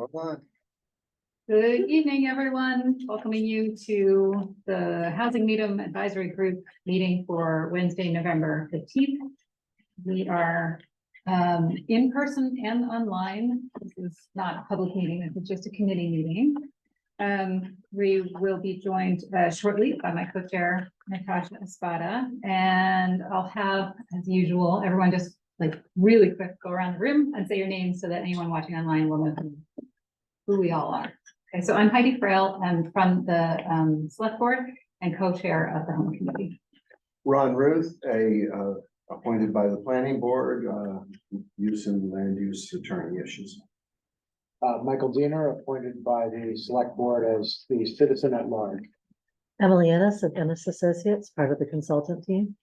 Hold on. Good evening, everyone. Welcoming you to the Housing Medium Advisory Group meeting for Wednesday, November 15th. We are in person and online. This is not a public meeting, this is just a committee meeting. We will be joined shortly by my co-chair, Natasha Espada, and I'll have, as usual, everyone just like really quick go around the room and say your name so that anyone watching online will know who we all are. Okay, so I'm Heidi Frail. I'm from the Select Board and co-chair of the Home Committee. Ron Ruth, appointed by the Planning Board, use and land use attorney issues. Michael Diener, appointed by the Select Board as the citizen at large. Emily Ennis of Ennis Associates, part of the consultant team.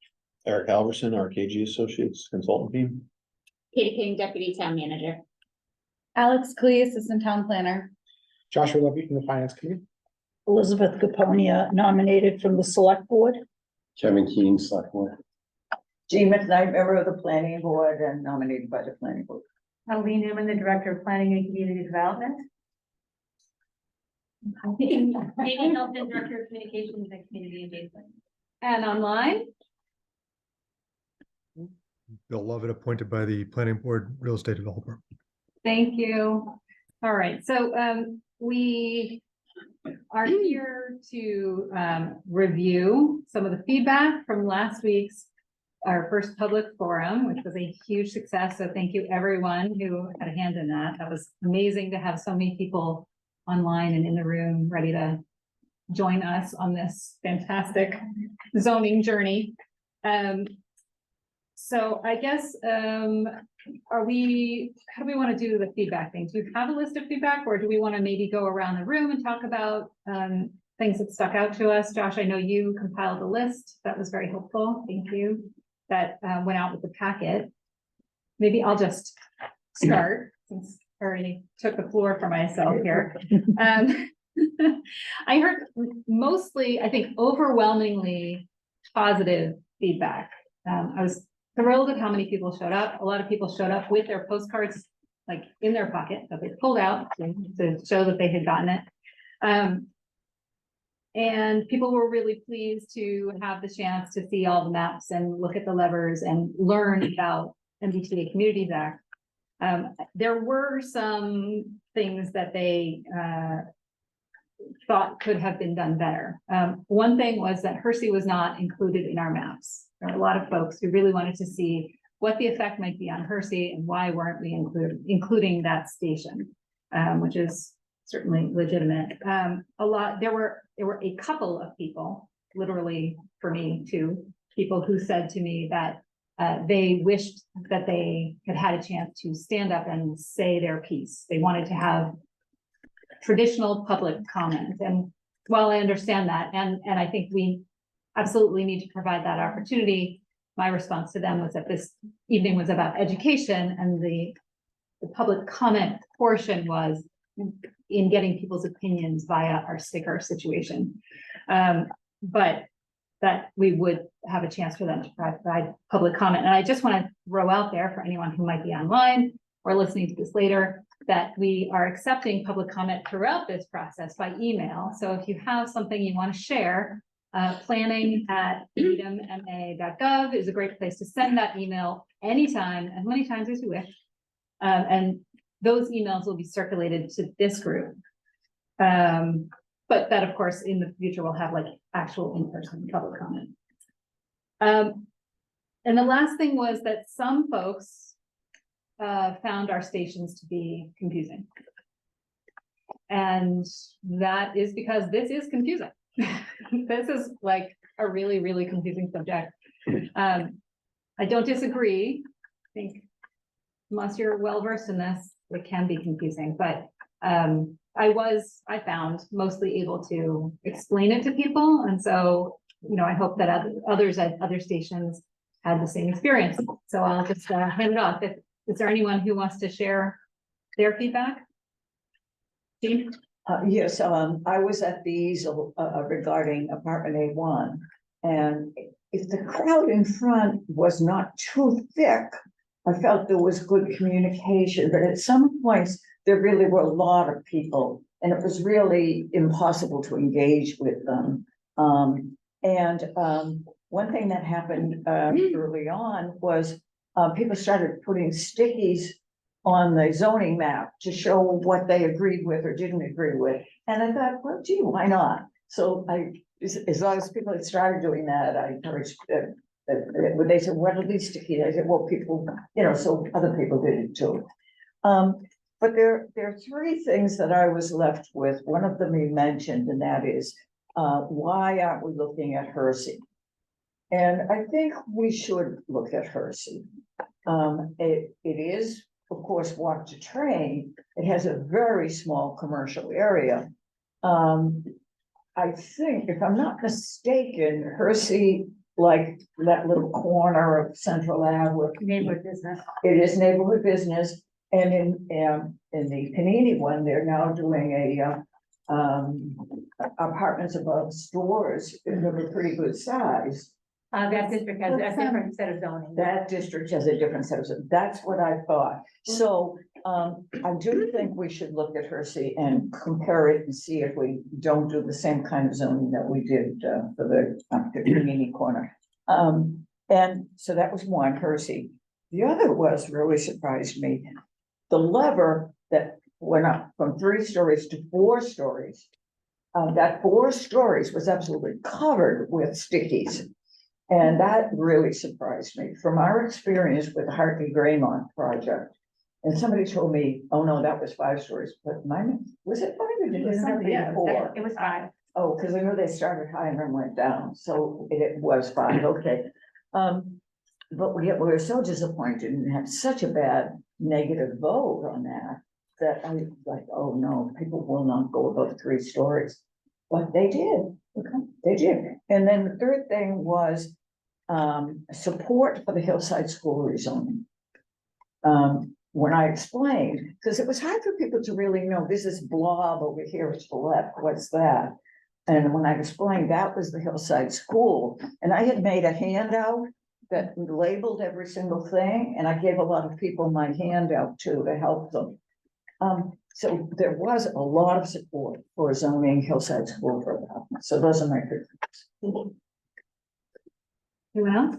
Eric Alverson, RKG Associates Consultant Team. Katie King, Deputy Town Manager. Alex Klee, Assistant Town Planner. Joshua Levy from the Finance Committee. Elizabeth Caponia, nominated from the Select Board. Kevin Keane, Select Board. Jean McKnight, member of the Planning Board and nominated by the Planning Board. Eileen Newman, the Director of Planning and Community Development. Katie Nelson, Director of Communications and Community Engagement. And online, Bill Lovett, appointed by the Planning Board Real Estate Developer. thank you. All right, so we are here to review some of the feedback from last week's our first public forum, which was a huge success. So thank you everyone who had a hand in that. That was amazing to have so many people online and in the room ready to join us on this fantastic zoning journey. So I guess, how do we want to do the feedback thing? Do you have a list of feedback, or do we want to maybe go around the room and talk about things that stuck out to us? Josh, I know you compiled a list. That was very helpful. Thank you. That went out with the packet. Maybe I'll just start since I already took the floor for myself here. I heard mostly, I think, overwhelmingly positive feedback. I was thrilled at how many people showed up. A lot of people showed up with their postcards like in their pocket that they pulled out to show that they had gotten it. And people were really pleased to have the chance to see all the maps and look at the levers and learn about MBTA Communities Act. There were some things that they thought could have been done better. One thing was that Hersey was not included in our maps. There are a lot of folks who really wanted to see what the effect might be on Hersey and why weren't we including that station, which is certainly legitimate. There were a couple of people, literally for me too, people who said to me that they wished that they had had a chance to stand up and say their piece. They wanted to have traditional public comment. And while I understand that, and I think we absolutely need to provide that opportunity, my response to them was that this evening was about education, and the public comment portion was in getting people's opinions via our sticker situation. But that we would have a chance for them to provide public comment. And I just want to throw out there for anyone who might be online or listening to this later, that we are accepting public comment throughout this process by email. So if you have something you want to share, planning@needhamma.gov is a great place to send that email anytime, as many times as you wish. And those emails will be circulated to this group. But that, of course, in the future, we'll have like actual in-person public comment. And the last thing was that some folks found our stations to be confusing. And that is because this is confusing. This is like a really, really confusing subject. I don't disagree. I think unless you're well-versed in this, it can be confusing, but I found mostly able to explain it to people. And so, I hope that others at other stations had the same experience. So I'll just hand it off. Is there anyone who wants to share their feedback? Jean? Yes, I was at the easel regarding apartment A1, and if the crowd in front was not too thick, I felt there was good communication, but at some points there really were a lot of people, and it was really impossible to engage with them. One thing that happened early on was people started putting stickies on the zoning map to show what they agreed with or didn't agree with. And I thought, well, gee, why not? So as long as people had started doing that, I encouraged, when they said, what are these stickies? I said, well, people, so other people did it too. But there are three things that I was left with. One of them you mentioned, and that is, why aren't we looking at Hersey? And I think we should look at Hersey. It is, of course, walk to train. It has a very small commercial area. I think, if I'm not mistaken, Hersey, like that little corner of Central Ave, where Neighborhood business. it is neighborhood business. And in the Panini one, they're now doing apartments above stores that are pretty good size. That district has a different set of zoning. That district has a different set of, that's what I thought. So I do think we should look at Hersey and compare it and see if we don't do the same kind of zoning that we did for the Panini corner. And so that was one, Hersey. The other was really surprised me. The lever that went up from 3 stories to 4 stories. That 4 stories was absolutely covered with stickies. And that really surprised me from our experience with the Hartley Graymont project. And somebody told me, oh no, that was 5 stories, but mine, was it 5 or did it have to be 4? It was 5. Oh, because I know they started high and then went down, so it was 5, okay. But we were so disappointed and had such a bad negative vote on that I was like, oh no, people will not go above 3 stories. But they did, they did. And then the third thing was support for the Hillside School rezoning. When I explained, because it was hard for people to really know, this is blob over here, it's the left, what's that? And when I explained that was the Hillside School, and I had made a handout that labeled every single thing, and I gave a lot of people my handout too to help them. So there was a lot of support for zoning Hillside School for that. So those are my three. Who else?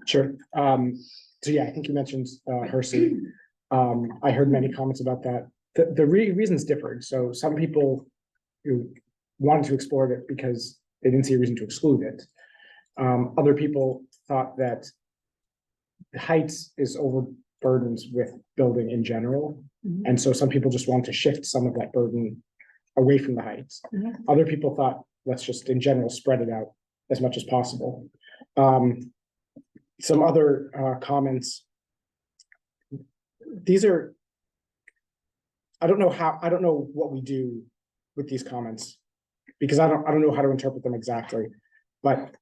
Sure. So yeah, I think you mentioned Hersey. I heard many comments about that. The reasons differed. So some people who wanted to explore it because they didn't see a reason to exclude it. Other people thought that the heights is overburdened with building in general. And so some people just want to shift some of that burden away from the heights. Other people thought, let's just in general spread it out as much as possible. Some other comments. These are, I don't know what we do with these comments because I don't know how to interpret them exactly, but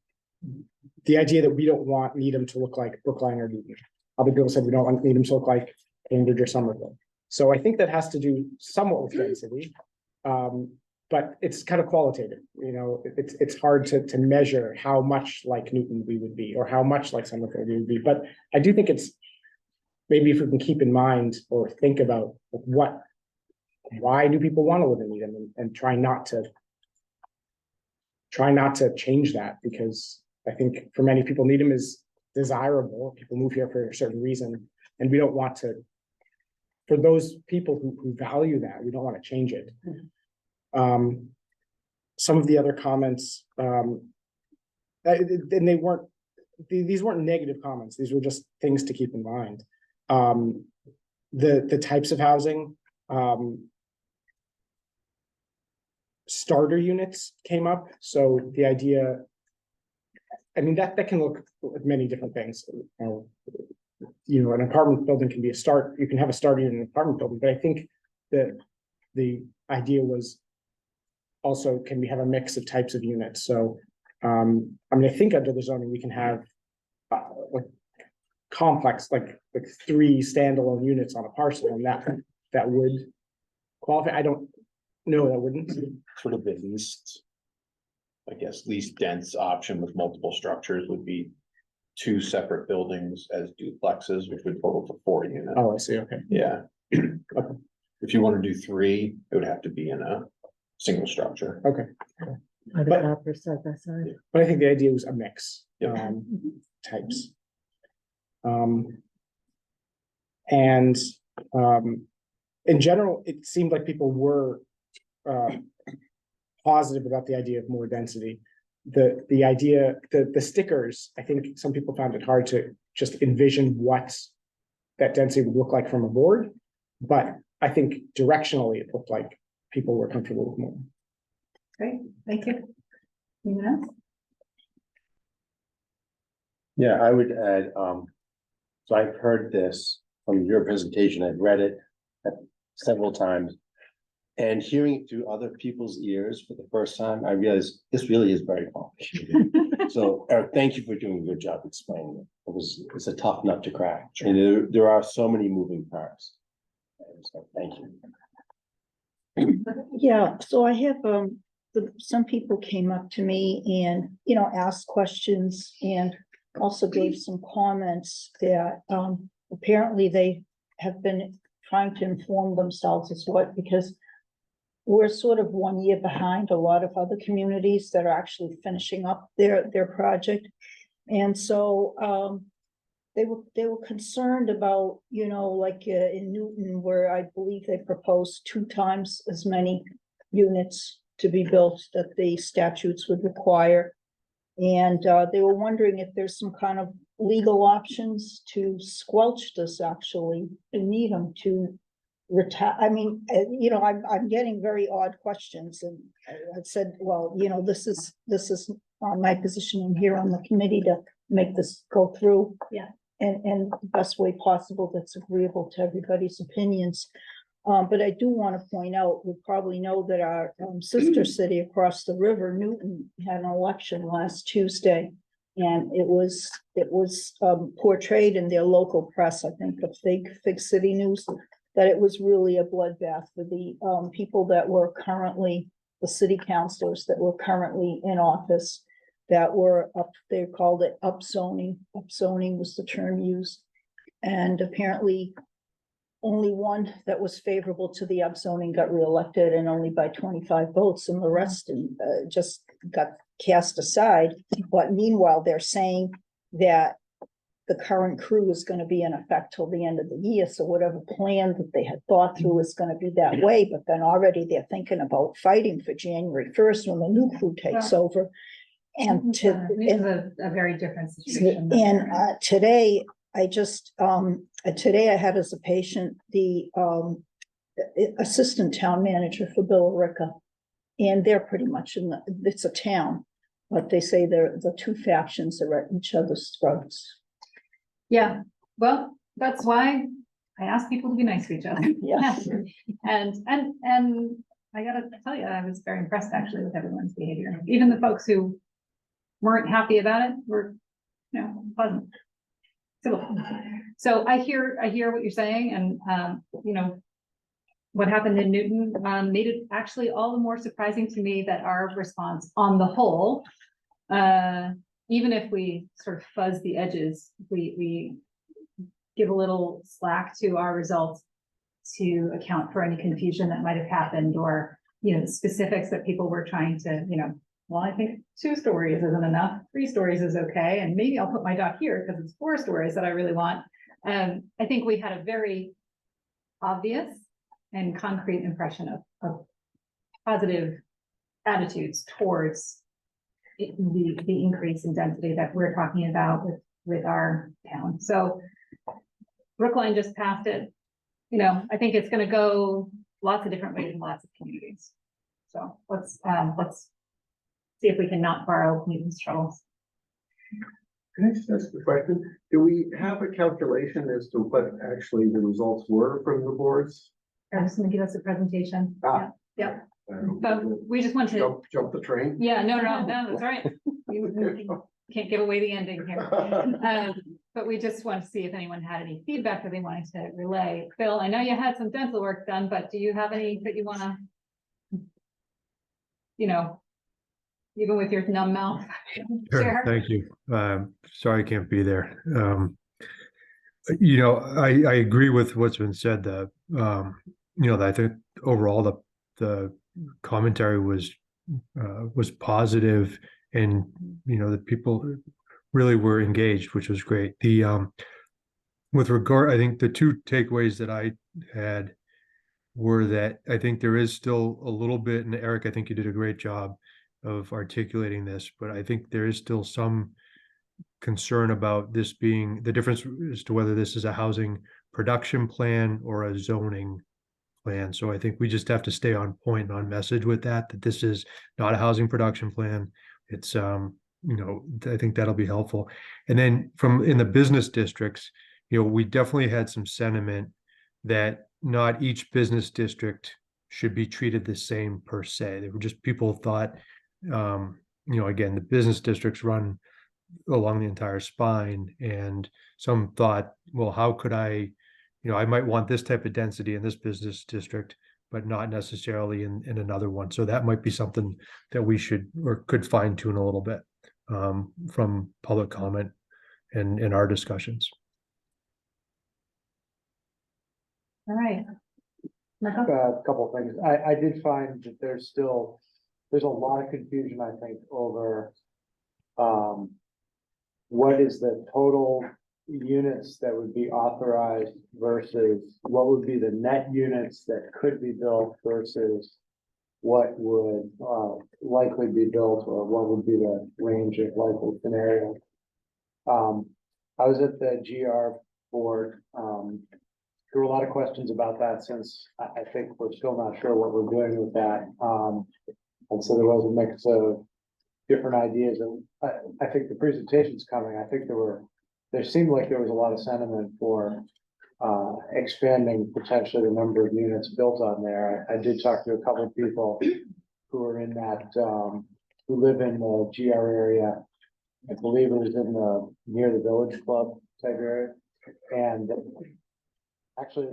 the idea that we don't want Needham to look like Brookline or Newton. Other people said we don't want Needham to look like Cambridge or Somerville. So I think that has to do somewhat with density, but it's kind of qualitative. You know, it's hard to measure how much like Newton we would be or how much like Somerville we would be. But I do think it's maybe if we can keep in mind or think about why do people want to live in Needham and try not to change that, because I think for many people Needham is desirable. People move here for a certain reason, and we don't want to. For those people who value that, we don't want to change it. Some of the other comments, and they weren't, these weren't negative comments. These were just things to keep in mind. The types of housing, starter units came up. So the idea, I mean, that can look like many different things. You know, an apartment building can be you can have a starter unit in an apartment building, but I think that the idea was also, can we have a mix of types of units? So, I mean, I think under the zoning, we can have like complex, like 3 standalone units on a parcel, and that would qualify. I don't know, that wouldn't. Sort of the least dense option with multiple structures would be 2 separate buildings as duplexes, which would total to 4 units. Oh, I see, okay. Yeah. If you want to do three, it would have to be in a single structure. Okay, Are the But- toppers side by side? but I think the idea was a mix, Yep. types. And, in general, it seemed like people were, positive about the idea of more density. The idea, the stickers, I think some people found it hard to just envision what that density would look like from a board. But I think directionally, it looked like people were comfortable with more. Great, thank you. Anyone else? Yeah, I would add, so I've heard this from your presentation, I've read it several times. And hearing it through other people's ears for the first time, I realized this really is very complicated. So Eric, thank you for doing a good job explaining it. It's a tough nut to crack. And there are so many moving parts. So thank you. Yeah, so I have, some people came up to me and, you know, asked questions and also gave some comments that, apparently they have been trying to inform themselves as what, because we're sort of 1 year behind a lot of other communities that are actually finishing up their project. And so, they were concerned about, you know, like in Newton, where I believe they proposed 2 times as many units to be built that the statutes would require. And they were wondering if there's some kind of legal options to squelch this actually, in Needham to retire. I mean, you know, I'm getting very odd questions, and I said, well, you know, this is my position here on the committee to make this go through. Yeah. And the best way possible that's agreeable to everybody's opinions. But I do want to point out, we probably know that our sister city across the river, Newton, had an election last Tuesday. And it was portrayed in their local press, I think the Fig City News, that it was really a bloodbath for the people that were currently, the city councilors that were currently in office, that were up, they called it upzoning. Upzoning was the term used. And apparently only one that was favorable to the upzoning got reelected, and only by 25 votes, and the rest just got cast aside. But meanwhile, they're saying that the current crew is going to be in effect till the end of the year. So whatever plan that they had thought through is going to be that way. But then already they're thinking about fighting for January 1st when the new crew takes over. And This is a very different situation. and today, today I had as a patient the assistant town manager for Billerica. And they're pretty much it's a town, but they say the 2 factions are at each other's throats. Yeah, well, that's why I ask people to be nice to each other. Yeah. And I gotta tell you, I was very impressed actually with everyone's behavior. Even the folks who weren't happy about it were, you know, pleasant. So I hear what you're saying, and you know, what happened in Newton made it actually all the more surprising to me that our response on the whole, even if we sort of fuzz the edges, we give a little slack to our results to account for any confusion that might have happened, or, you know, specifics that people were trying to, you know, well, I think 2 stories isn't enough, 3 stories is okay, and maybe I'll put my dock here because it's 4 stories that I really want. I think we had a very obvious and concrete impression of positive attitudes towards the increase in density that we're talking about with our town. So Brookline just passed it. You know, I think it's going to go lots of different ways in lots of communities. So let's see if we can not borrow Newton's troubles. Can I just ask the question? Do we have a calculation as to what actually the results were from the boards? I'm just going to give us a presentation. Ah. Yeah. But we just want to. Jump the train? Yeah, no, that's right. You can't give away the ending here. But we just want to see if anyone had any feedback that they wanted to relay. Phil, I know you had some dental work done, but do you have any that you want to, you know, even with your numb mouth? Sure, Share? thank you. Sorry I can't be there. You know, I agree with what's been said, that I think overall the commentary was positive, and, that people really were engaged, which was great. With regard, I think the two takeaways that I had were that I think there is still a little bit, and Eric, I think you did a great job of articulating this, but I think there is still some concern about this being the difference as to whether this is a housing production plan or a zoning plan. So I think we just have to stay on point and on message with that this is not a housing production plan. It's, I think that'll be helpful. And then in the business districts, we definitely had some sentiment that not each business district should be treated the same per se. They were just, people thought, again, the business districts run along the entire spine, and some thought, well, how could I might want this type of density in this business district, but not necessarily in another one. So that might be something that we should or could fine tune a little bit from public comment and in our discussions. All right. Michael? A couple of things. I did find that there's a lot of confusion, I think, over what is the total units that would be authorized versus what would be the net units that could be built versus what would likely be built, or what would be the range of likely scenarios. I was at the GR board. There were a lot of questions about that, since I think we're still not sure what we're doing with that. And so there was a mix of different ideas, and I think the presentation's coming. I think there seemed like there was a lot of sentiment for expanding potentially the number of units built on there. I did talk to a couple of people who are in that, who live in the GR area. I believe it was near the Village Club type area. And actually,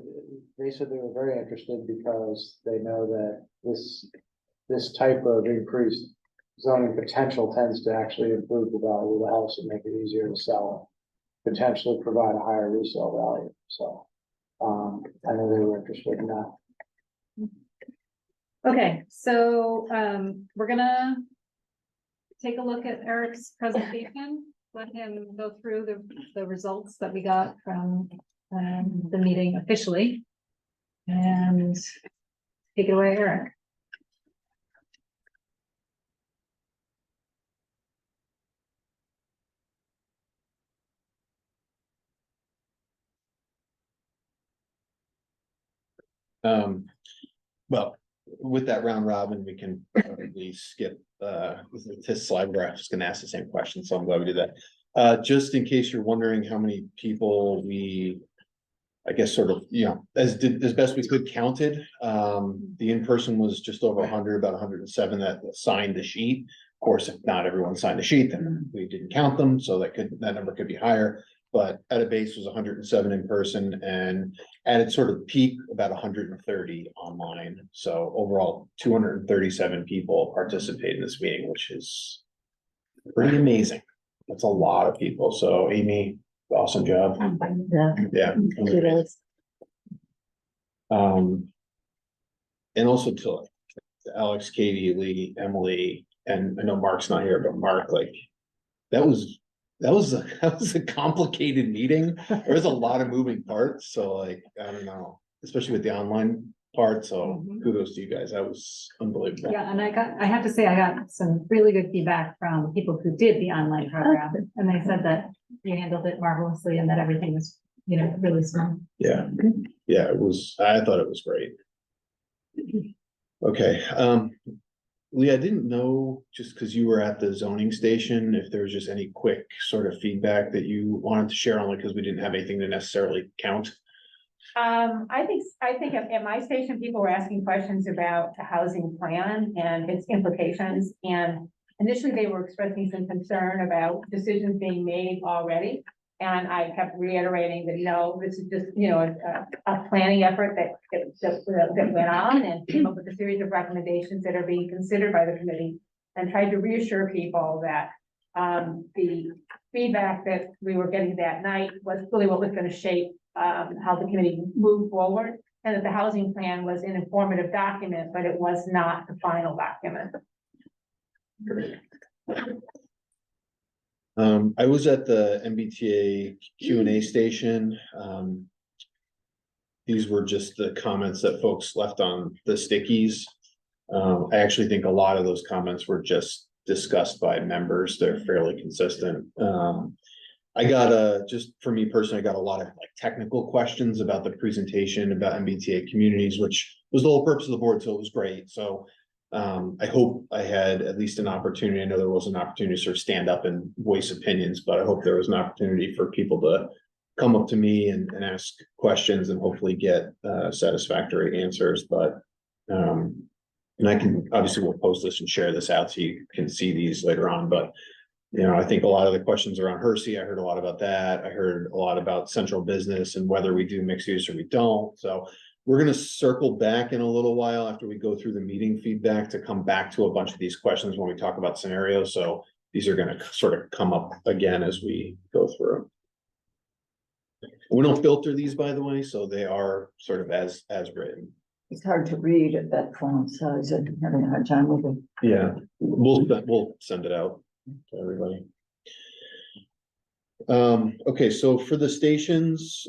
they said they were very interested because they know that this type of increased zoning potential tends to actually improve the value of the house and make it easier to sell, potentially provide a higher resale value. So I know they were interested in that. Okay, so we're gonna take a look at Eric's presentation, let him go through the results that we got from the meeting officially. And take it away, Eric. Well, with that round robin, we can probably skip this slide where I was gonna ask the same question, so I'm glad we did that. Just in case you're wondering how many people we, I guess, sort of, as best we could counted. The in-person was just over 100, about 107 that signed the sheet. Of course, if not everyone signed the sheet, then we didn't count them, so that number could be higher. But at a base was 107 in person, and at its sort of peak, about 130 online. So overall, 237 people participated in this meeting, which is pretty amazing. That's a lot of people. So Amy, awesome job. Yeah. Yeah. Kudos. And also to Alex, Katie, Lee, Emily, and I know Mark's not here, but Mark, that was a complicated media. There was a lot of moving parts, so I don't know, especially with the online part. So kudos to you guys. That was unbelievable. Yeah, and I have to say, I got some really good feedback from people who did the online program, and they said that you handled it marvelously and that everything was, really smooth. Yeah, it was. I thought it was great. Okay, Lee, I didn't know, just because you were at the zoning station, if there was just any quick sort of feedback that you wanted to share, only because we didn't have anything to necessarily count. I think at my station, people were asking questions about the housing plan and its implications. And initially they were expressing some concern about decisions being made already. And I kept reiterating that, no, this is just, a planning effort that went on and came up with a series of recommendations that are being considered by the committee, and tried to reassure people that the feedback that we were getting that night was really what was going to shape how the committee moved forward. and that the housing plan was an informative document, but it was not the final document. I was at the MBTA Q&A station. These were just the comments that folks left on the stickies. I actually think a lot of those comments were just discussed by members. They're fairly consistent. I got just for me personally, I got a lot of like technical questions about the presentation about MBTA communities, which was the whole purpose of the board, so it was great. So I hope I had at least an opportunity. I know there was an opportunity to sort of stand up and voice opinions, but I hope there was an opportunity for people to come up to me and ask questions and hopefully get satisfactory answers. But and I can obviously we'll post this and share this out so you can see these later on. But you know, I think a lot of the questions around Hersey, I heard a lot about that. I heard a lot about central business and whether we do mixed use or we don't. So we're going to circle back in a little while after we go through the meeting feedback to come back to a bunch of these questions when we talk about scenarios. So these are going to sort of come up again as we go through. We don't filter these, by the way, so they are sort of as written. It's hard to read at that font size. I'm having a hard time with it. Yeah, we'll send it out to everybody. Okay, so for the stations,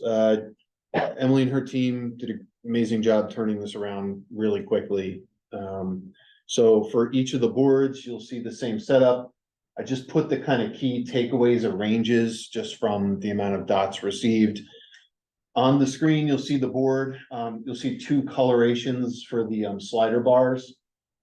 Emily and her team did an amazing job turning this around really quickly. So for each of the boards, you'll see the same setup. I just put the kind of key takeaways or ranges just from the amount of dots received. On the screen, you'll see the board. You'll see two colorations for the slider bars.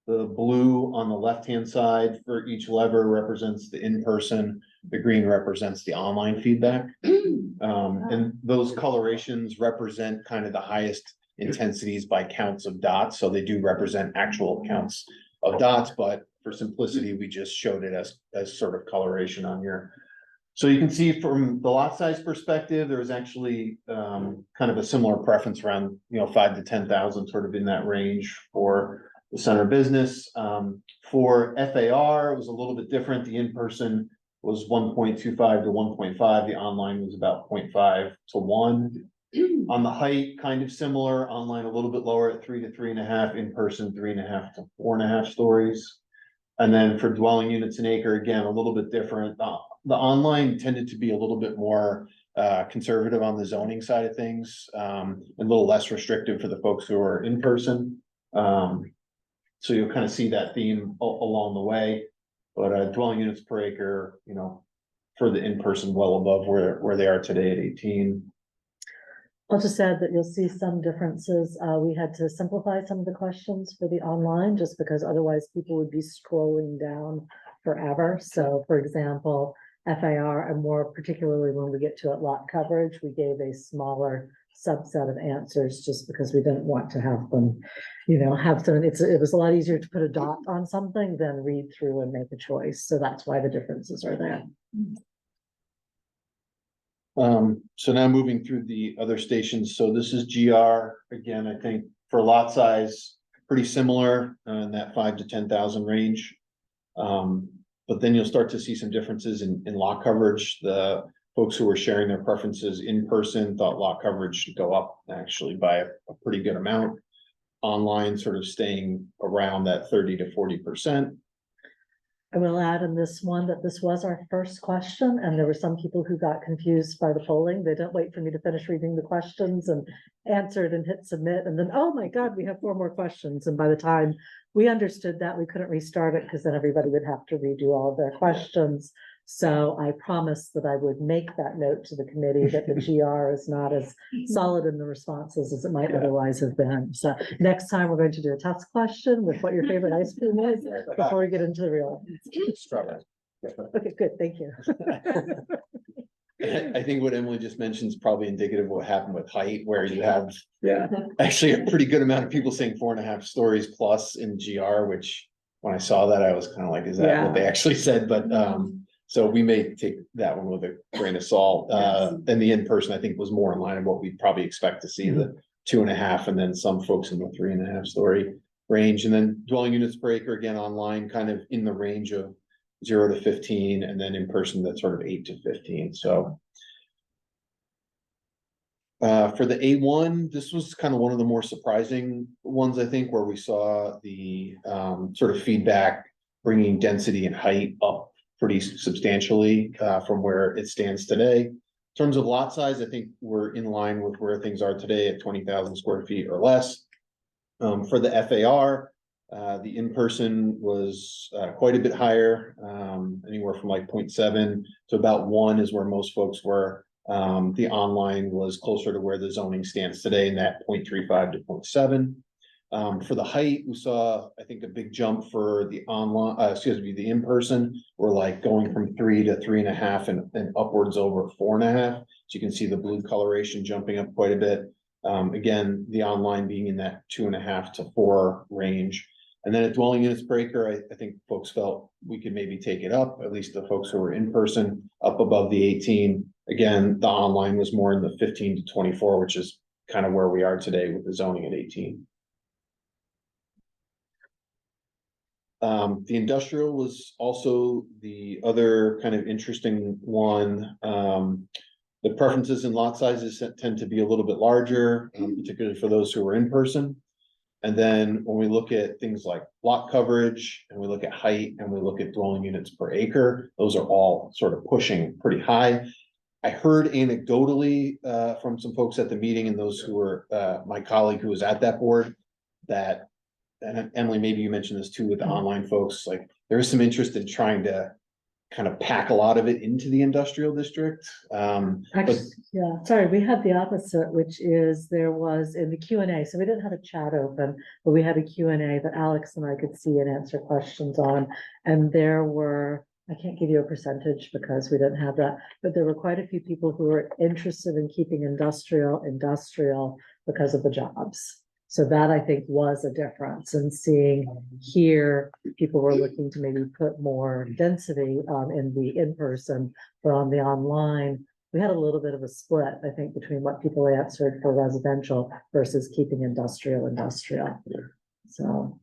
The blue on the left-hand side for each lever represents the in-person. The green represents the online feedback. And those colorations represent kind of the highest intensities by counts of dots. So they do represent actual counts of dots, but for simplicity, we just showed it as sort of coloration on here. So you can see from the lot size perspective, there's actually kind of a similar preference around, 5 to 10,000, sort of in that range for the center business. For FAR, it was a little bit different. The in-person was 1.25 to 1.5. The online was about 0.5 to 1. On the height, kind of similar. Online a little bit lower at 3 to 3.5. In person, 3.5 to 4.5 stories. And then for dwelling units an acre, again, a little bit different. The online tended to be a little bit more conservative on the zoning side of things, and a little less restrictive for the folks who are in person. So you'll kind of see that theme along the way. But dwelling units per acre, for the in-person, well above where they are today at 18. I'll just add that you'll see some differences. We had to simplify some of the questions for the online just because otherwise people would be scrolling down forever. So for example, FAR, and more particularly when we get to lot coverage, we gave a smaller subset of answers just because we didn't want to have them, have some, it was a lot easier to put a dot on something than read through and make a choice. So that's why the differences are there. So now moving through the other stations. So this is GR. Again, I think for lot size, pretty similar in that 5 to 10,000 range. But then you'll start to see some differences in lot coverage. The folks who were sharing their preferences in person thought lot coverage should go up actually by a pretty good amount. Online sort of staying around that 30 to 40%. I will add in this one that this was our first question, and there were some people who got confused by the polling. They didn't wait for me to finish reading the questions and answered and hit submit. And then, oh my God, we have 4 more questions. And by the time we understood that, we couldn't restart it because then everybody would have to redo all of their questions. So I promised that I would make that note to the committee that the GR is not as solid in the responses as it might otherwise have been. So next time we're going to do a test question with what your favorite ice cream is before we get into the real. Strawberry. Okay, good, thank you. I think what Emily just mentioned is probably indicative of what happened with height, where you have actually a pretty good amount of people saying 4.5 stories plus in GR, which when I saw that, I was kind of like, is that what they actually said? But so we may take that one with a grain of salt. And the in-person, I think, was more in line of what we'd probably expect to see, the 2.5, and then some folks in the 3.5 story range. And then dwelling units per acre, again, online, kind of in the range of 0 to 15, and then in person, that's sort of 8 to 15. So For the A1, this was kind of one of the more surprising ones, I think, where we saw the sort of feedback bringing density and height up pretty substantially from where it stands today. In terms of lot size, I think we're in line with where things are today at 20,000 square feet or less. For the FAR, the in-person was quite a bit higher, anywhere from like 0.7 to about 1 is where most folks were. The online was closer to where the zoning stands today in that 0.35 to 0.7. For the height, we saw, I think, a big jump for the online, the in-person. We're like going from 3 to 3.5 and upwards over 4.5. So you can see the blue coloration jumping up quite a bit. Again, the online being in that 2.5 to 4 range. And then at dwelling units per acre, I think folks felt we could maybe take it up, at least the folks who were in person, up above the 18. Again, the online was more in the 15 to 24, which is kind of where we are today with the zoning at 18. The industrial was also the other kind of interesting one. The preferences in lot sizes tend to be a little bit larger, particularly for those who are in person. And then when we look at things like lot coverage and we look at height and we look at dwelling units per acre, those are all sort of pushing pretty high. I heard anecdotally from some folks at the meeting and those who were my colleague who was at that board that, and Emily, maybe you mentioned this too with the online folks, like there is some interest in trying to kind of pack a lot of it into the industrial district. Actually, yeah, sorry, we had the opposite, which is there was in the Q&A, so we didn't have a chat open, but we had a Q&A that Alex and I could see and answer questions on. And there were, I can't give you a percentage because we didn't have that, but there were quite a few people who were interested in keeping industrial because of the jobs. So that I think was a difference, and seeing here, people were looking to maybe put more density in the in-person, but on the online, we had a little bit of a split, I think, between what people answered for residential versus keeping industrial. So.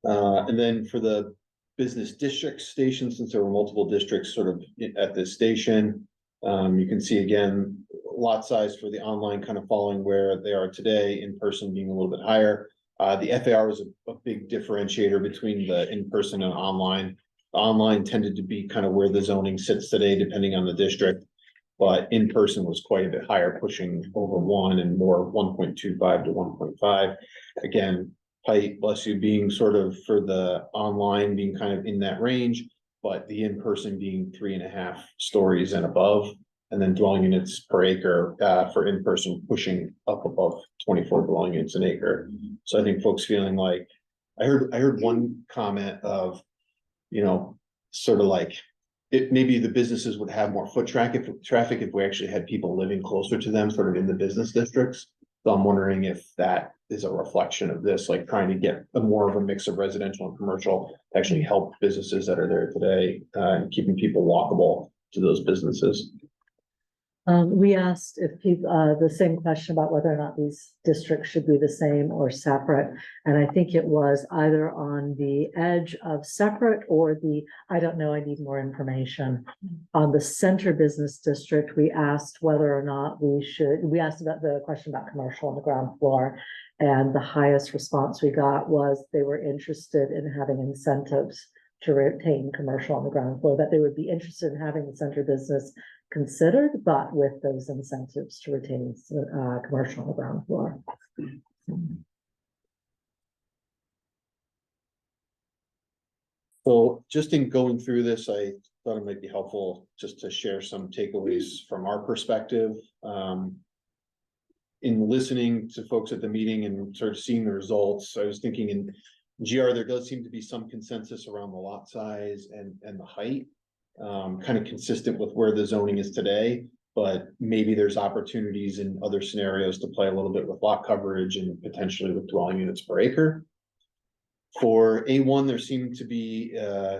And then for the business district station, since there were multiple districts sort of at this station, you can see again, lot size for the online kind of following where they are today, in person being a little bit higher. The FAR was a big differentiator between the in-person and online. The online tended to be kind of where the zoning sits today, depending on the district, but in person was quite a bit higher, pushing over 1 and more 1.25 to 1.5. Again, height, bless you, being sort of for the online being kind of in that range, but the in-person being 3.5 stories and above. And then dwelling units per acre for in-person pushing up above 24 dwelling units an acre. So I think folks feeling like, I heard one comment of, you know, sort of like, it maybe the businesses would have more foot traffic if we actually had people living closer to them, sort of in the business districts. So I'm wondering if that is a reflection of this, like trying to get more of a mix of residential and commercial to actually help businesses that are there today and keeping people walkable to those businesses. We asked if people, the same question about whether or not these districts should be the same or separate. And I think it was either on the edge of separate or the, I don't know, I need more information. On the center business district, we asked whether or not we asked about the question about commercial on the ground floor. And the highest response we got was they were interested in having incentives to retain commercial on the ground floor, that they would be interested in having the center business considered, but with those incentives to retain commercial on the ground floor. So just in going through this, I thought it might be helpful just to share some takeaways from our perspective. In listening to folks at the meeting and sort of seeing the results, I was thinking in GR, there does seem to be some consensus around the lot size and the height. Kind of consistent with where the zoning is today, but maybe there's opportunities in other scenarios to play a little bit with lot coverage and potentially with dwelling units per acre. For A1, there seemed to be,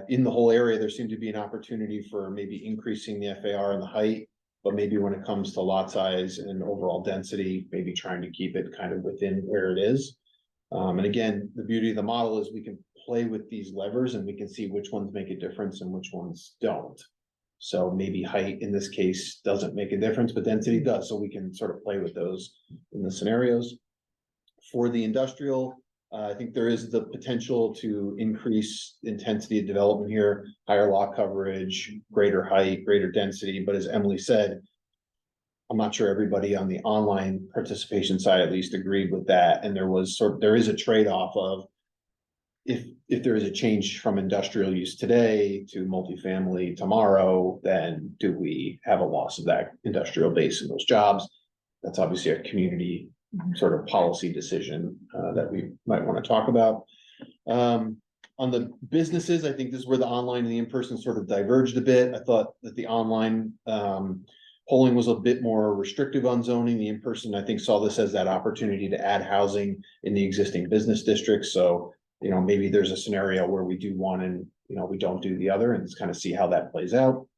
in the whole area, there seemed to be an opportunity for maybe increasing the FAR and the height, but maybe when it comes to lot size and overall density, maybe trying to keep it kind of within where it is. And again, the beauty of the model is we can play with these levers and we can see which ones make a difference and which ones don't. So maybe height in this case doesn't make a difference, but density does, so we can sort of play with those in the scenarios. For the industrial, I think there is the potential to increase intensity of development here, higher lot coverage, greater height, greater density, but as Emily said, I'm not sure everybody on the online participation side at least agreed with that, and there is a trade-off of if there is a change from industrial use today to multifamily tomorrow, then do we have a loss of that industrial base and those jobs? That's obviously a community sort of policy decision that we might want to talk about. On the businesses, I think this is where the online and the in-person sort of diverged a bit. I thought that the online polling was a bit more restrictive on zoning. The in-person, I think, saw this as that opportunity to add housing in the existing business districts. So, you know, maybe there's a scenario where we do one and, you know, we don't do the other, and just kind of see how that plays out.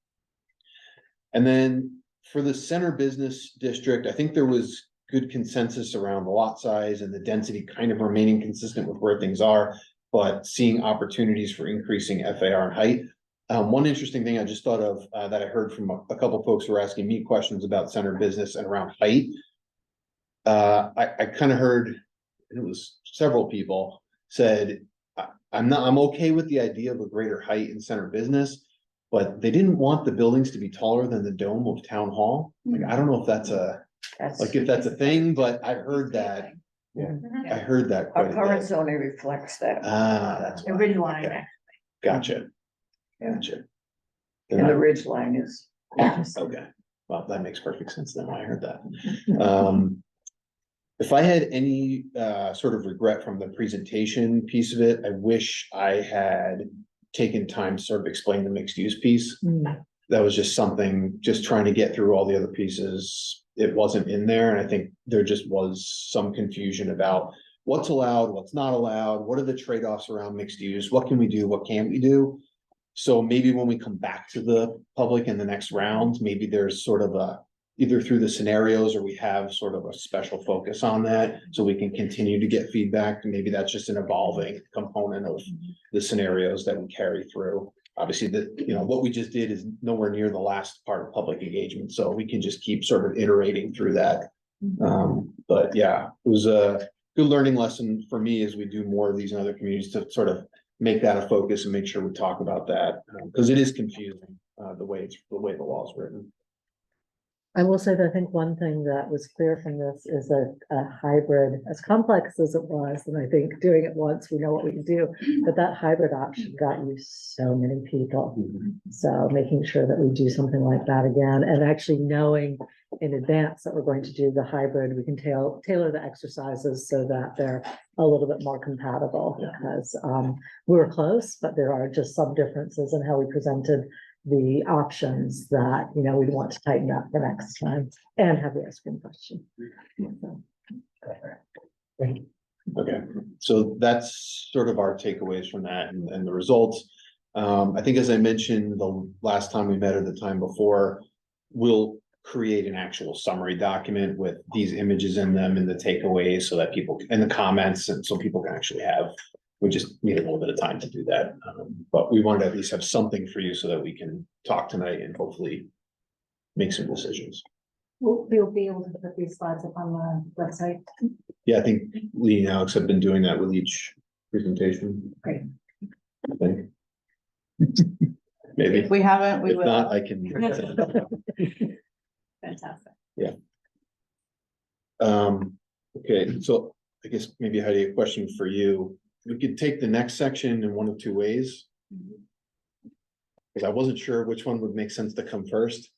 And then for the center business district, I think there was good consensus around the lot size and the density kind of remaining consistent with where things are, but seeing opportunities for increasing FAR and height. One interesting thing I just thought of that I heard from a couple folks who were asking me questions about center business and around height. I kind of heard, it was several people said, I'm okay with the idea of a greater height in center business, but they didn't want the buildings to be taller than the dome of town hall. Like, I don't know if that's if that's a thing, but I heard that. Yeah. I heard that Our quite a current bit. zoning reflects that, That's The why. ridge line. Okay. Gotcha. Gotcha. and the ridge line is. Okay, well, that makes perfect sense then, I heard that. If I had any sort of regret from the presentation piece of it, I wish I had taken time to sort of explain the mixed use piece. That was just something, just trying to get through all the other pieces. It wasn't in there, and I think there just was some confusion about what's allowed, what's not allowed, what are the trade-offs around mixed use, what can we do, what can't we do? So maybe when we come back to the public in the next round, maybe there's sort of a, either through the scenarios or we have sort of a special focus on that, so we can continue to get feedback. And maybe that's just an evolving component of the scenarios that we carry through. Obviously, what we just did is nowhere near the last part of public engagement, so we can just keep sort of iterating through that. But yeah, it was a good learning lesson for me as we do more of these in other communities to sort of make that a focus and make sure we talk about that, because it is confusing, the way the law is written. I will say that I think one thing that was clear from this is a hybrid, as complex as it was, and I think doing it once, we know what we can do, but that hybrid option got you so many people. So making sure that we do something like that again, and actually knowing in advance that we're going to do the hybrid, we can tailor the exercises so that they're a little bit more compatible, because we were close, but there are just some differences in how we presented the options that, we'd want to tighten up for next time, and have the ice cream question. Okay, so that's sort of our takeaways from that and the results. I think, as I mentioned the last time we met or the time before, we'll create an actual summary document with these images in them and the takeaways, so that people, and the comments, and so people can actually have. We just need a little bit of time to do that, but we wanted to at least have something for you so that we can talk tonight and hopefully make some decisions. We'll be able to put these slides up on the website. Yeah, I think Lee and Alex have been doing that with each presentation. Great. I think. Maybe. If we haven't, we If will. not, I can. Fantastic. Yeah. Okay, so I guess maybe Heidi, a question for you. We could take the next section in one of two ways. Because I wasn't sure which one would make sense to come first.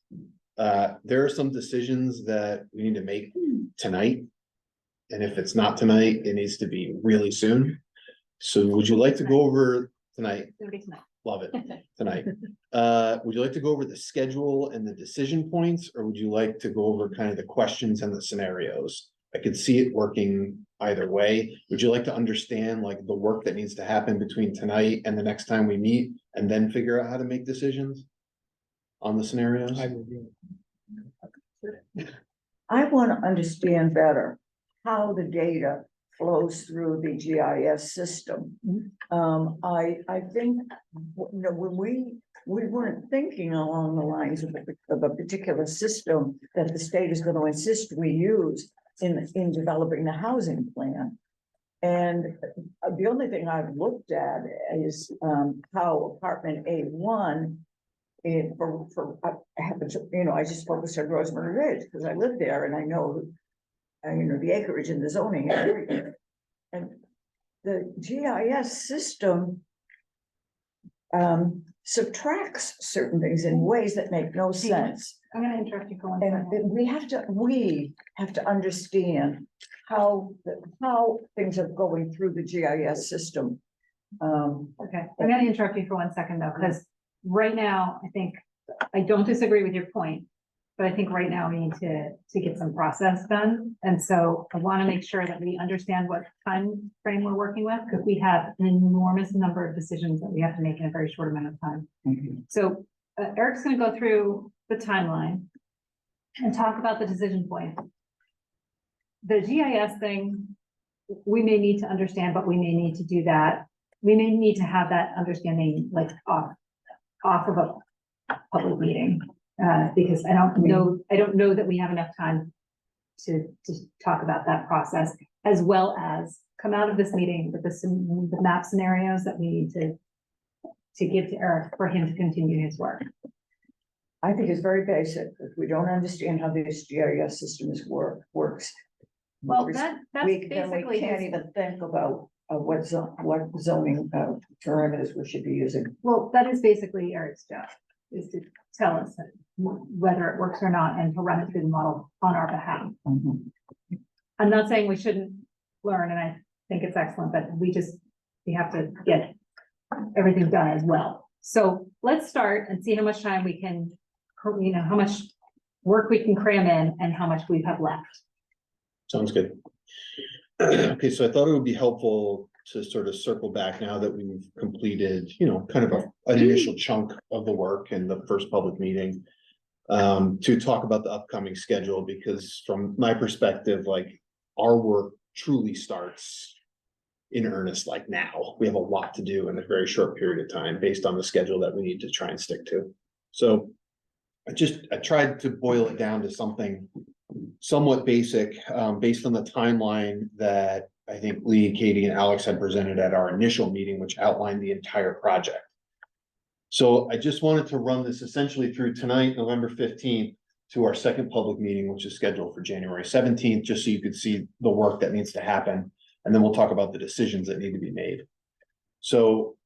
There are some decisions that we need to make tonight. And if it's not tonight, it needs to be really soon. So would you like to go over tonight? Love it, tonight. Would you like to go over the schedule and the decision points, or would you like to go over kind of the questions and the scenarios? I could see it working either way. Would you like to understand like the work that needs to happen between tonight and the next time we meet, and then figure out how to make decisions on the scenarios? I want to understand better how the data flows through the GIS system. I think, when we we weren't thinking along the lines of a particular system that the state is gonna insist we use in developing the housing plan. And the only thing I've looked at is, how apartment A1 I happen to, I just focused on Rosemary Ridge because I live there and I know, the acreage and the zoning and everything. And the GIS system subtracts certain things in ways that make no sense. I'm gonna interrupt you for one And second. we have to understand how things are going through the GIS system. Okay, I'm gonna interrupt you for 1 second though, because right now, I don't disagree with your point. But I think right now we need to get some process done. And so I want to make sure that we understand what time frame we're working with, because we have an enormous number of decisions that we have to make in a very short amount of time. So Eric's gonna go through the timeline and talk about the decision point. The GIS thing, we may need to understand, but we may need to do that. We may need to have that understanding like off of a public meeting, because I don't know that we have enough time to talk about that process, as well as come out of this meeting with the map scenarios that we need to give to Eric for him to continue his work. I think it's very basic. If we don't understand how this GIS system works. Well, that's then we basically can't his- even think about what zoning parameters we should be using. Well, that is basically Eric's job, is to tell us whether it works or not and to run it through the model on our behalf. I'm not saying we shouldn't learn, and I think it's excellent, but we have to get everything done as well. So let's start and see how much time we can, how much work we can cram in and how much we have left. Sounds good. Okay, so I thought it would be helpful to sort of circle back now that we've completed, kind of an initial chunk of the work in the first public meeting. To talk about the upcoming schedule, because from my perspective, like our work truly starts in earnest like now. We have a lot to do in a very short period of time based on the schedule that we need to try and stick to. So I tried to boil it down to something somewhat basic, based on the timeline that I think Lee, Katie, and Alex had presented at our initial meeting, which outlined the entire project. So I just wanted to run this essentially through tonight, November 15th, to our second public meeting, which is scheduled for January 17th, just so you could see the work that needs to happen. And then we'll talk about the decisions that need to be made. So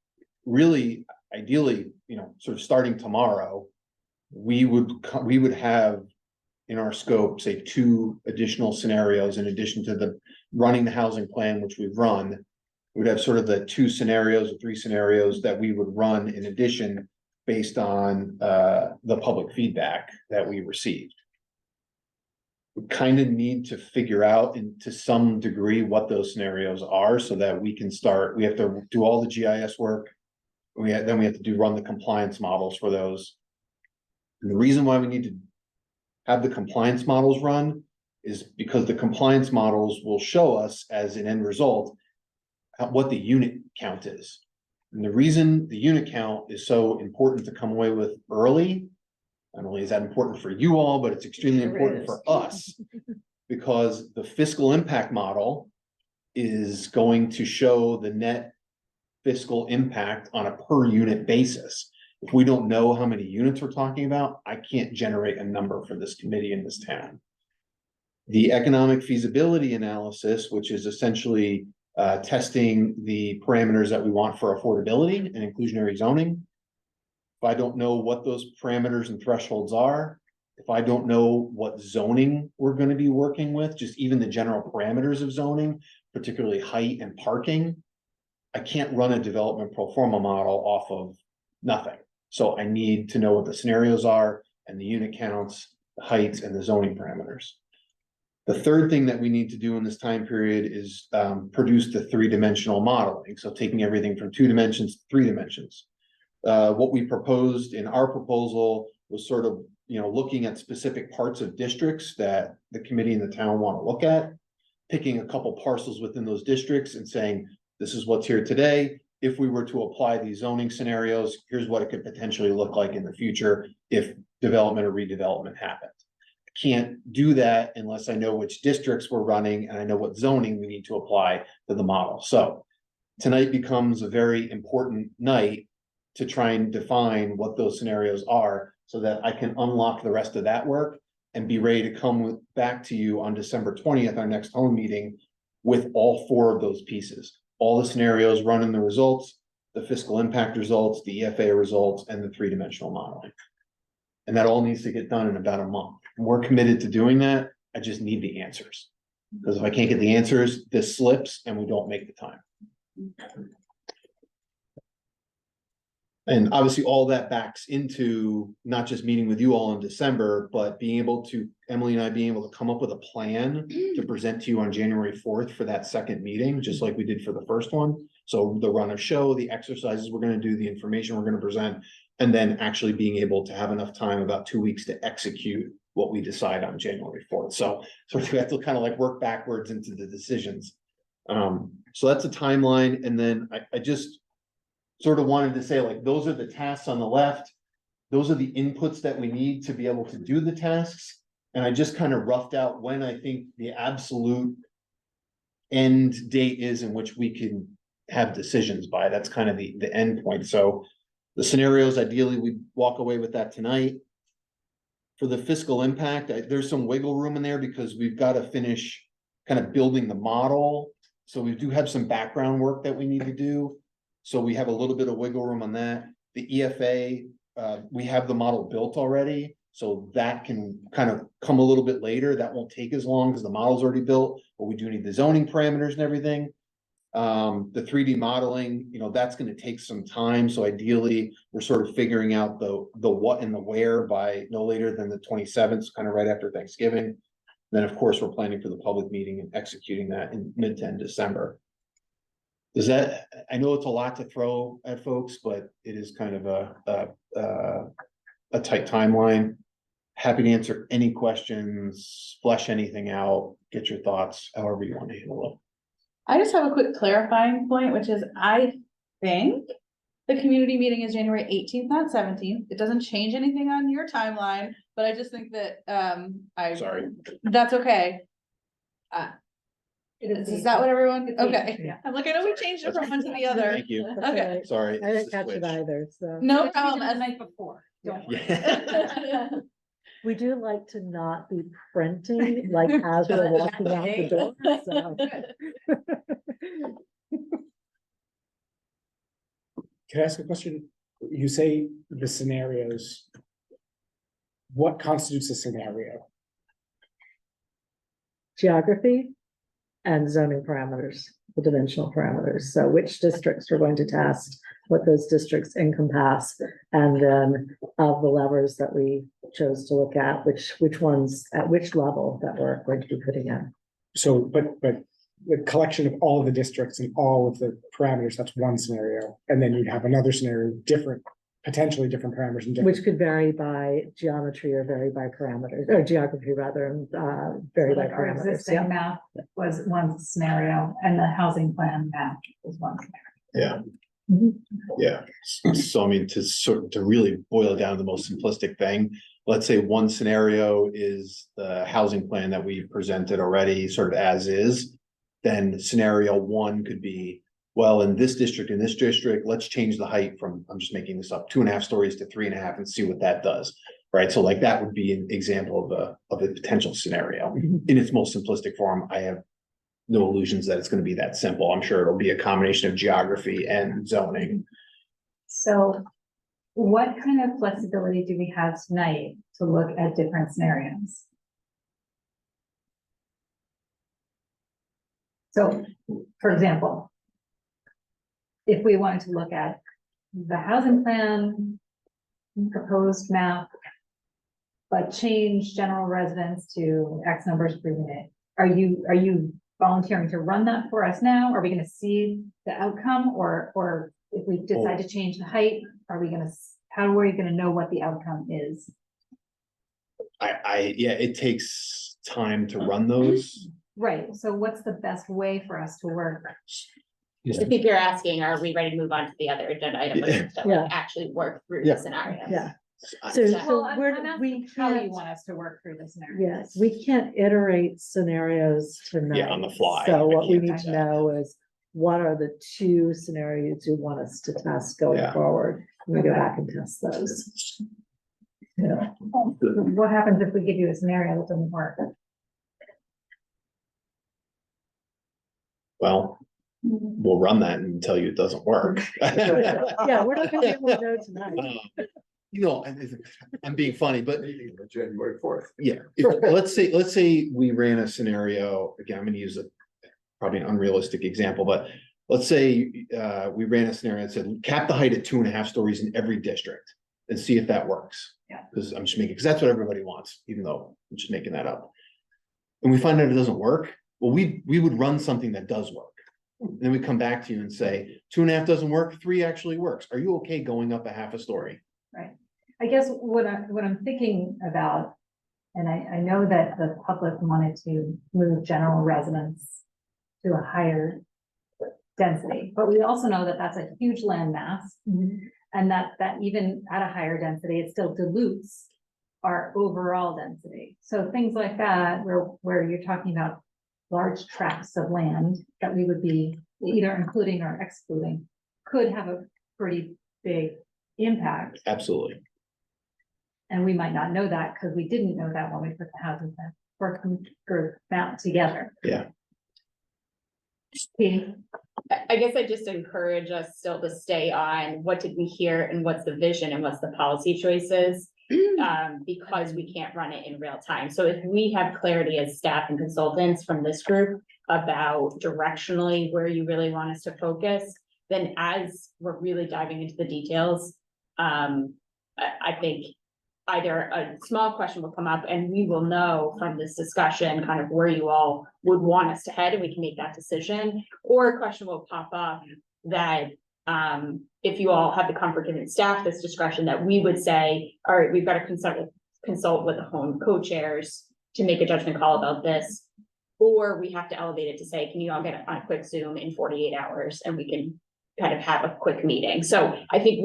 really, ideally, sort of starting tomorrow, we would have in our scope, say 2 additional scenarios in addition to the running the housing plan, which we've run. We'd have sort of the 2 scenarios or 3 scenarios that we would run in addition based on the public feedback that we received. We kind of need to figure out to some degree what those scenarios are so that we can start. We have to do all the GIS work. Then we have to run the compliance models for those. And the reason why we need to have the compliance models run is because the compliance models will show us as an end result what the unit count is. And the reason the unit count is so important to come away with early, not only is that important for you all, but it's extremely important for us, because the fiscal impact model is going to show the net fiscal impact on a per unit basis. If we don't know how many units we're talking about, I can't generate a number for this committee in this town. The economic feasibility analysis, which is essentially testing the parameters that we want for affordability and inclusionary zoning. If I don't know what those parameters and thresholds are, if I don't know what zoning we're going to be working with, just even the general parameters of zoning, particularly height and parking, I can't run a development pro forma model off of nothing. So I need to know what the scenarios are and the unit counts, the heights, and the zoning parameters. The third thing that we need to do in this time period is produce the 3-dimensional modeling. So taking everything from 2 dimensions to 3 dimensions. What we proposed in our proposal was sort of, looking at specific parts of districts that the committee and the town want to look at, picking a couple parcels within those districts and saying, this is what's here today. if we were to apply these zoning scenarios, here's what it could potentially look like in the future if development or redevelopment happened. Can't do that unless I know which districts we're running and I know what zoning we need to apply to the model. So tonight becomes a very important night to try and define what those scenarios are so that I can unlock the rest of that work and be ready to come back to you on December 20th, our next home meeting, with all 4 of those pieces. All the scenarios running the results, the fiscal impact results, the EFA results, and the 3-dimensional modeling. And that all needs to get done in about a month. And we're committed to doing that. I just need the answers. Because if I can't get the answers, this slips and we don't make the time. And obviously all that backs into not just meeting with you all in December, but being able to, Emily and I being able to come up with a plan to present to you on January 4th for that second meeting, just like we did for the first one. So the run of show, the exercises we're going to do, the information we're going to present, and then actually being able to have enough time, about 2 weeks, to execute what we decide on January 4th. So we have to kind of like work backwards into the decisions. So that's a timeline. And then I just sort of wanted to say, like, those are the tasks on the left. Those are the inputs that we need to be able to do the tasks. And I just kind of roughed out when I think the absolute end date is in which we can have decisions by. That's kind of the end point. So the scenarios, ideally, we walk away with that tonight. For the fiscal impact, there's some wiggle room in there because we've got to finish kind of building the model. So we do have some background work that we need to do. So we have a little bit of wiggle room on that. The EFA, we have the model built already. So that can kind of come a little bit later. That won't take as long because the model's already built, but we do need the zoning parameters and everything. The 3D modeling, you know, that's going to take some time. So ideally, we're sort of figuring out the what and the where by no later than the 27th, kind of right after Thanksgiving. Then, of course, we're planning for the public meeting and executing that in mid to end December. Does that, I know it's a lot to throw at folks, but it is kind of a tight timeline. Happy to answer any questions, flesh anything out, get your thoughts, however you want to handle it. I just have a quick clarifying point, which is I think the community meeting is January 18th, not 17th. It doesn't change anything on your timeline, but I just think that Sorry. that's okay. It Is that what everyone? It's Okay. yeah. I'm like, I know we changed it from one to the other. Thank you. That's Okay. right. Sorry. I it's didn't a catch it switch. either, so. No The problem. night before. Don't worry. Yeah. We do like to not be printing like as we're walking out the door, so. Can I ask a question? You say the scenarios. What constitutes a scenario? Geography and zoning parameters, the dimensional parameters. So which districts we're going to test, what those districts encompass, and then of the levers that we chose to look at, which ones at which level that we're going to be putting in. So, but the collection of all of the districts and all of the parameters, that's one scenario. And then you'd have another scenario, potentially different parameters and different. Which could vary by geometry or vary by parameters, or geography rather, and vary by Like our parameters. existing Yeah. map was one scenario and the housing plan map was one scenario. Yeah. Mhm. Yeah. So I mean, to really boil it down to the most simplistic thing, let's say one scenario is the housing plan that we presented already, sort of as is. Then scenario one could be, well, in this district, let's change the height from, I'm just making this up, 2.5 stories to 3.5 and see what that does. Right. So like that would be an example of a potential scenario in its most simplistic form. I have no illusions that it's going to be that simple. I'm sure it'll be a combination of geography and zoning. So what kind of flexibility do we have tonight to look at different scenarios? So, for example, if we wanted to look at the housing plan, proposed map, but change general residence to X numbers per unit, are you volunteering to run that for us now? Are we gonna see the outcome, or if we decide to change the height, are we gonna, how are we gonna know what the outcome is? Yeah, it takes time to run those. Right, so what's the best way for us to work? If people are asking, are we ready to move on to the other agenda item, but Yeah. to Yeah. like actually work through Yeah. the scenarios? Yeah. I- So, Well, so I'm we're, asking we how you can't, want us to work through this scenario. yes, we can't iterate scenarios tonight. Yeah, on the fly. So I what we can't need do to that. know is what are the two scenarios you want us to test going Yeah. forward? We go back and test those. Yeah. What happens if we give you a scenario that doesn't work? Well, we'll run that and tell you it doesn't work. Yeah, we're not gonna be able to know tonight. You know, I'm being funny, but Meeting on January 4th. yeah, let's say we ran a scenario, again, I'm gonna use probably an unrealistic example, but let's say we ran a scenario that said cap the height at 2.5 stories in every district and see if that works. Yeah. Because I'm just making, because that's what everybody wants, even though I'm just making that up. And we find out it doesn't work, well, we would run something that does work. And then we come back to you and say, 2.5 doesn't work, 3 actually works. Are you okay going up a 1/2 story? I guess what I'm thinking about, and I know that the public wanted to move general residence to a higher density, but we also know that that's a huge land mass. And that even at a higher density, it still dilutes our overall density. So things like that, where you're talking about large tracts of land that we would be either including or excluding, could have a pretty big impact. Absolutely. And we might not know that because we didn't know that when we put the housing working group map together. Yeah. Katie? I guess I just encourage us still to stay on what did we hear and what's the vision and what's the policy choices. Because we can't run it in real time. So if we have clarity as staff and consultants from this group about directionally where you really want us to focus, then as we're really diving into the details, I think either a small question will come up and we will know from this discussion kind of where you all would want us to head and we can make that decision, or a question will pop up that if you all have the comfort giving staff this discretion, that we would say, all right, we've got to consult with the home co-chairs to make a judgment call about this. Or we have to elevate it to say, can you all get on a quick Zoom in 48 hours and we can kind of have a quick meeting. So I think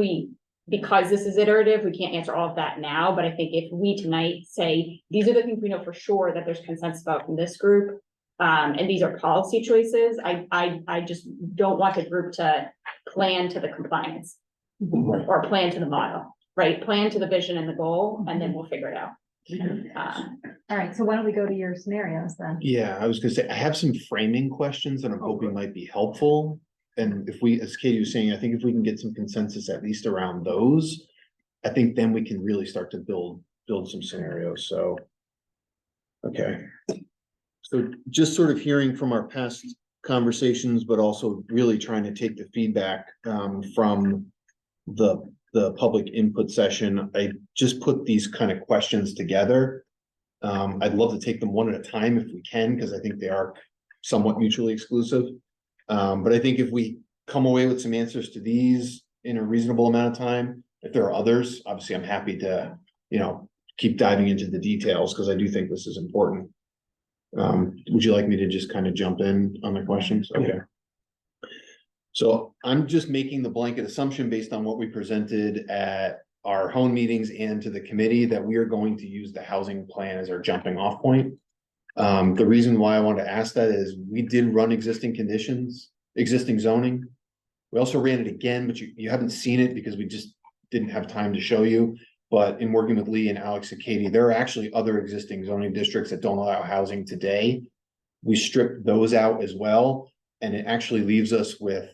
because this is iterative, we can't answer all of that now, but I think if we tonight say, these are the things we know for sure that there's consensus about from this group, and these are policy choices, I just don't want the group to plan to the compliance or plan to the model, right? Plan to the vision and the goal, and then we'll figure it out. All right, so why don't we go to your scenarios then? Yeah, I was gonna say, I have some framing questions that I'm hoping might be helpful. And if we, as Katie was saying, I think if we can get some consensus at least around those, I think then we can really start to build some scenarios, so. Okay. So just sort of hearing from our past conversations, but also really trying to take the feedback from the public input session. I just put these kind of questions together. I'd love to take them one at a time if we can, because I think they are somewhat mutually exclusive. But I think if we come away with some answers to these in a reasonable amount of time, if there are others, obviously I'm happy to, keep diving into the details, because I do think this is important. Would you like me to just kind of jump in on the questions? Okay. So I'm just making the blanket assumption based on what we presented at our home meetings and to the committee that we are going to use the housing plan as our jumping off point. The reason why I wanted to ask that is we did run existing zoning. We also ran it again, but you haven't seen it because we just didn't have time to show you. But in working with Lee and Alex and Katie, there are actually other existing zoning districts that don't allow housing today. We stripped those out as well, and it actually leaves us with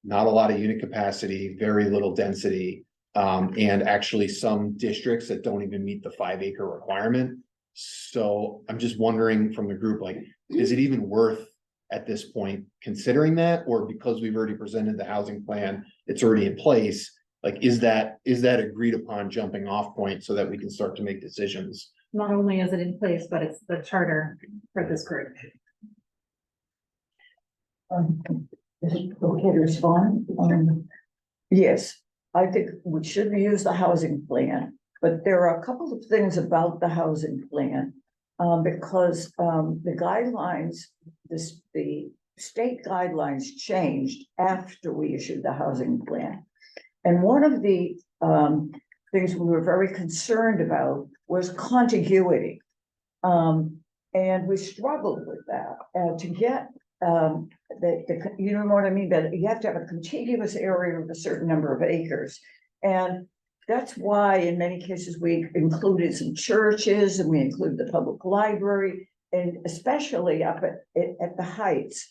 not a lot of unit capacity, very little density, and actually some districts that don't even meet the 5-acre requirement. So I'm just wondering from the group, like, is it even worth at this point considering that, or because we've already presented the housing plan, it's already in place? Like, is that agreed upon jumping off point so that we can start to make decisions? Not only is it in place, but it's the charter for this group. Is it okay to respond? Yes, I think we should use the housing plan, but there are a couple of things about the housing plan. Because the guidelines, the state guidelines changed after we issued the housing plan. And one of the things we were very concerned about was contiguity. And we struggled with that, to get you know what I mean, that you have to have a contiguous area of a certain number of acres. And that's why in many cases we included some churches and we included the public library, and especially up at the heights.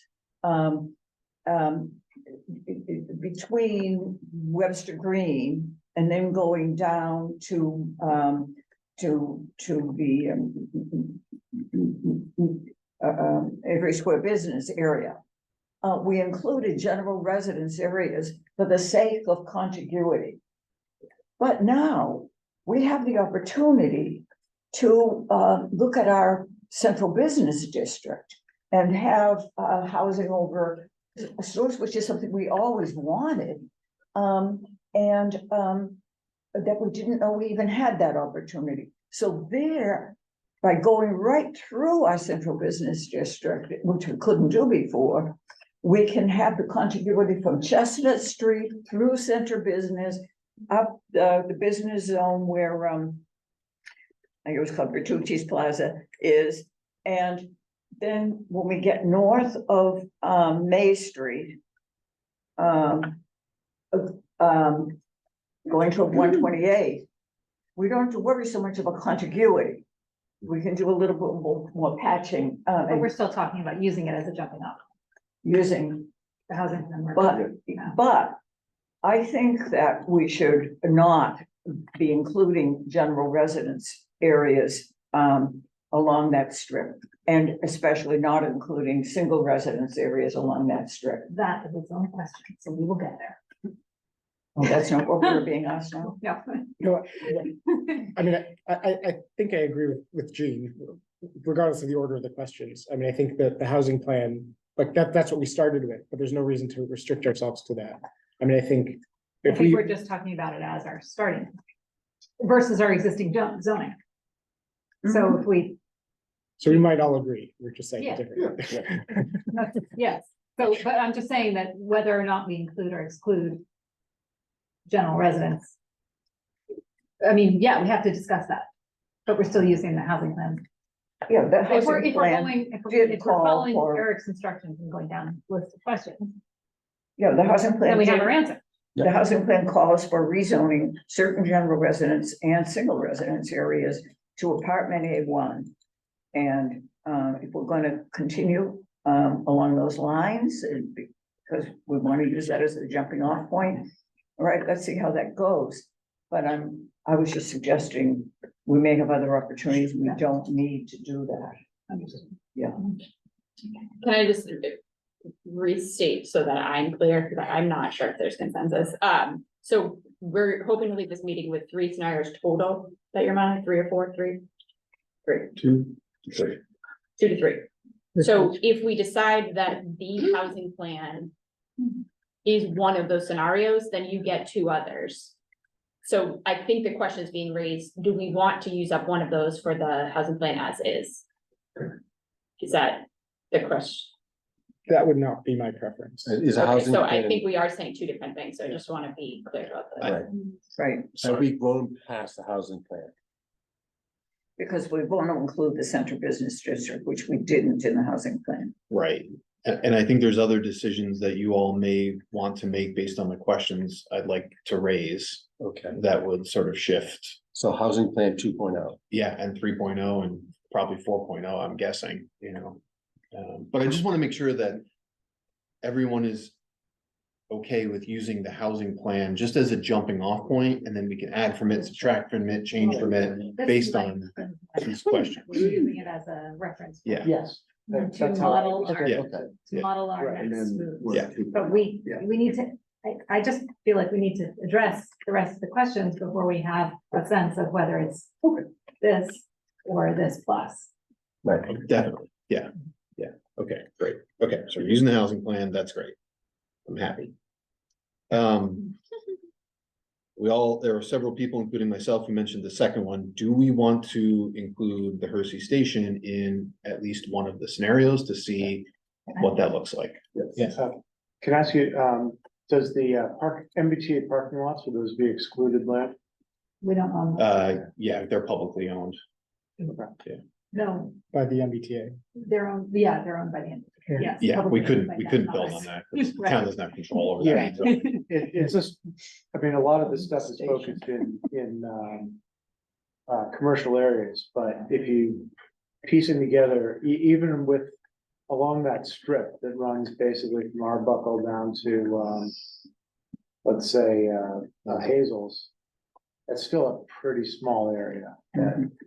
Between Webster Green and then going down to the Avery Square business area. We included general residence areas for the sake of contiguity. But now we have the opportunity to look at our central business district and have housing over a source, which is something we always wanted. That we didn't know we even had that opportunity. So there, by going right through our central business district, which we couldn't do before, we can have the contiguity from Chestnut Street through center business, up the business zone where I think it was called Bertucci's Plaza is, and then when we get north of May Street, going to 128, we don't have to worry so much about contiguity. We can do a little bit more patching. But we're still talking about using it as a jumping off, Using, the housing. but I think that we should not be including general residence areas along that strip, and especially not including single residence areas along that strip. That is its own question, so we will get there. Oh, that's not what we're being asked now. Yeah. You know what? I mean, I think I agree with Jean, regardless of the order of the questions. I mean, I think that the housing plan, like that's what we started with, but there's no reason to restrict ourselves to that. I mean, I think I if think we, we're just talking about it as our starting versus our existing zoning. So if we, so we might all agree, we're just saying Yeah. different. yes, so, but I'm just saying that whether or not we include or exclude general residence. I mean, yeah, we have to discuss that, but we're still using the housing plan. Yeah, the If we're housing plan, following, did if we're call following for- Eric's instructions and going down the list of questions, yeah, the housing plan. then we have did- our answer. The housing plan calls for rezoning certain general residence and single residence areas to apartment A1. And if we're gonna continue along those lines, because we want to use that as a jumping off point, all right, let's see how that goes. But I was just suggesting we may have other opportunities. We don't need to do that. Yeah. Can I just restate so that I'm clear, because I'm not sure if there's consensus. So we're hoping to leave this meeting with 3 scenarios total that you're on, 3 or 4, 3? 3. 2 to 3. 2 to 3. So if we decide that the housing plan is one of those scenarios, then you get 2 others. So I think the question is being raised, do we want to use up one of those for the housing plan as is? Is that the question? That would not be my preference. Is a Okay, housing so I plan, think we are saying 2 different things, so I just want to be clear about that. right, Right, have we grown past the housing plan? because we want to include the central business district, which we didn't in the housing plan. Right, and I think there's other decisions that you all may want to make based on the questions I'd like to raise Okay, that would sort of shift. so housing plan 2.0. Yeah, and 3.0 and probably 4.0, I'm guessing, you know. But I just want to make sure that everyone is okay with using the housing plan just as a jumping off point, and then we can add from it, subtract from it, change from it based on these questions. We're using it as a reference. Yeah. Yes. To That's how- model our, Yeah. to Yeah. model our Right, And next then. move. we'll Yeah. keep- But we Yeah. need to, I just feel like we need to address the rest of the questions before we have a sense of whether it's this or this plus. Right, Definitely, yeah, okay, great, okay, so we're using the housing plan, that's great. I'm happy. There are several people, including myself, who mentioned the second one. Do we want to include the Hersey Station in at least one of the scenarios to see what that looks like. Yes. Can I ask you, does the MBTA parking lots, will those be excluded land? We don't own, Yeah, they're publicly owned. no, By the MBTA. they're owned, yeah, they're owned by the end. Yes. Yeah, we publicly couldn't, owned we by couldn't them, build not on us. that, 'cause the Right. town doesn't have control over Yeah. that. so. It's just, I mean, a lot of this stuff is focused in commercial areas, but if you piecing together, even with along that strip that runs basically from Arbuckle down to, let's say, Hazel's, that's still a pretty small area.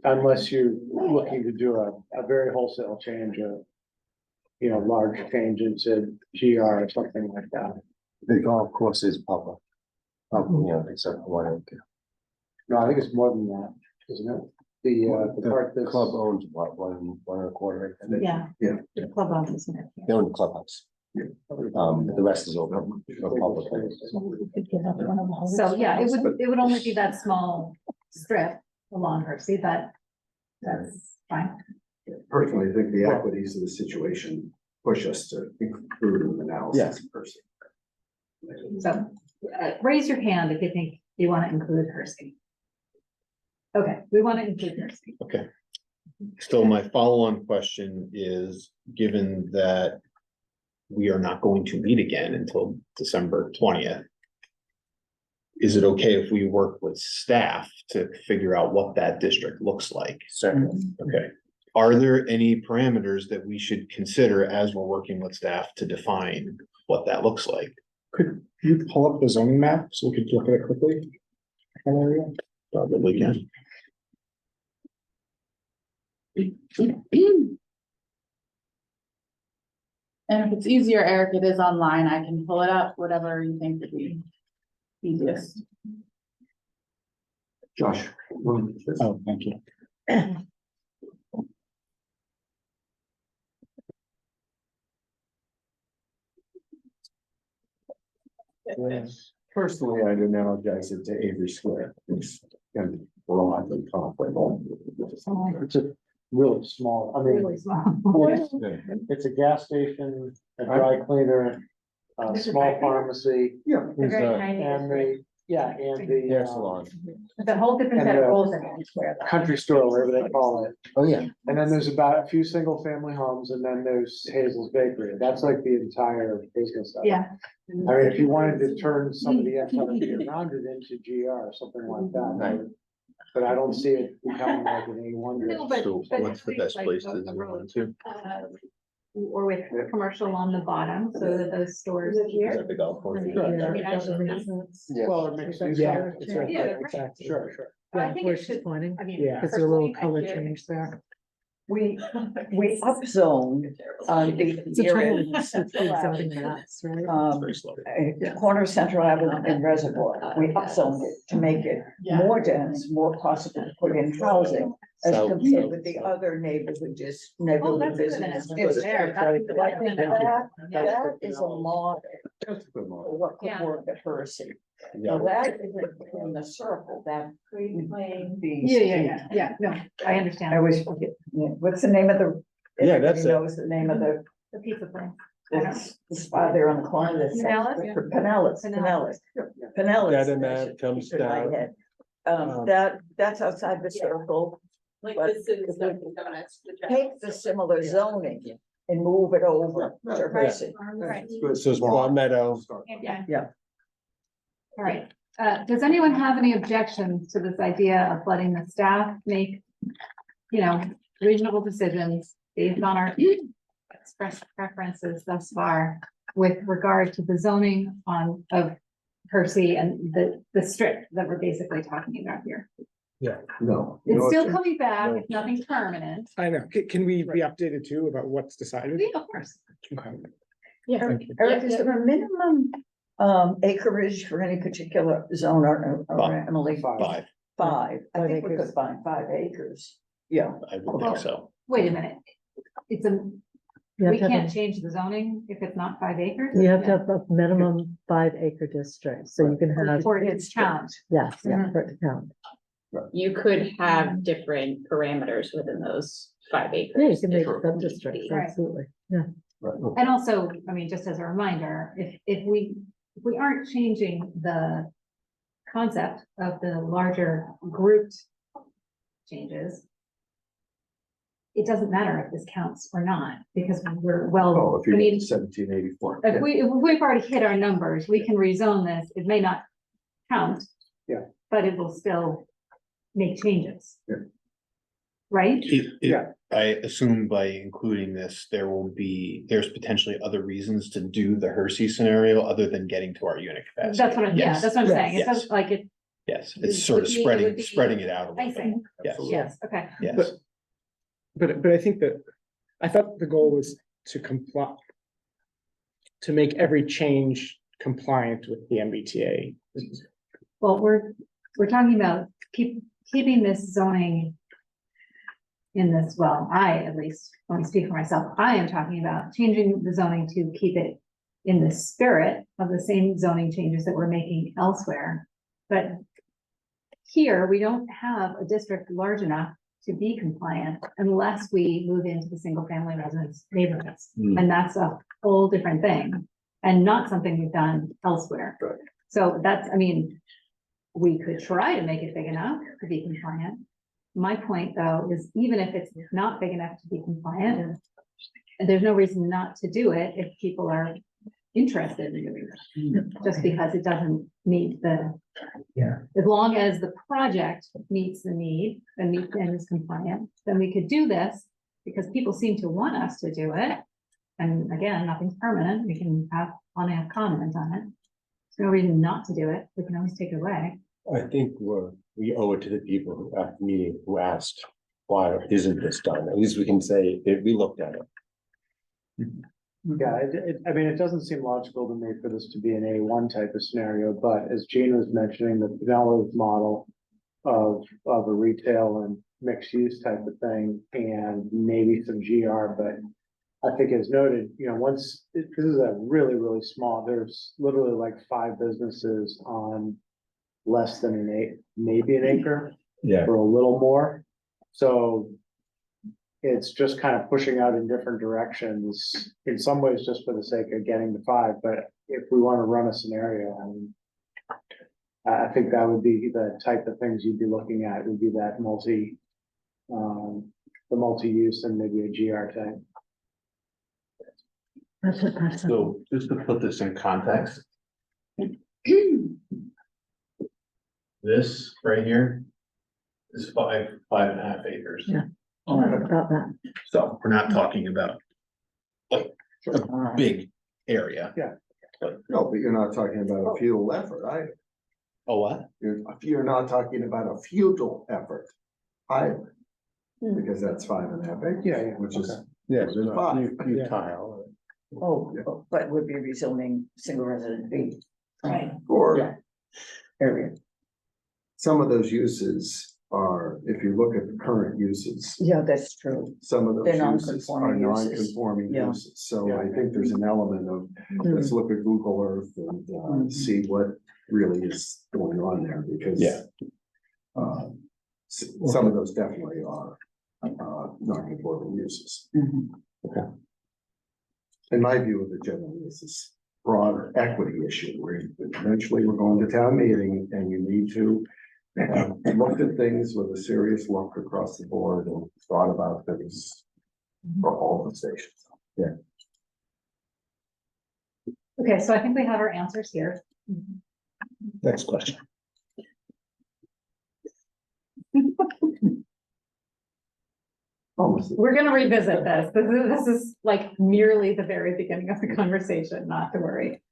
Unless you're looking to do a very wholesale change of, you know, large change into GR or something like that. The golf course is public. You know, except for one acre. No, I think it's more than that, isn't it? The part The that's. club owns what, one and a quarter acre? Yeah. Yeah. The club owns it. They own the clubhouse. The rest is open for public. So, yeah, it would only be that small strip along Hersey, but that's fine. Personally, I think the equities of the situation push us to include an analysis in person. So, raise your hand if you think you want to include Hersey. Okay, we want to include Hersey. Okay. So my follow-on question is, given that we are not going to meet again until December 20th, is it okay if we work with staff to figure out what that district looks like? Certainly. Okay. Are there any parameters that we should consider as we're working with staff to define what that looks like? Could you pull up the zoning map so we could look at it quickly? Probably can. And if it's easier, Eric, it is online. I can pull it up, whatever you think would be easiest. Josh. Oh, thank you. Personally, I'd analogize it to Avery Square. It's kind of broadly comparable. It's a really small, I mean, Really small. it's a gas station, a dry cleaner, a small pharmacy, Yeah. It's a very tiny and district. the Hair salon. It's a whole different set of rules in each square. country store, whatever they call it. Oh, yeah. And then there's about a few single family homes, and then there's Hazel's Bakery. That's like the entire business of it. Yeah. I mean, if you wanted to turn some of the FRP around it into GR or something like that. Right. But I don't see it becoming like an A1. No, but- So but what's the having, best like, place the- to the zone road, to? Or with commercial on the bottom, so that those stores here. Is that the golf course? Yeah. I mean, actually, Well, it makes sense. Yeah, it's right Yeah, there, right. exactly. Sure, sure. I Yeah, think where it she's should, pointing. I mean. Yeah. Is there a little personally, I color feel- change there? We upzoned on the It's a trouble area. with the zoning maps, right? Um, Very slow. corner of Central Avenue and Reservoir, we upzoned it to make it more dense, more possible to put in housing. As South, compared south, with the south. other neighborhood, just Oh, neighborhood that's good. business. It's there. That's good. Like that, Yeah. that is a model That's a good model. for what could Yeah. work at Hersey. Yeah. Now that is in the circle, that. Yeah, no, I I understand. always forget, what's the name of the? Yeah, that's everybody knows the name of the, The pizza place. it's the spot there on the corner that's. Pinellas? Pinellas, Pinellas. Pinellas. Yeah, the that map should comes keep in my down. head. Um, That's outside the circle. Like But this is if Dunkin' Donuts. Take the similar zoning and move it over to Hersey. Right. It's good. So it's Long Meadow. Yeah. Yeah. All right, does anyone have any objections to this idea of letting the staff make, you know, reasonable decisions based on our expressed preferences thus far with regard to the zoning of Hersey and the strip that we're basically talking about here? No. It's No, still coming back, if nothing's permanent. I know. Can we be updated too about what's decided? Yeah, of course. Okay. Eric, is there a minimum acreage for any particular zone or Emily? 5, Five. I 5 think we acres. could find 5 acres. Yeah. I would think so. Wait a minute. It's a, You have we to have can't a- change the zoning if it's not 5 acres? You have to have a minimum 5 acre district, so you can have, For its count. yes, yeah, for it to count. You could have different parameters within those 5 acres. Yeah, you can make Different sub districts, Right. absolutely, yeah. And also, I mean, just as a reminder, if we aren't changing the concept of the larger grouped changes, it doesn't matter if this counts or not, because we're Oh, if I you mean, get 1784. if we've already hit our numbers, we can rezone this. It may not count. Yeah. But it will still make changes. Yeah. Right? Yeah. I assume by including this, there's potentially other reasons to do the Hersey scenario other than getting to our unit capacity. That's what Yes. that's what I'm saying. It Yes. doesn't like it. Yes, It it's sort of would be- it would be spreading it out a little bit. Icing. Yes, Yes, okay. yes. But I think that, I thought the goal was to comply, to make every change compliant with the MBTA. Well, we're talking about keeping this zoning in this, well, I at least, let me speak for myself, I am talking about changing the zoning to keep it in the spirit of the same zoning changes that we're making elsewhere. But here, we don't have a district large enough to be compliant unless we move into the single family residence neighborhoods. Hmm. And that's a whole different thing and not something we've done elsewhere. Right. So that's, I mean, we could try to make it big enough to be compliant. My point, though, is even if it's not big enough to be compliant, and there's no reason not to do it if people are interested in doing it, just because it doesn't meet the. Yeah. As long as the project meets the need and is compliant, then we could do this, because people seem to want us to do it. And again, nothing's permanent, we can want to have comment on it. There's no reason not to do it, we can always take it away. I think we owe it to the people who at the meeting who asked, why isn't this done? At least we can say, that we looked at it. Yeah, I mean, it doesn't seem logical to me for this to be an A1 type of scenario, but as Gene was mentioning, the Pinellas model of a retail and mixed use type of thing, and maybe some GR, but I think as noted, this is a really, really small, there's literally like 5 businesses on less than maybe an acre. Yeah. Or a little more. So it's just kind of pushing out in different directions, in some ways just for the sake of getting to 5, but if we want to run a scenario, I mean, I think that would be the type of things you'd be looking at, would be that the multi-use and maybe a GR type. That's what that's. So just to put this in context. This right here is 5.5 acres. Yeah. About that. So we're not talking about like a big area. Yeah. No, but you're not talking about a futile effort, either. Oh, what? You're not talking about a futile effort either. Because that's 5.5 acres. Yeah, yeah, Which is, okay. Yes, There's five. tile. Oh, but would be rezoning single resident B. Right. or Area. some of those uses are, if you look at the current uses, Yeah, that's true. some of those They're uses are non-conforming uses. non-conforming Yeah. uses. So I think there's an element of, let's look at Google Earth and see what really is going on there, because Yeah. some of those definitely are non-conforming uses. Mhm. In my view of it generally is this broader equity issue where eventually we're going to town meeting and you need to look at things with a serious look across the board and thought about things for all the stations. Yeah. Okay, so I think we have our answers here. Next question. Almost. We're gonna revisit this. This is like merely the very beginning of the conversation, not to worry.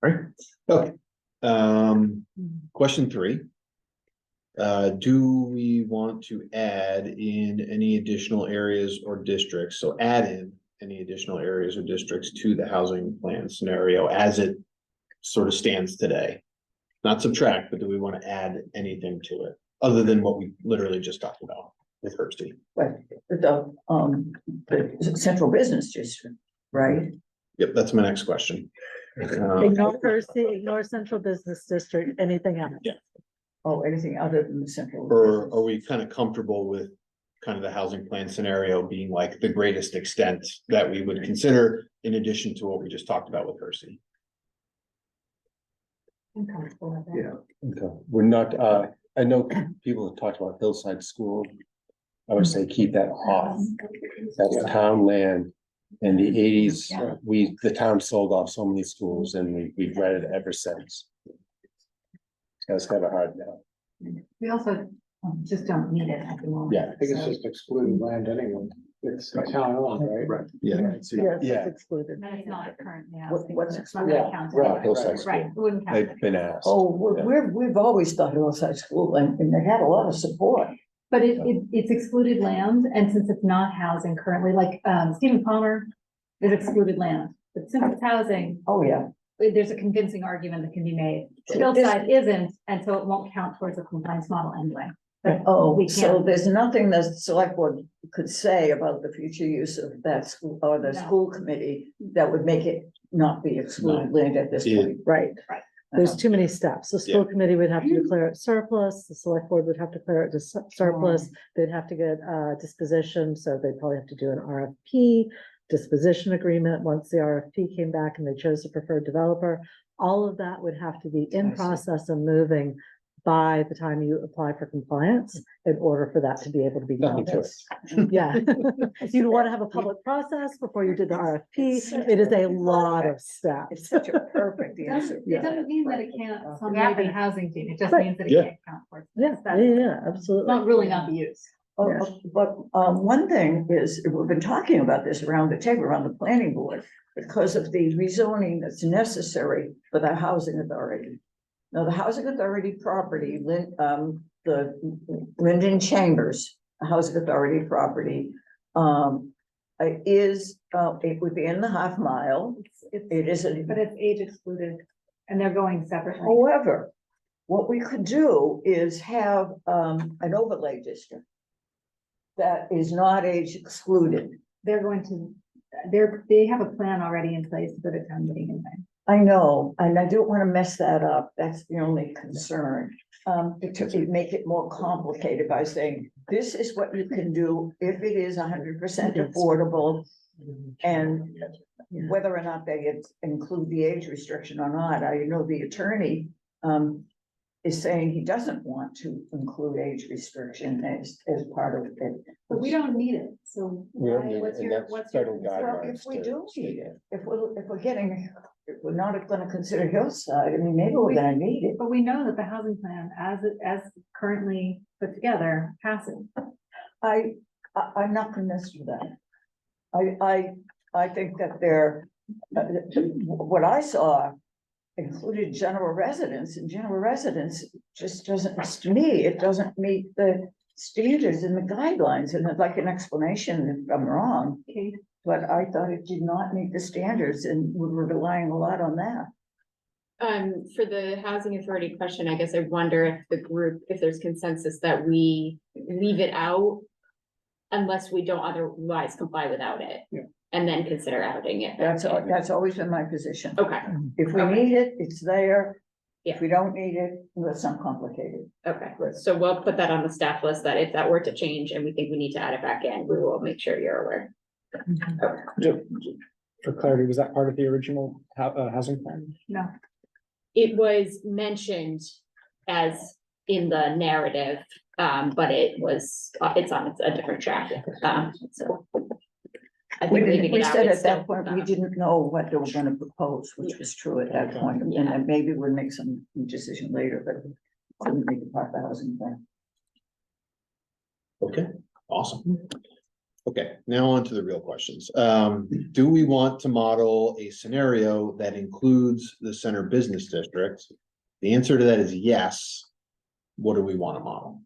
Right, okay. Question 3. Do we want to add in any additional areas or districts? So add in any additional areas or districts to the housing plan scenario as it sort of stands today? Not subtract, but do we want to add anything to it other than what we literally just talked about with Hersey? But the central business district, right? Yep, that's my next question. Ignore Hersey, ignore Central Business District, anything else. Yeah. Oh, anything other than the central. Or are we kind of comfortable with kind of the housing plan scenario being like the greatest extent that we would consider in addition to what we just talked about with Hersey? I'm comfortable with that. Yeah, Okay, we're not, I know people have talked about Hillside School. I would say keep that off. That's town land. In the eighties, Yeah. the town sold off so many schools and we've read it ever since. It's kind of hard now. We also just don't need it at the moment. Yeah. I think it's so- just excluding land anyway. It's town owned, right? right. Yeah. So Yes, Yeah. it's excluded. And it's not currently. What's It's not excluded? gonna count. Right, anyway. Hillside School. Right, it wouldn't count. They've been asked. Oh, we've always thought Hillside School and they had a lot of support. But it's excluded land, and since it's not housing currently, like, Stephen Palmer is excluded land, but since it's housing, Oh, yeah. there's a convincing argument that can be made. So Hillside isn't, and so it won't count towards a compliance model anyway. But Oh, we so can't. there's nothing that the select board could say about the future use of that school or the No. school committee that would make it not be excluded land at this Yeah. point. Right. There's too many steps. The school Yeah. committee would have to declare it surplus, the select board would have to declare it surplus. They'd have to get disposition, so they'd probably have to do an RFP, disposition agreement. Once the RFP came back and they chose the preferred developer, all of that would have to be I in see. process and moving by the time you apply for compliance in order for that to be able to be done. Nothing to it. Yeah. You'd want to have a public process before you did the RFP. It is a lot of It's steps. such a perfect answer. It doesn't mean that it can't someday be Yeah. housing team, it just Right. means that it Yeah. can't count towards. Yeah, That's yeah, It's absolutely. not really not be used. But one thing is, we've been talking about this around the table, around the planning board, because of the rezoning that's necessary for the housing authority. Now, the housing authority property, the Linden Chambers, housing authority property, is within the half mile. It is a. But it's age excluded, and they're going separately. However, what we could do is have an overlay district that is not age excluded. They're going to, they have a plan already in place to put a town meeting in there. I know, and I don't want to mess that up. That's the only concern. To make it more complicated by saying, this is what you can do if it is 100% affordable. And whether or not they include the age restriction or not, I know the attorney is saying he doesn't want to include age restriction as part of it. But we don't need it, so We don't need it, what's and your, that's what's your? federal concern? Well, guidelines if we to do state need it. it, if we're not gonna consider Hillside, I mean, maybe we're gonna need it. But we know that the housing plan, as currently put together, passes. I'm not convinced of that. I think that what I saw included general residence, and general residence just doesn't, to me, it doesn't meet the standards and the guidelines, and I'd like an explanation if I'm wrong. Kate? But I thought it did not meet the standards, and we were relying a lot on that. For the housing authority question, I guess I wonder if the group, if there's consensus that we leave it out. Unless we don't otherwise comply without it. Yeah. And then consider adding it. That's always been my position. Okay, If we Okay. need it, it's there. Yeah. If we don't need it, let's not complicate it. okay, so we'll put that on the staff list that if that were to change and we think we need to add it back in, we will make sure you're aware. For clarity, was that part of the original housing plan? No, It was mentioned as in the narrative, but it's on a different track, so. I think leaving We it out said is at that still, point, we didn't know what they were gonna propose, which was true at that point, and then maybe we'll make some decision later, but couldn't make it part of the housing plan. Okay, awesome. Okay, now on to the real questions. Do we want to model a scenario that includes the center business district? The answer to that is yes. What do we want to model?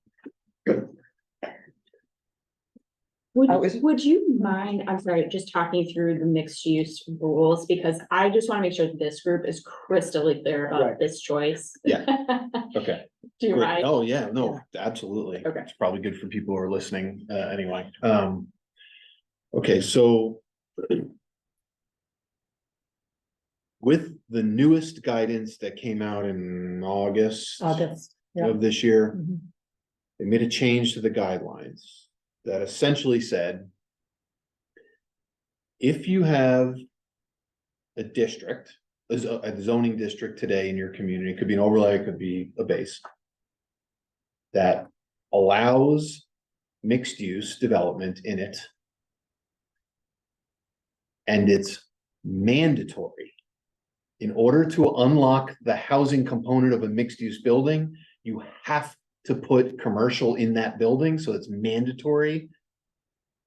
Would you mind, I'm sorry, just talking through the mixed use rules, because I just want to make sure that this group is crystally clear about Right. this choice. Yeah. Okay. Do you Great. mind? Oh, yeah, no, absolutely. Okay. It's probably good for people who are listening, anyway. Okay, so. With the newest guidance that came out in August. Yeah. of this year. Mhm. They made a change to the guidelines that essentially said, if you have a district, a zoning district today in your community, it could be an overlay, it could be a base, that allows mixed use development in it, and it's mandatory. In order to unlock the housing component of a mixed use building, you have to put commercial in that building, so it's mandatory.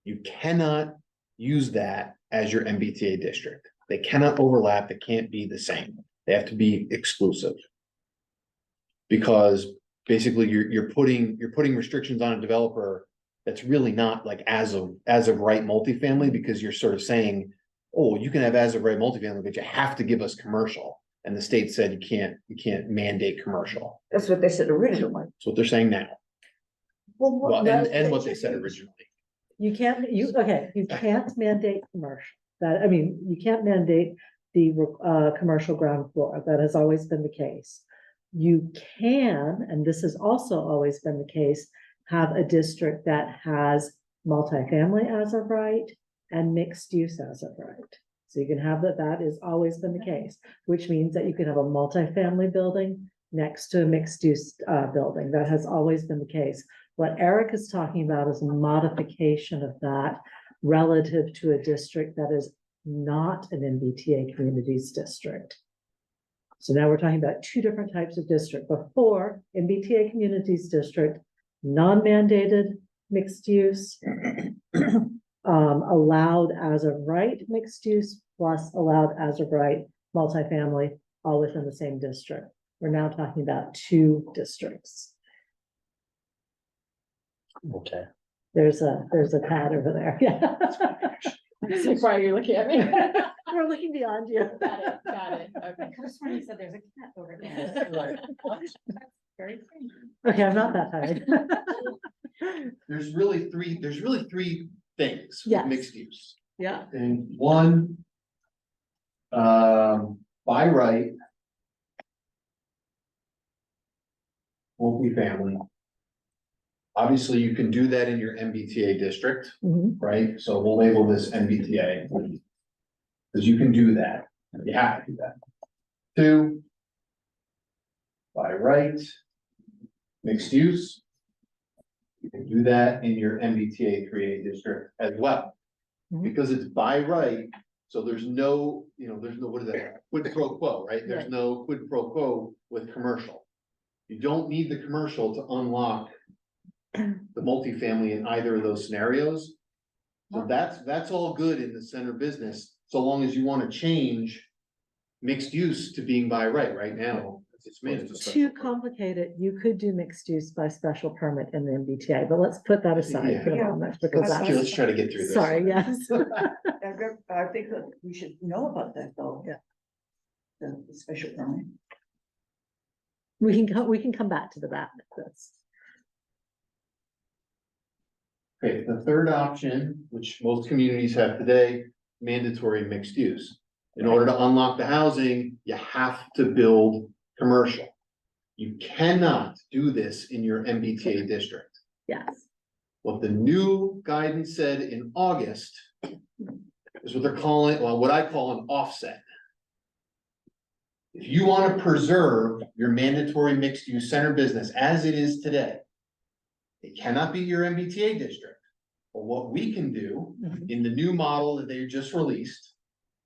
You cannot use that as your MBTA district. They cannot overlap, they can't be the same. They have to be exclusive. Because basically you're putting restrictions on a developer that's really not like as of right multifamily, because you're sort of saying, oh, you can have as of right multifamily, but you have to give us commercial. And the state said you can't mandate commercial. That's what they said originally. That's what they're saying now. Well, and what they said originally. You can't mandate commercial. That, I mean, you can't mandate the commercial ground floor. That has always been the case. You can, and this has also always been the case, have a district that has multifamily as of right and mixed use as of right. So you can have that, that has always been the case, which means that you can have a multifamily building next to a mixed use building. That has always been the case. What Eric is talking about is a modification of that relative to a district that is not an MBTA communities district. So now we're talking about two different types of district. Before, MBTA communities district, non-mandated mixed use, allowed as of right mixed use plus allowed as of right multifamily, all within the same district. We're now talking about two districts. Okay. There's a pad over there. Yeah. That's why you're looking at me. We're looking beyond you. Got it, okay. I just when you said there's a cat over there. Very strange. Okay, I'm not that tired. There's really three things with Yes. mixed use. Yeah. And one, by right, multifamily. Obviously, you can do that in your MBTA district, Mhm. right? So we'll label this MBTA. Because you can do that, you have to do that. Two, by right, mixed use. You can do that in your MBTA 3A district as well. Mhm. Because it's by right, so there's no, what is that, quid pro quo, right? There's Right. no quid pro quo with commercial. You don't need the commercial to unlock the multifamily in either of those scenarios. So that's all good in the center business, so long as you want to change mixed use to being by right now. It's managed. Too complicated. You could do mixed use by special permit in the MBTA, but let's put that aside for the Yeah. moment because Let's try to get through this. sorry, yes. I think that we should know about that though. Yeah. The special permit. We can come back to that. That's Okay, the third option, which most communities have today, mandatory mixed use. In order to unlock the housing, you have to build commercial. You cannot do this in your MBTA district. yes. What the new guidance said in August is what they're calling, well, what I call an offset. If you want to preserve your mandatory mixed use center business as it is today, it cannot be your MBTA district. But what we can do Mhm. in the new model that they just released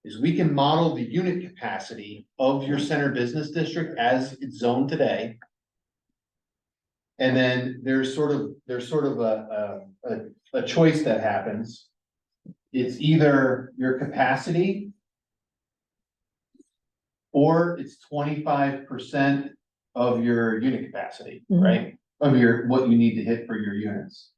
is we can model the unit capacity of your center business district as it's zoned today. And then there's sort of a choice that happens. It's either your capacity or it's 25% of your unit capacity, Mhm. right? Of what you need to hit for your units.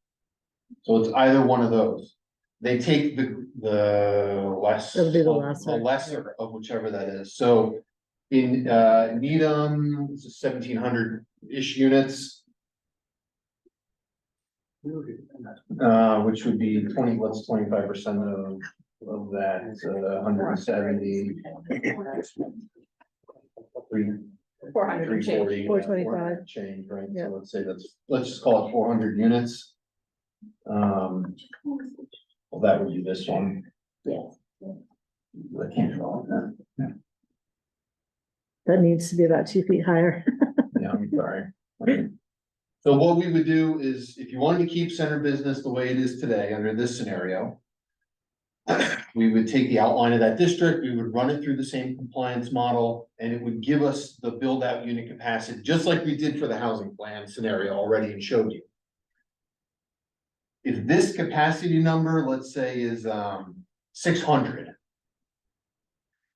So it's either one of those. They take the less. It'll be the The lesser. lesser of whichever that is. So in Needham, it's 1,700-ish units. Which would be 25% of that, 170. 400 and change. 340. 425. 400 Change, right? Yeah. So let's say let's just call it 400 units. Well, that would be this one. Yeah. I can't draw that. That needs to be about 2 feet higher. Yeah, I'm sorry. So what we would do is, if you wanted to keep center business the way it is today, under this scenario. We would take the outline of that district, we would run it through the same compliance model, and it would give us the build out unit capacity, just like we did for the housing plan scenario already and showed you. If this capacity number, let's say, is 600.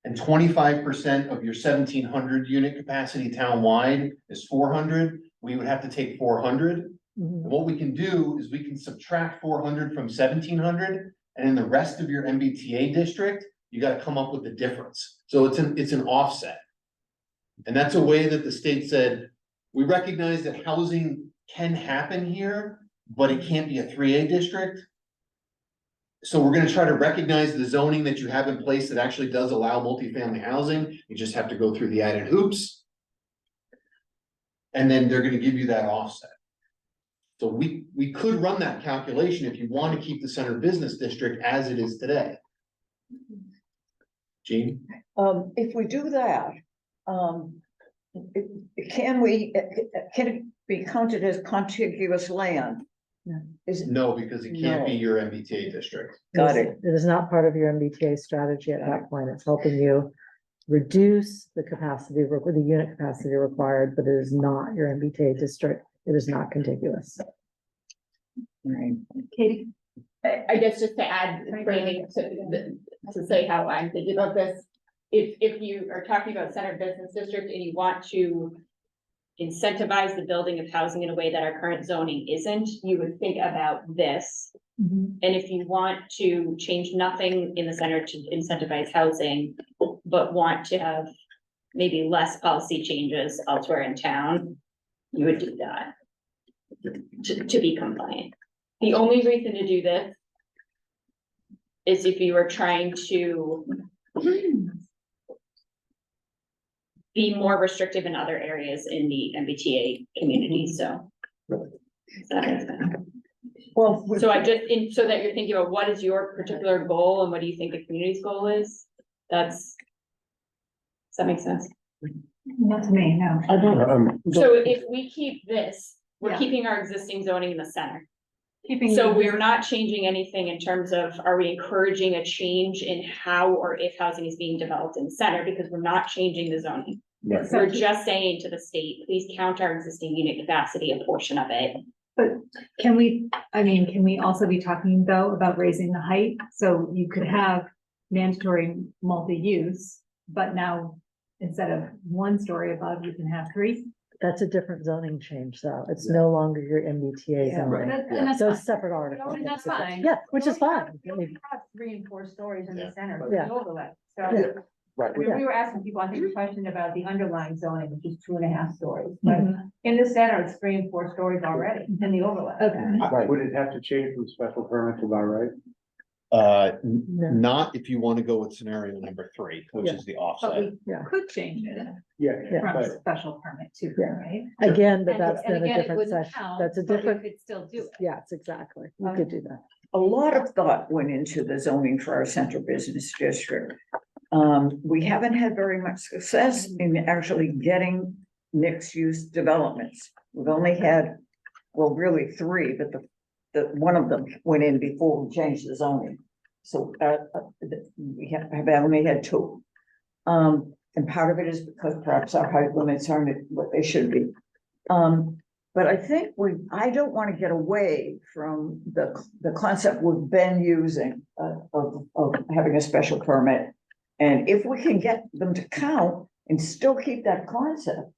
And 25% of your 1,700 unit capacity townwide is 400, we would have to take 400. Mhm. And what we can do is we can subtract 400 from 1,700, and in the rest of your MBTA district, you gotta come up with the difference. So it's an offset. And that's a way that the state said, we recognize that housing can happen here, but it can't be a 3A district. So we're gonna try to recognize the zoning that you have in place that actually does allow multifamily housing. You just have to go through the added hoops. And then they're gonna give you that offset. So we could run that calculation if you want to keep the center business district as it is today. Jean? If we do that, can it be counted as contiguous land? No. Is it, No, because it can't be No. your MBTA district. got it, It is not part of your MBTA strategy at that point. It's helping you reduce the capacity, the unit capacity required, but it is not your MBTA district. It is not contiguous. right, Katie? I guess just to add framing to say how I'm thinking about this. If you are talking about center business district and you want to incentivize the building of housing in a way that our current zoning isn't, you would think about this. Mhm. And if you want to change nothing in the center to incentivize housing, but want to have maybe less policy changes elsewhere in town, you would do that to be compliant. The only reason to do this is if you are trying to be more restrictive in other areas in the MBTA community, so. Does that make sense? well, So so that you're thinking about what is your particular goal and what do you think the community's goal is? Does that make sense? Not to me, no. I don't, So if we keep this, we're Yeah. keeping our existing zoning in the center. Keeping. So we're not changing anything in terms of, are we encouraging a change in how or if housing is being developed in the center, because we're not changing the zoning. Right. We're just saying to the state, please count our existing unit capacity, a portion of it. But can we also be talking though about raising the height? So you could have mandatory multi-use, but now instead of 1 story above, you can have 3. that's a different zoning change, though. It's no longer your MBTA Yeah, zoning. And that's So fine. it's a separate article. And that's fine. Yeah, which is fine. You only have 3 and 4 stories in Yeah. the center, but Yeah. the overlay. So, Yeah. Right. I mean, we were asking people, I think, a question about the underlying zoning, which is 2.5 stories. But Mhm. in the center, it's 3 and 4 stories already in the overlay. Okay. Right. Would it have to change from special permit to by right? No. Not if you want to go with scenario number 3, which Yeah. is the But offset. we Yeah. could change it Yeah, Yeah. from but special permit to, Yeah. right? Again, but And- that's and then a again, it different wouldn't session. count, That's a but we different, could still do it. yes, exactly. You could do that. a lot of thought went into the zoning for our central business district. We haven't had very much success in actually getting mixed-use developments. We've only had, well, really 3, but the one of them went in before we changed the zoning. So, we have only had 2. And part of it is because perhaps our height limits aren't what they should be. But I think I don't want to get away from the concept we've been using of having a special permit. And if we can get them to count and still keep that concept,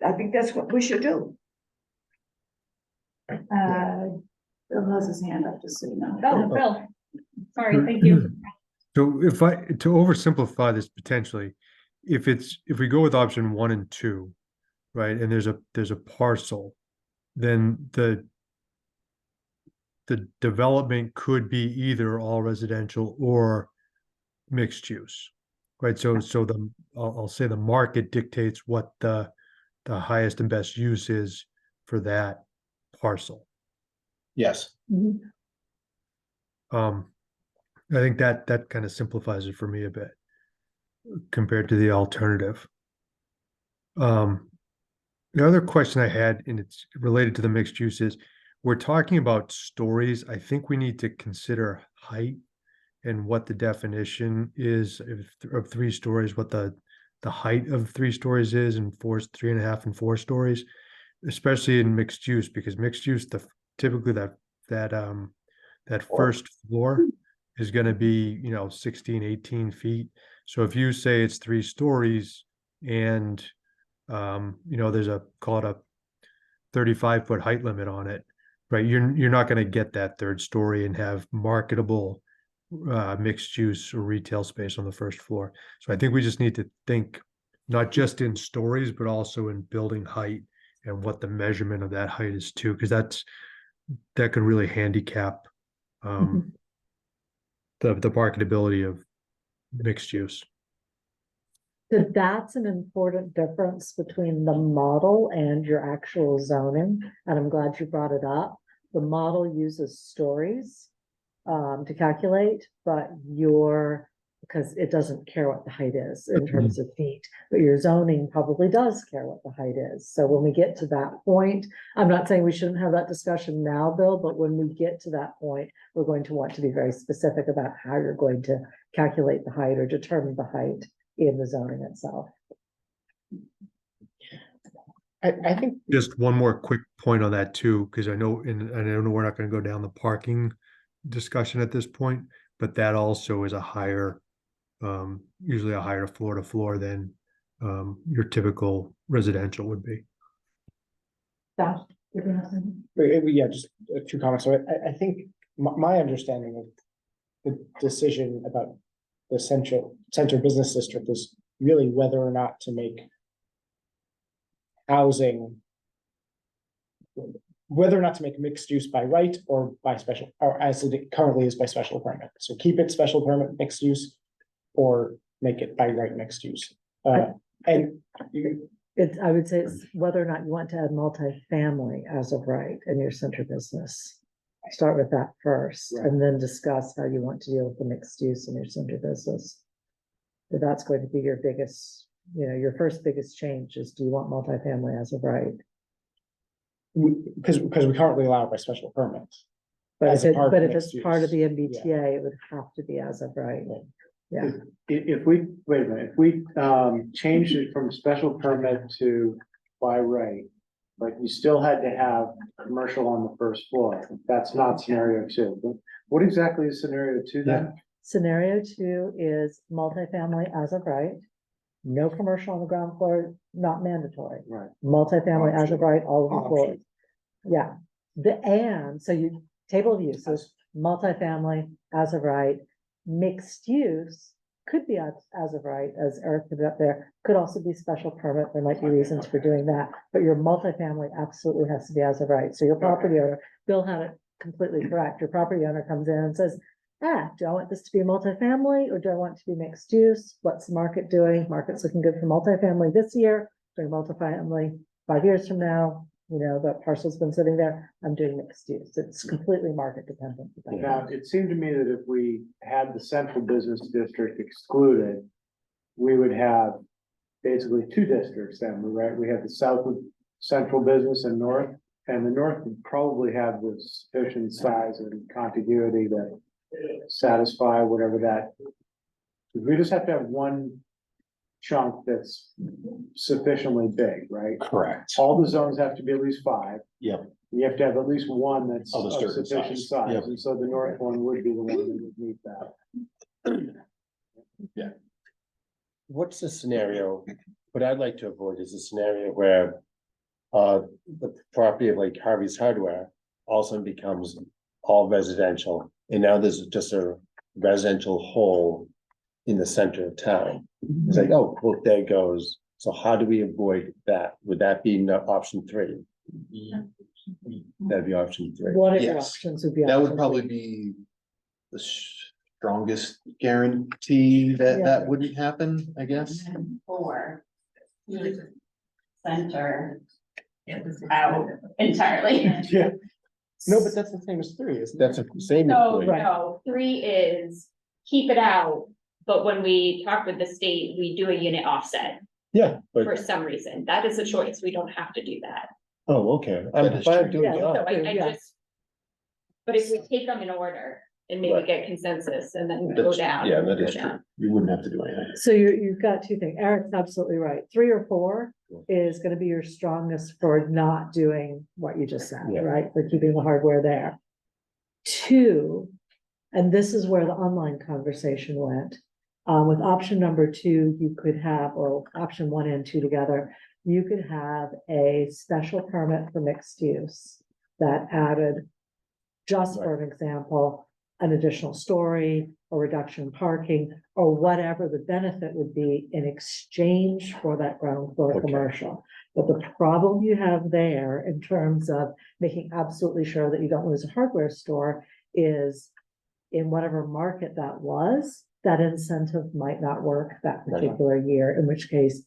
I think that's what we should do. Bill has his hand up, just so you know. Oh, Bill. Sorry, thank you. So to oversimplify this potentially, if we go with option 1 and 2, right, and there's a parcel, then the development could be either all residential or mixed use. right? So I'll say the market dictates what the highest and best use is for that parcel. Yes. I think that kind of simplifies it for me a bit compared to the alternative. The other question I had, and it's related to the mixed use, is we're talking about stories. I think we need to consider height and what the definition is of 3 stories, what the height of 3 stories is, and 3.5 and 4 stories, especially in mixed use, because mixed use, typically that first floor is going to be, 16, 18 feet. So if you say it's 3 stories and, there's call it a 35-foot height limit on it, right? You're not going to get that 3rd story and have marketable mixed use or retail space on the 1st floor. So I think we just need to think not just in stories, but also in building height and what the measurement of that height is too, because that could really handicap the marketability of mixed use. So that's an important difference between the model and your actual zoning, and I'm glad you brought it up. The model uses stories to calculate, but because it doesn't care what the height is in terms of feet, but your zoning probably does care what the height is. So when we get to that point, I'm not saying we shouldn't have that discussion now, Bill, but when we get to that point, we're going to want to be very specific about how you're going to calculate the height or determine the height in the zoning itself. I think, Just one more quick point on that too, because I know we're not going to go down the parking discussion at this point, but that also is usually a higher floor to floor than your typical residential would be. yeah, just 2 comments. So I think my understanding of the decision about the center business district is really whether or not to make housing, whether or not to make mixed use by right or by special, or as it currently is by special permit. So keep it special permit mixed use or make it by right mixed use. And I would say it's whether or not you want to add multifamily as of right in your center business. Start with that first, Right. and then discuss how you want to deal with the mixed use in your center business. So that's going to be your biggest, your first biggest change is, do you want multifamily as of right? because we currently allow it by special permit. But As if a part of it's mixed part of the use. MBTA, it would have to be as of right. Yeah, If we, wait a minute, if we changed it from special permit to by right, but you still had to have commercial on the 1st floor, that's not scenario 2. But what exactly is scenario 2 then? scenario 2 is multifamily as of right. No commercial on the ground floor, not mandatory. Right. Multifamily as of right, all of the Option. floors. Yeah, so you, table of uses, multifamily as of right, mixed use could be as of right, as Eric put it up there, could also be special permit, there might be reasons for doing that, but your multifamily absolutely has to be as of right, so your property owner, Bill had it completely correct, your property owner comes in and says, do I want this to be multifamily, or do I want it to be mixed use, what's the market doing, market's looking good for multifamily this year, doing multifamily 5 years from now, that parcel's been sitting there, I'm doing mixed use, it's completely market dependent. Now, it seemed to me that if we had the central business district excluded, we would have basically 2 districts then, right? We have the south of central business and north, and the north would probably have the sufficient size and contiguity to satisfy whatever that. We just have to have one chunk that's sufficiently big, right? Correct. All the zones have to be at least 5. Yep. You have to have at least one that's Of a of certain sufficient size. size, Yep. and so the north one would be the one that would meet that. What's the scenario? What I'd like to avoid is a scenario where the property of like Harvey's Hardware also becomes all residential, and now there's just a residential hole in the center of town. It's like, oh, well, there goes. So how do we avoid that? Would that be option 3? That'd be option 3. What are your Yes. options would be? That would option probably three? be strongest guarantee that that wouldn't happen, I guess. Four. Center. Out entirely. Yeah. No, but that's the same as three, isn't it? That's the same. No, employee. no, three is keep it out, but when we talk with the state, we do a unit offset Yeah, for but, some reason. That is a choice. We don't have to do that. oh, okay. That I'm is fine true. doing Yeah, that. So I Yeah. just. But if we take them in order and maybe Right. get consensus and then go That's- down. Yeah, and that go is true. down. You wouldn't have to do anything. So you've got two things. Eric's absolutely right. 3 or 4 is gonna be your strongest for not doing what you just said, Yeah. right? For keeping the hardware there. 2, and this is where the online conversation went. With option number 2, you could have, or option 1 and 2 together, you could have a special permit for mixed use that added, just for an example, an additional story, a reduction in parking, or whatever the benefit would be in exchange for that ground floor Okay. commercial. But the problem you have there in terms of making absolutely sure that you don't lose a hardware store is in whatever market that was, that incentive might not work that Right. particular year, in which case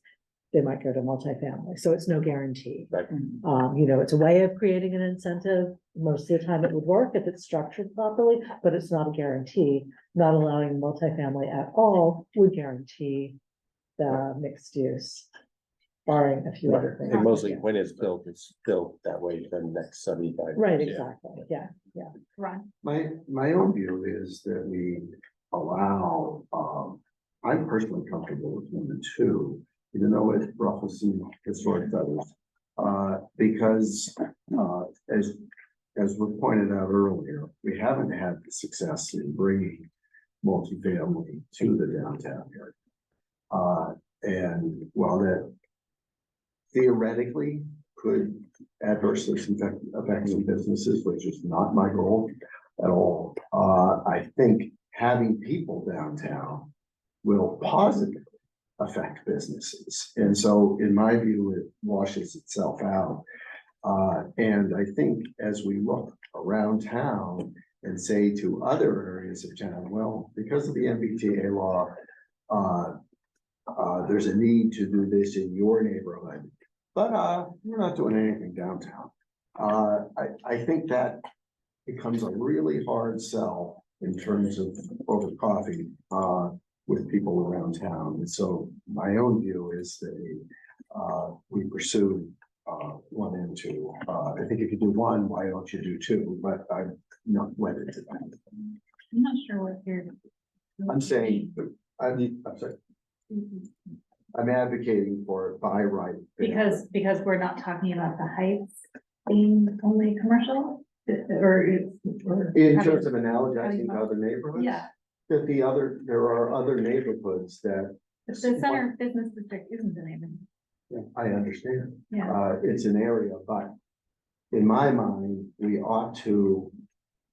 they might go to multifamily. So it's no guarantee. Right. It's a way of creating an incentive. Most of the time it would work if it's structured properly, but it's not a guarantee. Not allowing multifamily at all would guarantee the mixed use, barring a few other things. And mostly when it's built that way for the next 75. Right, years. exactly, yeah. Ron, My own view is that we allow, I'm personally comfortable with 1 and 2, even though it ruffles some historic feathers. Because, as was pointed out earlier, we haven't had the success in bringing multifamily to the downtown area. And while that theoretically could adversely affect some businesses, which is not my goal at all, I think having people downtown will positively affect businesses. And so in my view, it washes itself out. And I think as we look around town and say to other areas of town, well, because of the MBTA law, there's a need to do this in your neighborhood, but we're not doing anything downtown. I think that becomes a really hard sell in terms of over coffee with people around town. And so my own view is that we pursue 1 and 2. I think if you do 1, why don't you do 2? But I'm not wedded to that. I'm not sure what you're. I'm saying, I'm sorry. I'm advocating for by right. Because we're not talking about the Heights being only commercial, or. In terms of analogizing to other neighborhoods. Yeah, That there are other neighborhoods that. but the center business district isn't the neighborhood. I understand. Yeah. It's an area, but in my mind, we ought to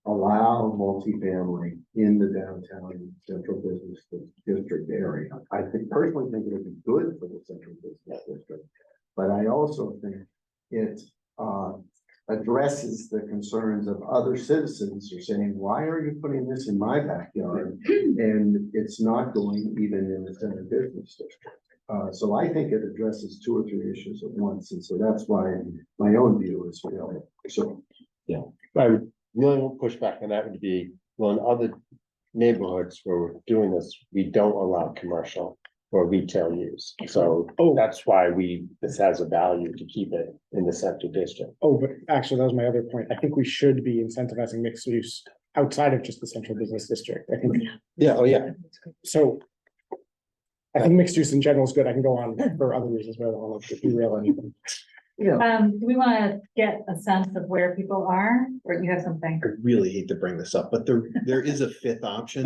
allow multifamily in the downtown central business district area. I personally think it would be good for the central business district, but I also think it addresses the concerns of other citizens who are saying, why are you putting this in my backyard? And it's not going even in the center business district. So I think it addresses 2 or 3 issues at once, and so that's why my own view is, so. Yeah, the only pushback on that would be, well, in other neighborhoods where we're doing this, we don't allow commercial or retail use. So that's why this has a value to keep it in the central district. Oh, but actually, that was my other point. I think we should be incentivizing mixed use outside of just the central business district. I think, Yeah, oh, yeah. so. I think mixed use in general is good. I can go on for other reasons, but I don't want to derail anything. Do we want to get a sense of where people are, or you have something? I really hate to bring this up, but there is a 5th option.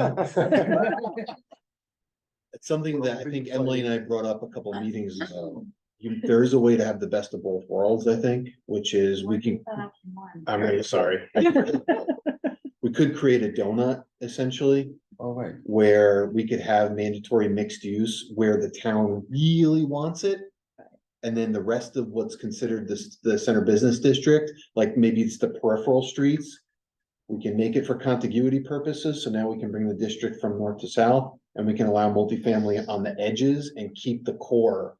It's something that I think Emily and I brought up a couple of meetings ago. There is a way to have the best of both worlds, I think, which is we can, I'm really sorry. We could create a donut essentially, All right. where we could have mandatory mixed use where the town really wants it. And then the rest of what's considered the center business district, like maybe it's the peripheral streets, We can make it for contiguity purposes, so now we can bring the district from north to south, and we can allow multifamily on the edges and keep the core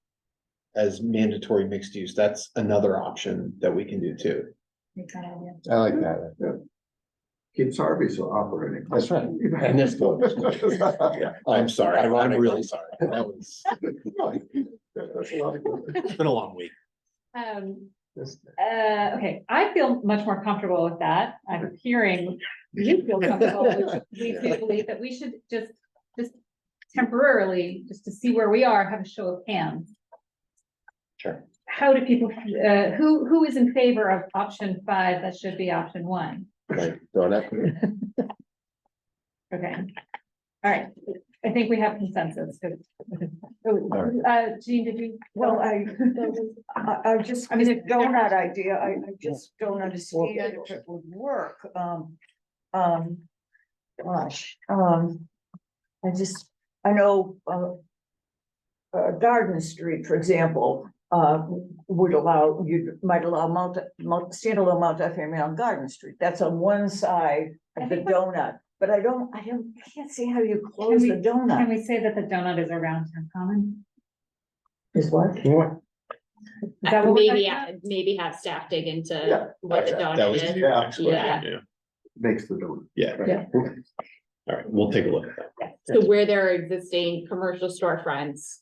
as mandatory mixed use. That's another option that we can do too. I like that. Keeps Harvey's operating. That's right. And this goes. I'm sorry, I'm Ironically. really sorry. That was, That's a lot of good. it's been a long week. Okay, I feel much more comfortable with that. I'm hearing you feel comfortable, which leads me to believe that we should just temporarily, just to see where we are, have a show of hands. Sure. How do people, who is in favor of option 5? That should be option 1. Like, donut. Okay. All right. I think we have consensus. Jean, did you? Well, I just, I mean, the if- donut idea, I just don't understand if it would work. Gosh, I know, Garden Street, for example, would allow, you might allow standalone multifamily on Garden Street. That's on one side I of the think donut, but I can't see how you close the Can donut. we say that the donut is around town common? Is what? What? Is that what we're Maybe, talking about? maybe have staff dig into Yeah, what the that was- donut is. Yeah, Yeah. makes the donut. Yeah. Yeah. All right, we'll take a look at that. So where there are existing commercial storefronts,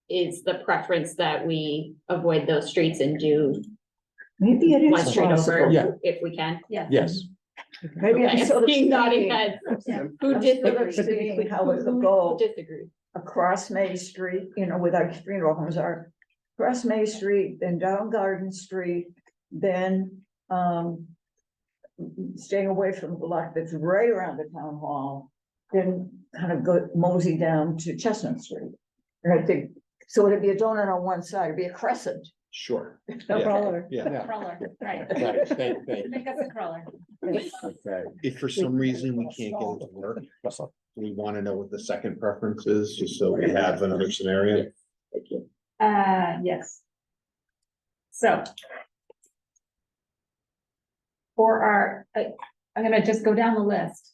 is the preference that we avoid those streets and do Maybe it one is street over possible. Yeah. if we can? Yes. Yes. Maybe I'm Okay, sort of seeing nodding thinking- heads. Yeah. Who I'm sort of disagrees? seeing how it would go Disagree. across May Street, with our funeral homes are across May Street, then down Garden Street, then, staying away from the block that's right around the town hall, then kind of go mosey down to Chestnut Street. And I think, so it'd be a donut on one side, it'd be a crescent. Sure. A Yeah. crawler. Yeah, Crawler, right. Right, thank you. Make us a crawler. Okay. if for some reason we can't get it to work, we want to know what the second preference is, just so we have another scenario. Yes. So. For our, I'm gonna just go down the list.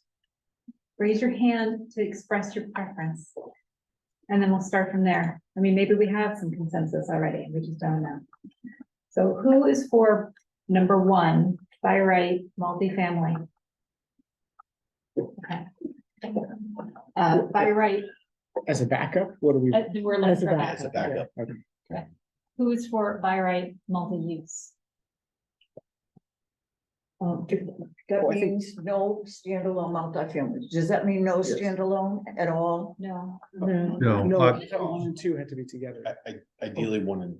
Raise your hand to express your preference. And then we'll start from there. I mean, maybe we have some consensus already, we just don't know. So who is for number 1, by right, multifamily? Okay. By right, As a backup, what do we? we're As looking a for backup. As a backup. Who is for by right, multi-use? That means no standalone multifamily. Does that mean no Yes. standalone at all? No. No. No, No, uh, 1 and 2 had to be together. Ideally, one and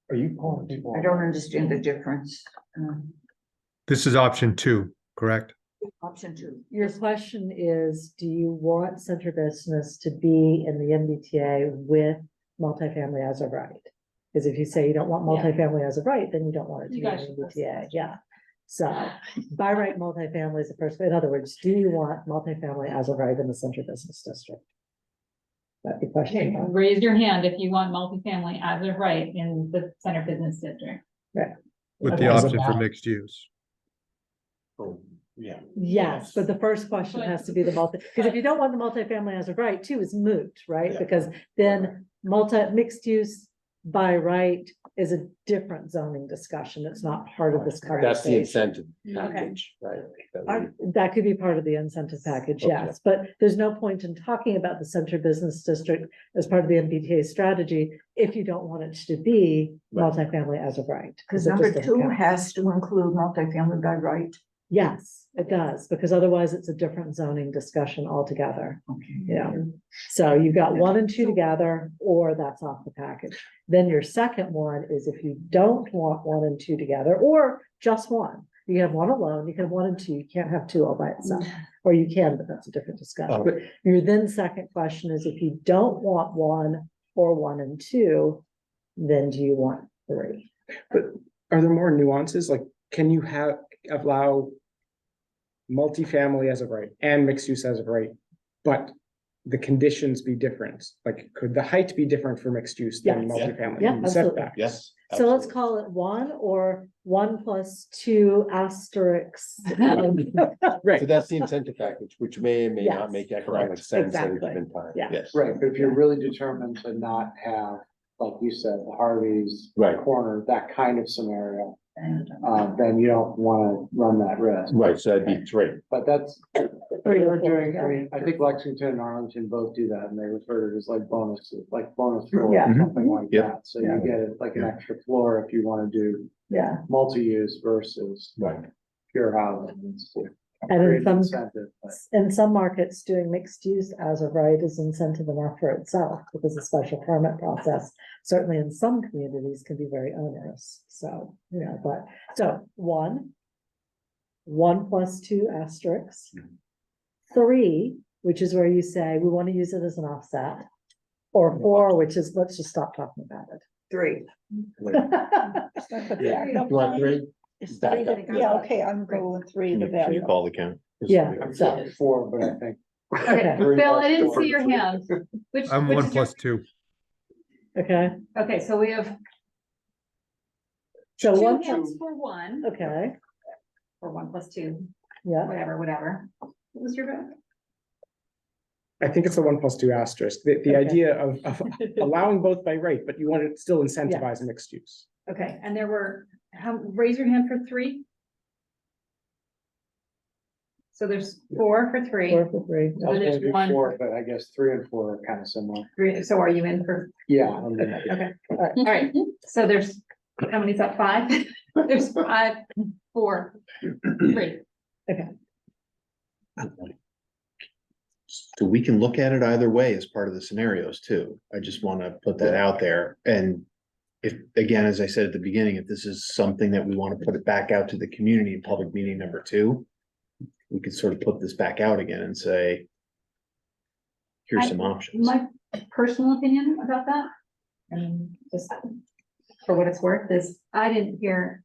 Are you pulling people? I don't understand the difference. this is option 2, correct? Option 2. Your question is, do you want center business to be in the MBTA with multifamily as a right? Because if you say you don't want Yeah. multifamily as a right, then you don't want it to You be in guys the should listen. MBTA, yeah. So by right multifamily is the first, in other words, do you want multifamily as a right in the center business district? That'd be Okay, question. raise your hand if you want multifamily as of right in the center business district. With the As a option for backup. mixed use. oh, yeah. Yes, but the first question But- has to be the because if you don't want the multifamily as a right too, is moot, right? Yeah. Because then mixed use by right is a different zoning discussion. It's not part of this That's the conversation. incentive Okay. package, right? That we- That could be part of the incentive package, Okay. yes, but there's no point in talking about the center business district as part of the MBTA strategy if you don't want it to be Right. multifamily as of right. Because it number just doesn't 2 count. has to include multifamily by right. Yes, it does, because otherwise it's a different zoning discussion altogether. Okay. Yeah, so you've got 1 and 2 together, or that's off the package. Then your second one is if you don't want 1 and 2 together, or just 1. You can have 1 alone, you can have 1 and 2, you can't have 2 all by itself, or you can, but that's a different discussion. Oh. But your then second question is if you don't want 1 or 1 and 2, then do you want 3? Are there more nuances? Like, can you allow multifamily as of right and mixed use as of right, but the conditions be different? Like, could the height be different for mixed use than Yes. multifamily? Yeah, And absolutely. setbacks? Yes. So let's Absolutely. call it 1 or 1 plus 2 asterisks. Right, So that's the incentive package, which may or may not Yes. make economic Correct. sense at a Exactly. given time. Yeah. Yes. right, but if you're really determined to not have, like you said, the Harveys. Right. Corner, that kind of scenario, then you don't wanna run that risk. Right, so that'd be 3. But that's, Or we're you're doing, I four. mean, I think Lexington and Arlington both do that, and they refer to it as like bonus floor, Yeah. or something like Yep. that. So you get it like an extra floor if you wanna do Yeah, multi-use versus Right. pure housing. It's and great in some, incentive, but in some markets, doing mixed use as of right is incentive enough for itself, because the special permit process, certainly in some communities, can be very onerous, so, but, so, 1 plus 2 asterisks. 3, which is where you say, we want to use it as an offset, or 4, which is, let's just stop talking about it. 3. Yeah, you want 3? Back up. Yeah, okay, I'm going with 3, the Can you value. call the count? Yeah, I'm so, sorry, 4, but I think. Okay, Three Bill, plus I didn't four. see your hand. Which, I'm which 1 is your- plus 2. okay, Okay, so we have so 2 1, hands for 1, okay, or 1 plus 2, yeah, whatever. What was your vote? I think it's a 1 plus 2 asterisk, the Okay. idea of allowing both by right, but you want to still incentivize mixed use. Okay, and there were, raise your hand for 3. So there's 4 for 3. 4 for 3. I was gonna there's do one 4, but I guess 3 and 4 are kind of similar. So are you in for? Yeah. I'm gonna- Okay, all right, so there's, how many's that, 5? There's 5, 4, 3. So we can look at it either way as part of the scenarios too. I just want to put that out there. And if, again, as I said at the beginning, if this is something that we want to put it back out to the community in public meeting number 2, we could sort of put this back out again and say, here's some options. My personal opinion about that, and just for what it's worth, is I didn't hear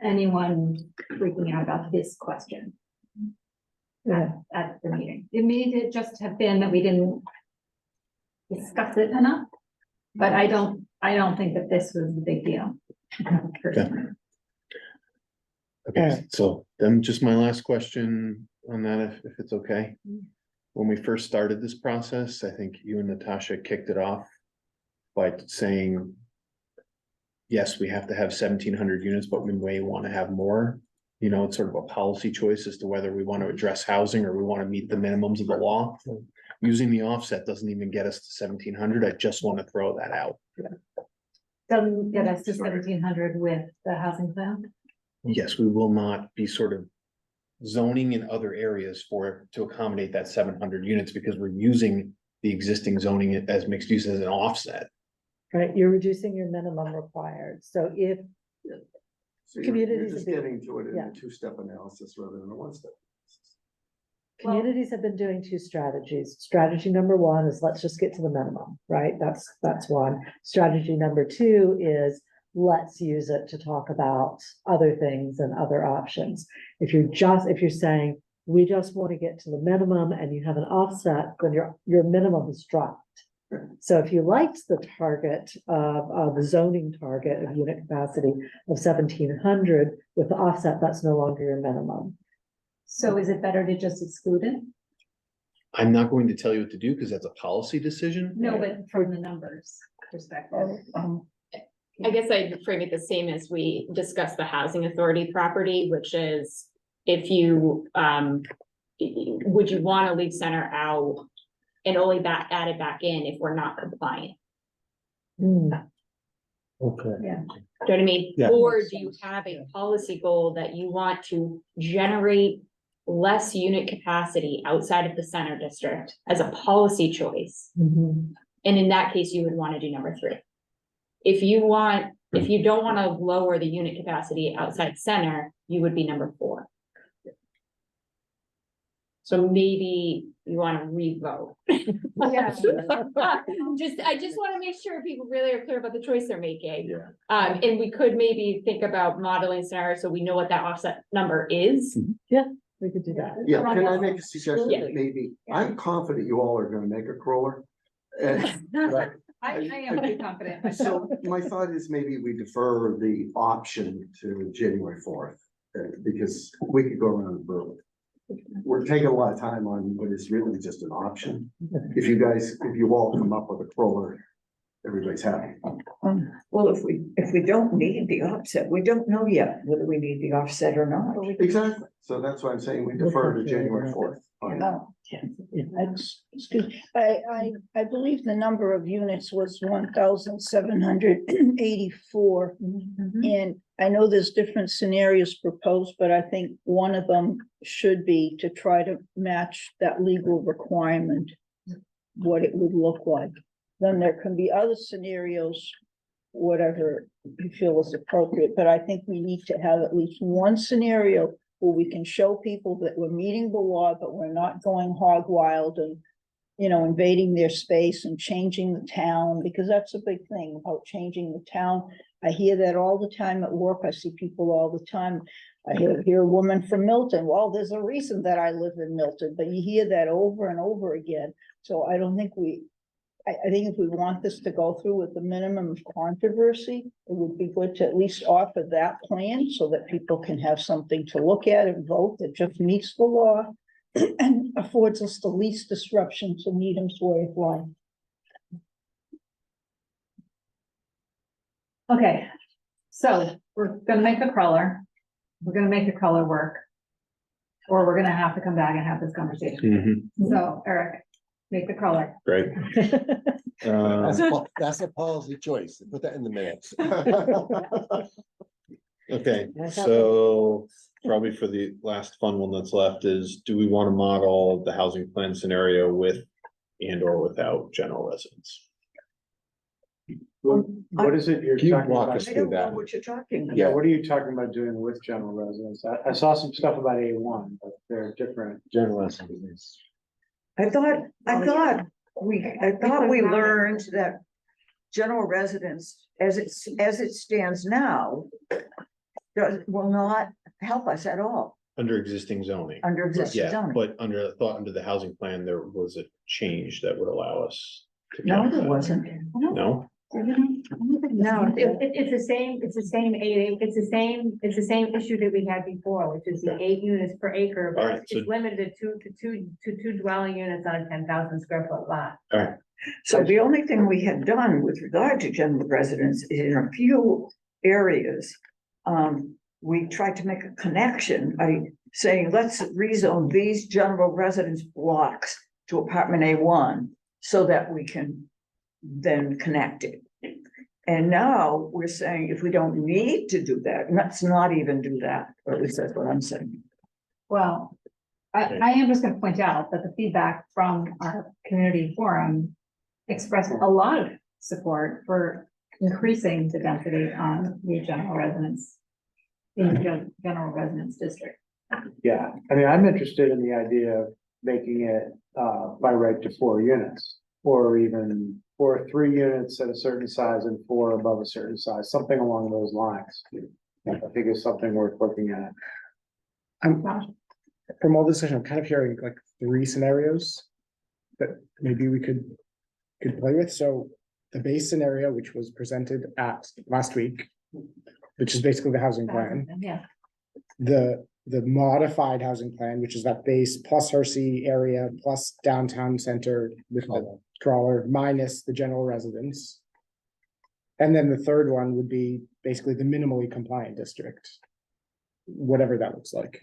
anyone freaking out about this question at the meeting. It may just have been that we didn't discuss it enough, but I don't think that this was the big deal. personally. Okay, so then just my last question on that, if it's okay. When we first started this process, I think you and Natasha kicked it off by saying, yes, we have to have 1,700 units, but we may want to have more. You know, it's sort of a policy choice as to whether we want to address housing or we want to meet the minimums of the law. Using the offset doesn't even get us to 1,700. I just want to throw that out. Doesn't get us to 1,700 with the housing plan. Yes, we will not be sort of zoning in other areas to accommodate that 700 units because we're using the existing zoning as mixed use as an offset. Right, you're reducing your minimum required, so if, So you're Communities just have been- getting to it in yeah. a 2-step analysis rather than a 1-step. Well- communities have been doing 2 strategies. Strategy number 1 is let's just get to the minimum, right? That's 1. Strategy number 2 is let's use it to talk about other things and other options. If you're saying, we just want to get to the minimum and you have an offset, then your minimum is dropped. So if you liked the target of the zoning target of unit capacity of 1,700 with the offset, that's no longer your minimum. So is it better to just exclude it? I'm not going to tell you what to do because that's a policy decision. No, but from the numbers perspective. I guess I'd frame it the same as we discussed the housing authority property, which is if you, would you want to leave center out and only add it back in if we're not compliant? Hmm. Okay. Do you know what I mean? Yeah. Or do you have a policy goal that you want to generate less unit capacity outside of the center district as a policy choice? Mhm. And in that case, you would want to do number 3. If you don't want to lower the unit capacity outside center, you would be number 4. So maybe you want to revote. Yeah. I just want to make sure people really are clear about the choice they're making. Yeah. And we could maybe think about modeling scenario, so we know what that offset number is. We could do that. Yeah, can I make a suggestion? Yeah. Maybe, I'm confident you all are gonna make a crawler. And I am pretty confident. So my thought is maybe we defer the option to January 4th, because we could go around the building. We're taking a lot of time on what is really just an option. If you all come up with a crawler, everybody's happy. Well, if we don't need the offset, we don't know yet whether we need the offset or not. Exactly. So that's why I'm saying we defer to January 4th. I believe the number of units was 1,784. And I know there's different scenarios proposed, but I think one of them should be to try to match that legal requirement, what it would look like. Then there can be other scenarios, whatever you feel is appropriate, but I think we need to have at least one scenario where we can show people that we're meeting the law, but we're not going hog wild and, you know, invading their space and changing the town, because that's a big thing about changing the town. I hear that all the time at work. I see people all the time. I hear a woman from Milton, well, there's a reason that I live in Milton, but you hear that over and over again. So I don't think I think if we want this to go through with the minimum of controversy, it would be good to at least offer that plan so that people can have something to look at and vote that just meets the law and affords us the least disruption to Needham's way of life. Okay, so we're gonna make a crawler. We're gonna make a crawler work. Or we're gonna have to come back and have this conversation. So Eric, make the crawler. Great. That's a policy choice. Put that in the minutes. Okay, so probably for the last fun one that's left is, do we want to model the housing plan scenario with and or without general residence? What is it you're Can you talking walk about? us I through don't know that? what you're talking about. Yeah, what are you talking about doing with general residence? I saw some stuff about A1, but they're different. General residence. I thought we learned that general residence, as it stands now, will not help us at all Under existing zoning? under existing Yeah, zoning. but under the housing plan, there was a change that would allow us. to No, count there that. wasn't. No? No, it's the same issue that we had before, which is the 8 units per acre. All right, so- It's limited to two dwelling units on a 10,000 square foot lot. All right, So the only thing we had done with regard to general residence is in a few areas, we tried to make a connection by saying, let's rezone these general residence blocks to apartment A1 so that we can then connect it. And now we're saying if we don't need to do that, let's not even do that, or at least that's what I'm saying. Well, I am just gonna point out that the feedback from our community forum expressed a lot of support for increasing the density on the general residence in the general residence district. Yeah, I mean, I'm interested in the idea of making it by right to 4 units. Or even, or 3 units at a certain size and 4 above a certain size, something along those lines. I think it's something worth looking at. From all this discussion, I'm kind of hearing like 3 scenarios that maybe we could play with. So the base scenario, which was presented at last week, which is basically the housing plan. Yeah, The modified housing plan, which is that base plus Hersey area plus downtown center with the crawler minus the general residence. And then the third one would be basically the minimally compliant district. Whatever that looks like.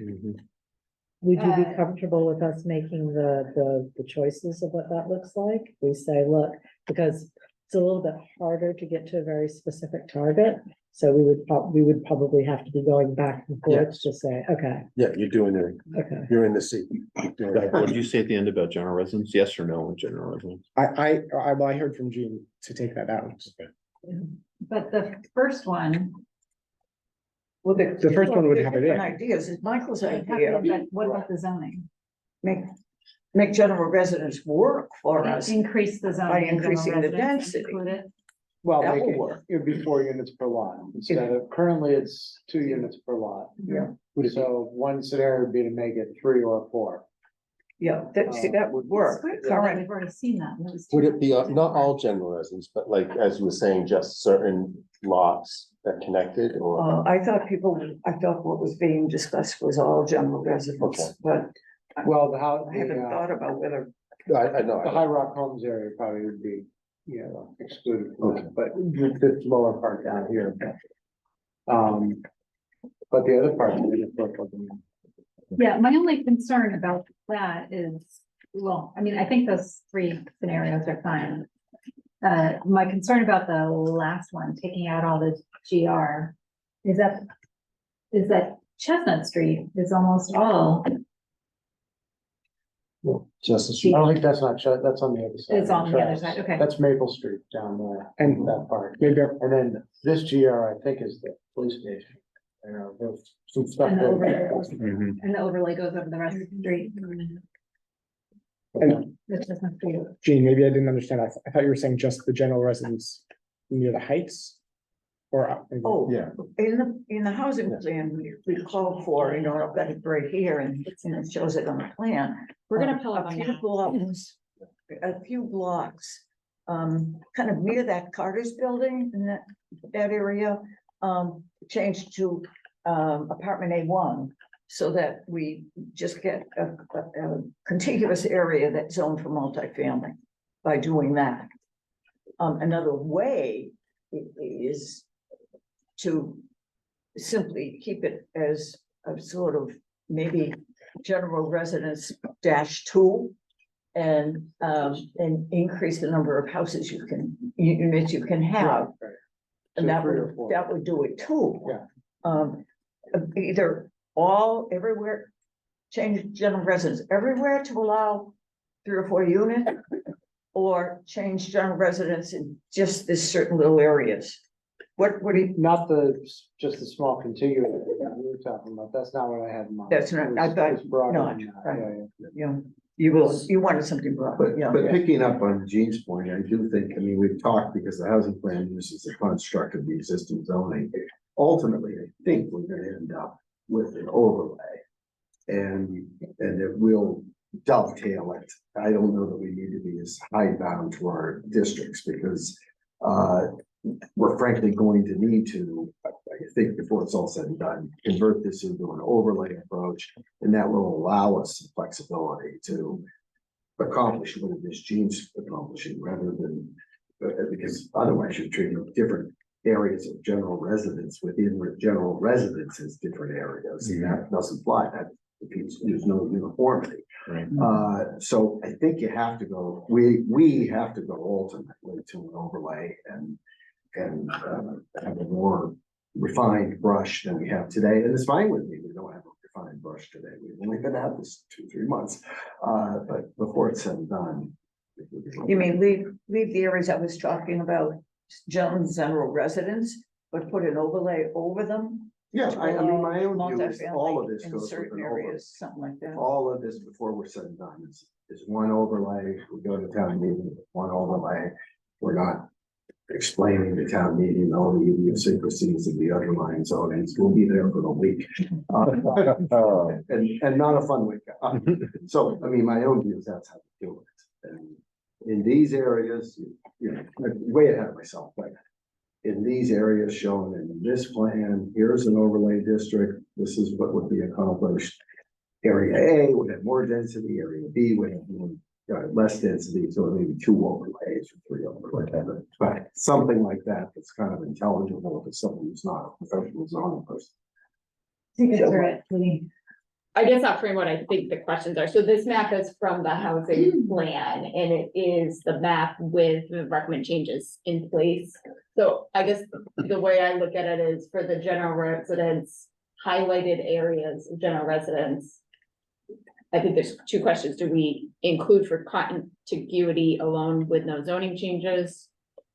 Would you be comfortable with us making the choices of what that looks like? We say, look, because it's a little bit harder to get to a very specific target. So we would probably have to be going back and forth to say, okay, Yeah, you're in the seat. what did you say at the end about general residence? Yes or no on general residence? I heard from Gene to take that out. but the first one, Well, The first one would have it in. different ideas is Michael's idea. but what about the zoning? Make general residence work for us. Increase the zoning. By in general increasing the residence, density. include it. Well, That make will it, work. it would be 4 units per lot instead of, currently it's 2 units per lot. Yeah. So one scenario would be to make it 3 or 4. Yeah, that, see, that would work. Current, We've already seen that. and it was Would too it be, not all general residents, but like, as you were saying, just certain lots that connected or? I thought what was being discussed was all general residents, Okay. but Well, the how, I haven't thought about whether, I know. the High Rock Homes area probably would be, you know, excluded from that, but the lower part down here. But the other part. Yeah, my only concern about that is, well, I mean, I think those three scenarios are fine. My concern about the last one, taking out all the GR, is that Chestnut Street is almost all, Just. I don't think that's not, that's on the other side. it's on the other side, okay. That's Maple Street down there, And that part. maybe, And then this GR, I think, is the police station. You know, there's some stuff. And the there. overlay, and the overlay goes over the rest of the street. and The Chestnut Street. Gene, maybe I didn't understand. I thought you were saying just the general residents near the heights? Or? oh, Yeah. in the housing plan, we called for, you know, I've got it right here and it shows it on the plan. We're gonna pull up A on few that. blocks, a few blocks, kind of near that Carter's building in that area, changed to, apartment A1. So that we just get a contiguous area that's zoned for multifamily by doing that. Another way is to simply keep it as a sort of maybe general residence -2 and increase the number of houses units you can have. Right. And So that 3 or would, 4. that would do it too. Yeah. Either all, everywhere, change general residence everywhere to allow 3 or 4 units. Or change general residence in just this certain little areas. What do you, Not just the small contiguous that we were talking about, that's not what I had in mind. That's not- I thought It's broader not, than that. right. Yeah, you wanted something broad, yeah. But picking up on Gene's point, I do think, I mean, we've talked because the housing plan uses the construct of the existing zoning. Ultimately, I think we're gonna end up with an overlay. And it will dovetail it. I don't know that we need to be as high bound to our districts because we're frankly going to need to, I think before it's all said and done, convert this into an overlay approach. And that will allow us some flexibility to accomplish what it is Gene's accomplishing rather than, because otherwise you're treating different areas of general residence within general residence as different areas. And that doesn't fly. There's no uniformity. Right. So I think you have to go, we have to go ultimately to an overlay and have a more refined brush than we have today. And it's fine with me. We don't have a refined brush today. We've only been at this 2-3 months. But before it's said and done. You mean leave the areas I was talking about, general residence, but put an overlay over them? Yeah, I mean, my own view is all of Multifamily this in goes with certain an overlay. areas, something like that. All of this before we're said and done is one overlay. We go to town meeting, with one overlay. We're not explaining to town meeting all the idiosyncrasies of the underlying zonings. We'll be there for the week. And not a fun week. So, I mean, my own view is that's how we do it. And in these areas, you know, I'm way ahead of myself, but in these areas shown in this plan, here's an overlay district. This is what would be accomplished. Area A would have more density, area B would have less density, so maybe 2 overlays or 3 overlays. But something like that, that's kind of intelligible to someone who's not a professional zoning person. I guess I'll frame what I think the questions are. So this map is from the housing plan and it is the map with the recommend changes in place. So I guess the way I look at it is for the general residents, highlighted areas of general residents. I think there's 2 questions. Do we include for contiguity alone with no zoning changes?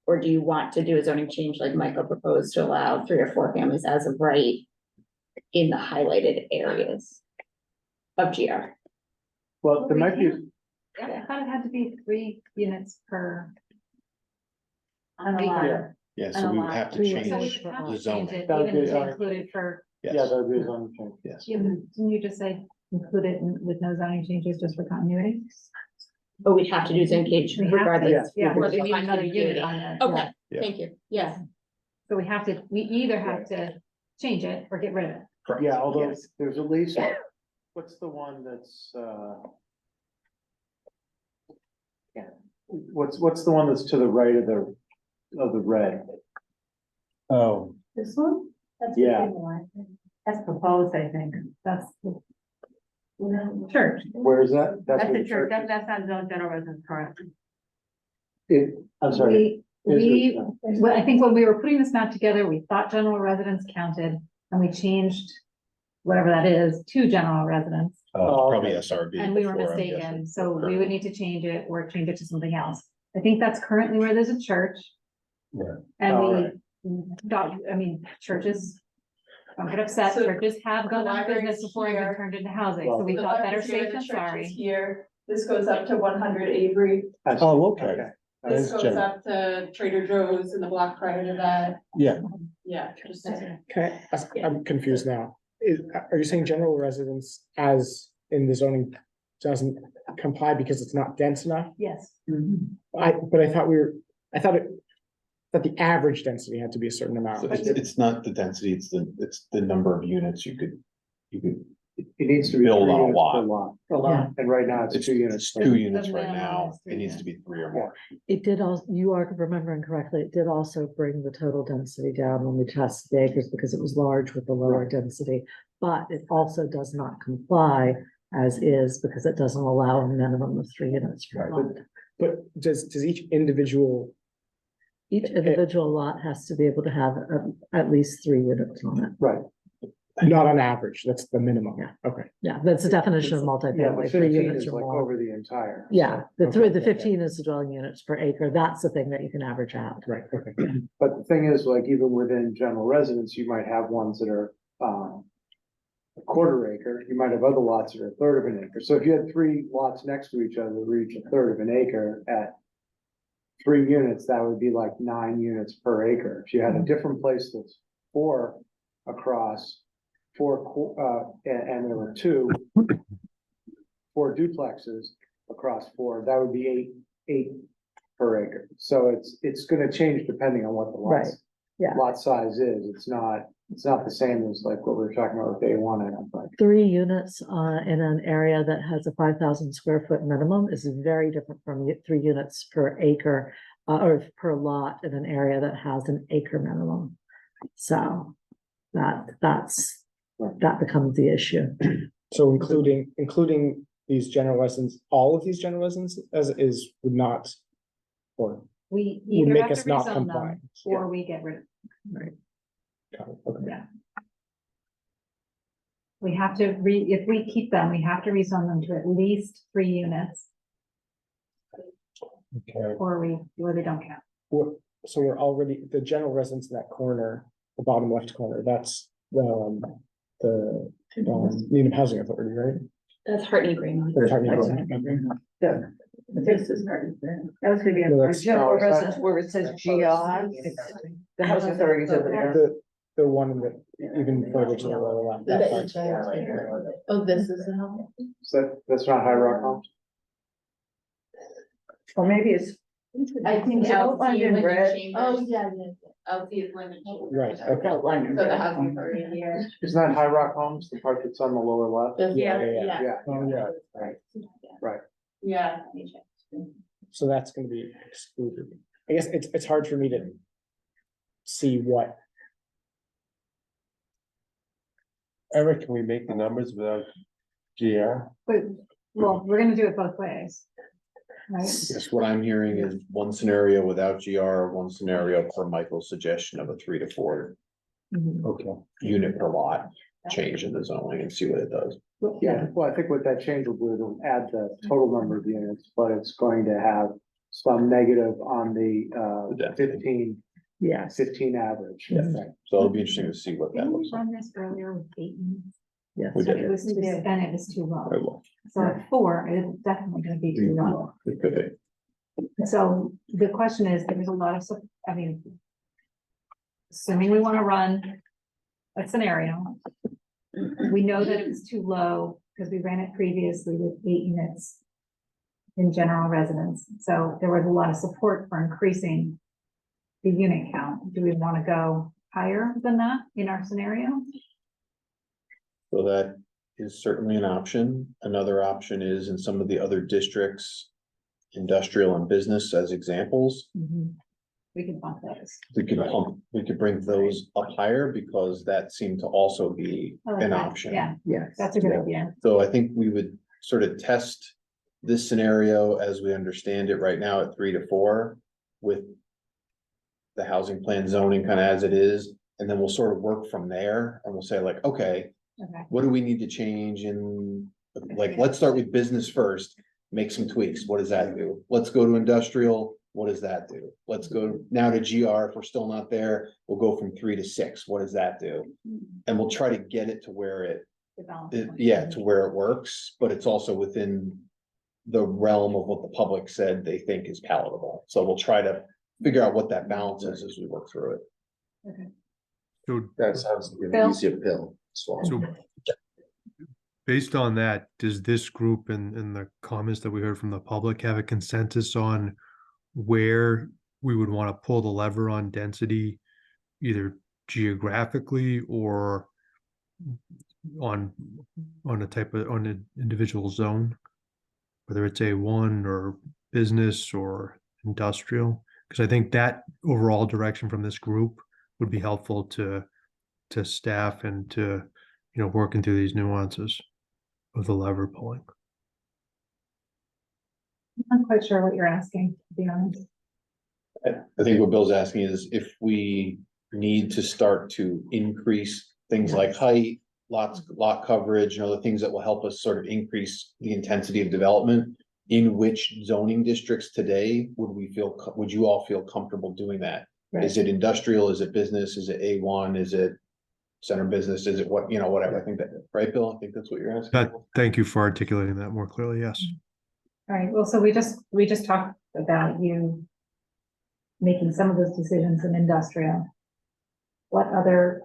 Or do you want to do a zoning change like Michael proposed to allow 3 or 4 families as of right in the highlighted areas of GR? Well, there might be, I thought it had to be 3 units per. On a Yeah. lot. Yeah, so we would have to Three change So we units. would have the to change zoning. it, That would even be if our- included for, yeah, Yes, that would be a zoning change. yes. didn't you just say include it with no zoning changes just for continuity? But we'd have to do zone change We have to, regardless. yeah, for we need another unit continuity. on that. Okay, Yeah. thank you, yes. So we either have to change it or get rid of it. Correct. Yeah, although Yes. there's at least, what's the one that's, yeah, what's the one that's to the right of the red? Oh, This one? That's Yeah. That's proposed, I think. That's the Church. Where is that? That's where the the church, is? that's not zone general residence current. I'm sorry. We, well, I think when we were putting this map together, we thought general residence counted and we changed whatever that is to general residence. Oh, Probably okay. SRB. And we were before, I'm mistaken, guessing. so we would need to change it or change it to something else. I think that's currently where there's a church. Yeah. And All churches don't get upset, So churches have gone the out of business library's before and been here. turned into housing, so we The thought better library's here, safe the than church is sorry. Here, this goes up to 100 Avery, I see. Oh, okay. Okay. this That's goes general. up to Trader Joe's and the block prior to that, Yeah, yeah, just. I'm confused now. Are you saying general residence as in the zoning doesn't comply because it's not dense enough? Yes. But I thought that the average density had to be a certain amount. So it's not the density, it's the number of units you could It needs to be Build 3 on a units per lot. lot. And right now it's It's 2 units. It's 2 units The right minimum now, is 3 it needs to be 3 or more. It did also, you are remembering correctly, it did also bring the total density down when we tested the acres because it was large with the lower density. But it also does not comply as is because it doesn't allow a minimum of 3 units per lot. But does each individual, Each individual lot has to be able to have at least 3 units on it. right? Not on average, that's the minimum. Yeah. Okay. Yeah, that's the definition of Yeah, multifamily, but 3 15 units is or like more. over the entire. Yeah, the Okay, the okay. 15 is the dwelling units per acre. That's the thing that you can average out. Right, okay. But the thing is, like, even within general residence, you might have ones that are, a quarter acre, you might have other lots that are a third of an acre. So if you had 3 lots next to each other, that were each a third of an acre at 3 units, that would be like 9 units per acre. If you had a different place that's 4 across, and there were 4 duplexes across 4, that would be 8 per acre. So it's gonna change depending on what the Right, yeah. lot size is. It's not the same as like what we were talking about with A1, I don't think. 3 units in an area that has a 5,000 square foot minimum is very different from 3 units per acre or per lot in an area that has an acre minimum. So that becomes the issue. So including these general residents, all of these general residents as would not, or We would either make have us to not rezone comply. them or we get rid of them. Got it, okay. Yeah. We have to if we keep them, we have to rezone them to at least 3 units Okay. or they don't count. So we're already, the general residence in that corner, the bottom left corner, that's the Needham Housing Authority, right? That's Hartney Green. Or Hartney Grove. This is very. That was gonna be No, a. that's- General residence where it says GI, it's, the housing authorities over there. The one that even further to the lower left. that part. Oh, this is the home. So that's not High Rock Homes? Or maybe it's, I think Is it outlined in red? Oh, yeah, LT is Linden Chambers. Right, okay. outlined in So the red. housing authority here. Isn't that High Rock Homes, the part that's on the lower left? Yeah, Yeah. Yeah. Right. Right. Yeah. So that's gonna be excluded. I guess it's hard for me to see what, Eric, can we make the numbers without GR? But, well, we're gonna do it both ways. Right? Yes, what I'm hearing is one scenario without GR, one scenario per Michael's suggestion of a 3 to 4 Okay. unit per lot change in the zoning and see what it does. yeah, well, I think what that change will do, it'll add the total number of units, but it's going to have some negative on the density. 15 average. Yeah. Right. So it'll be interesting to see what that Didn't we looks like. run this earlier with 8 units? Yes. We So did. it was too, and it was too low. I will. So at 4, it's definitely gonna be too low. It could be. So the question is, there's a lot of, assuming we wanna run a scenario. We know that it was too low because we ran it previously with 8 units in general residence. So there was a lot of support for increasing the unit count. Do we want to go higher than that in our scenario? So that is certainly an option. Another option is in some of the other districts, industrial and business as examples. We can bump those. We could bring those up higher because that seemed to also be I like an that. option. Yeah, Yes. that's a good idea. So I think we would sort of test this scenario as we understand it right now at 3 to 4 with the housing plan zoning kind of as it is, and then we'll sort of work from there and we'll say like, okay, Okay. what do we need to change in, like, let's start with business first, make some tweaks. What does that do? Let's go to industrial. What does that do? Let's go now to GR. If we're still not there, we'll go from 3 to 6. What does that do? And we'll try to get it to where to where it works, but it's also within the realm of what the public said they think is palatable. So we'll try to figure out what that balance is as we work through it. So, That sounds like Bill? an easier pill. to swallow. so based on that, does this group and the comments that we heard from the public have a consensus on where we would want to pull the lever on density, either geographically or on an individual zone, whether it's A1 or business or industrial? Because I think that overall direction from this group would be helpful to staff and to, working through these nuances of the lever pulling. I'm not quite sure what you're asking, to be honest. I think what Bill's asking is if we need to start to increase things like height, lot coverage, the things that will help us sort of increase the intensity of development, in which zoning districts today would you all feel comfortable doing that? Is it industrial? Is it business? Is it A1? Is it center business? Is it whatever? I think that, right, Bill? I think that's what you're asking. Thank you for articulating that more clearly. Yes. All right, well, so we just talked about you making some of those decisions in industrial. What other,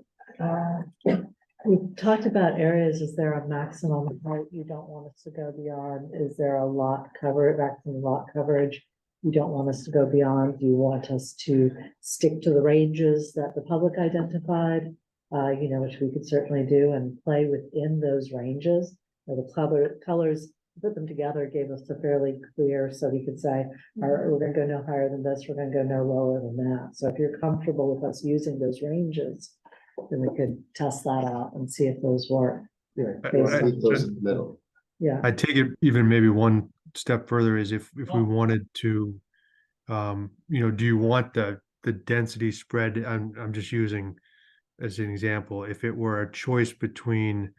We've talked about areas, is there a maximum height you don't want us to go beyond? Is there a maximum lot coverage you don't want us to go beyond? Do you want us to stick to the ranges that the public identified? Which we could certainly do and play within those ranges. Or the colors, put them together, gave us a fairly clear, so we could say, we're gonna go no higher than this, we're gonna go no lower than that. So if you're comfortable with us using those ranges, then we could test that out and see if those work. Leave those in the middle. Yeah. I take it even maybe one step further is if we wanted to, do you want the density spread? I'm just using as an example, if it were a choice between,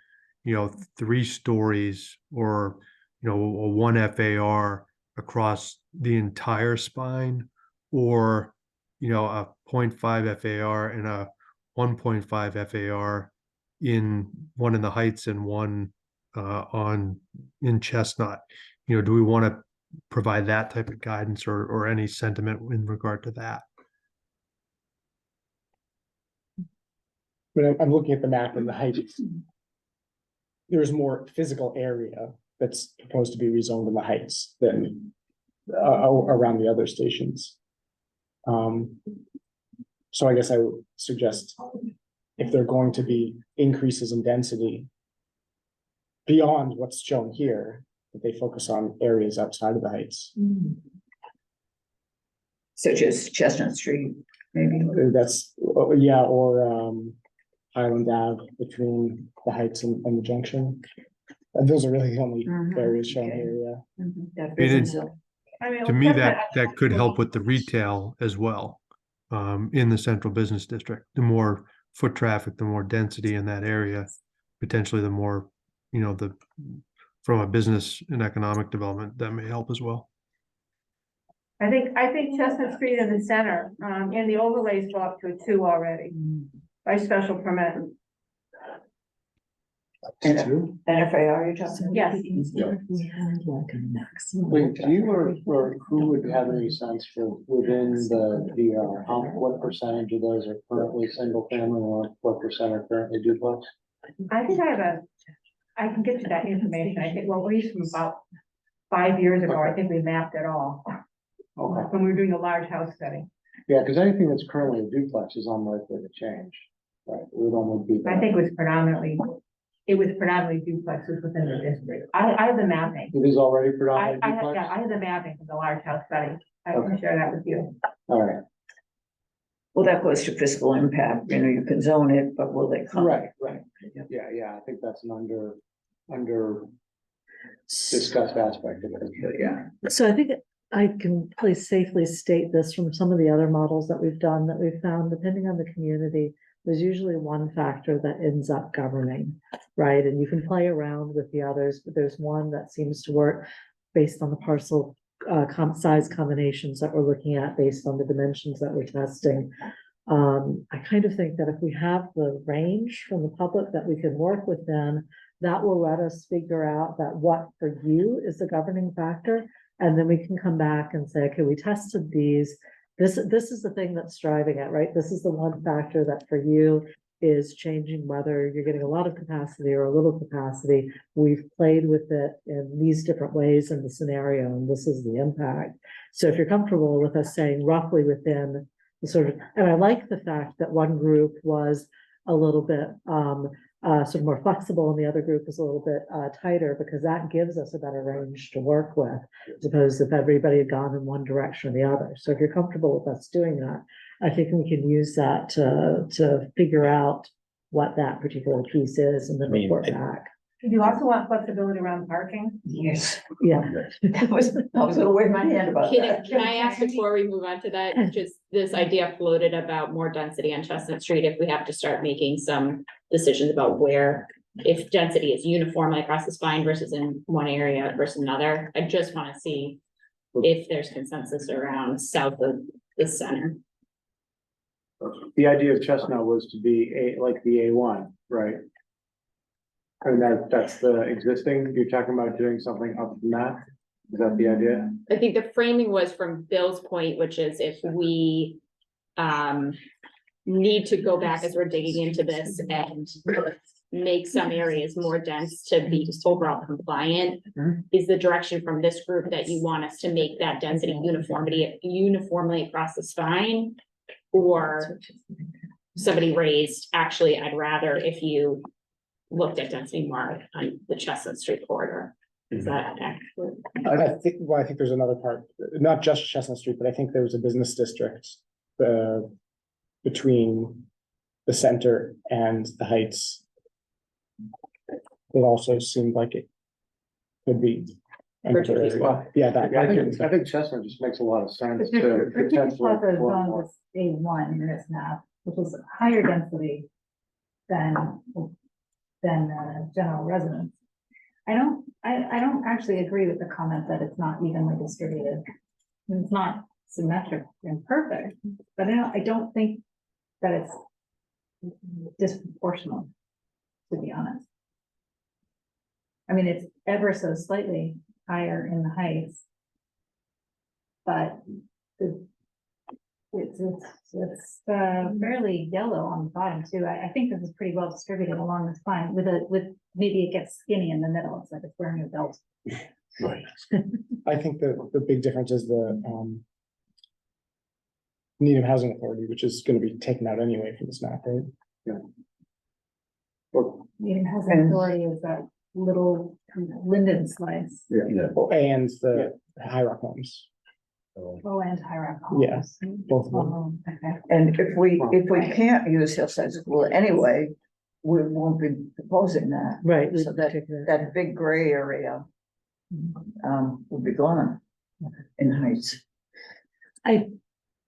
3 stories or, a 1 FAR across the entire spine, or, a 0.5 FAR and a 1.5 FAR in one in the Heights and one in Chestnut. Do we want to provide that type of guidance or any sentiment in regard to that? When I'm looking at the map and the Heights, there's more physical area that's proposed to be rezoned in the Heights than around the other stations. So I guess I would suggest if there are going to be increases in density beyond what's shown here, that they focus on areas outside of the Heights. Such as Chestnut Street, maybe. That's, or Highland Ave between the Heights and the Junction. And those are really the only areas shown here, That It business is- zone. To me, that could help with the retail as well, in the central business district. The more foot traffic, the more density in that area, potentially the more, from a business and economic development, that may help as well. I think Chestnut Street in the center, and the overlays go up to a 2 already by special permit. NFAR, you're talking? Yes. We had like a maximum. Wait, do you or who would have any sense for within the DR, what percentage of those are currently single family or what percent are currently duplex? I think I I can get you that information. I think, well, we used from about 5 years ago, I think we mapped it all. Okay, When we were doing a large house study. yeah, because anything that's currently a duplex is unlikely to change, right? It would only be. I think it was predominantly duplexes within the district. I have the mapping. It is already I predominantly have, duplex? yeah, I have the mapping for the large house study. I can Okay. share that with you. All right, Well, that goes to fiscal impact, you can zone it, but will they come? right. Yeah, I think that's an under discussed aspect of it. Yeah. So I think I can probably safely state this from some of the other models that we've done, that we've found, depending on the community, there's usually one factor that ends up governing, right? And you can play around with the others, but there's one that seems to work based on the parcel size combinations that we're looking at, based on the dimensions that we're testing. I kind of think that if we have the range from the public that we can work within, that will let us figure out that what for you is the governing factor. And then we can come back and say, okay, we tested these. This is the thing that's driving it, right? This is the one factor that for you is changing whether you're getting a lot of capacity or a little capacity. We've played with it in these different ways in the scenario, and this is the impact. So if you're comfortable with us saying roughly within the sort of, and I like the fact that one group was a little bit sort of more flexible and the other group is a little bit tighter, because that gives us a better range to work with, as opposed to if everybody had gone in one direction or the other. So if you're comfortable with us doing that, I think we can use that to figure out what that particular piece is and then report back. Do you also want flexibility around parking? Yes, Yeah. I was gonna wave my hand about Can, that. can I ask before we move on to that, just this idea floated about more density on Chestnut Street, if we have to start making some decisions about where, if density is uniformly across the spine versus in one area versus another, I just wanna see if there's consensus around south of the center. The idea of Chestnut was to be like the A1, right? And that's the existing, you're talking about doing something up from that? Is that the idea? I think the framing was from Bill's point, which is if we need to go back as we're digging into this and make some areas more dense to be overall compliant, is the direction from this group that you want us to make that density uniformly across the spine? Or somebody raised, actually, I'd rather if you looked at density more on the Chestnut Street corridor. Is that accurate? I think there's another part, not just Chestnut Street, but I think there was a business district between the center and the Heights. It also seemed like it could be. Virtually equal. Yeah, that. I think Chestnut just makes a lot of sense to potentially. explore more. A1 in this map, which is higher density than general residence. I don't actually agree with the comment that it's not evenly distributed. It's not symmetric and perfect, but I don't think that it's disproportional, to be honest. I mean, it's ever so slightly higher in the Heights. But it's fairly yellow on the bottom too. I think this is pretty well distributed along the spine with maybe it gets skinny in the middle. It's like it's wearing a belt. Right. I think the big difference is the Needham Housing Authority, which is gonna be taken out anyway from this map, right? Needham Housing Authority is that little linden slice. And the High Rock Homes. Oh, and High Rock. Yes, both of them. Oh, okay. And if we can't use Hillside School anyway, we won't be proposing that. Right. So that big gray area will be gone in Heights. I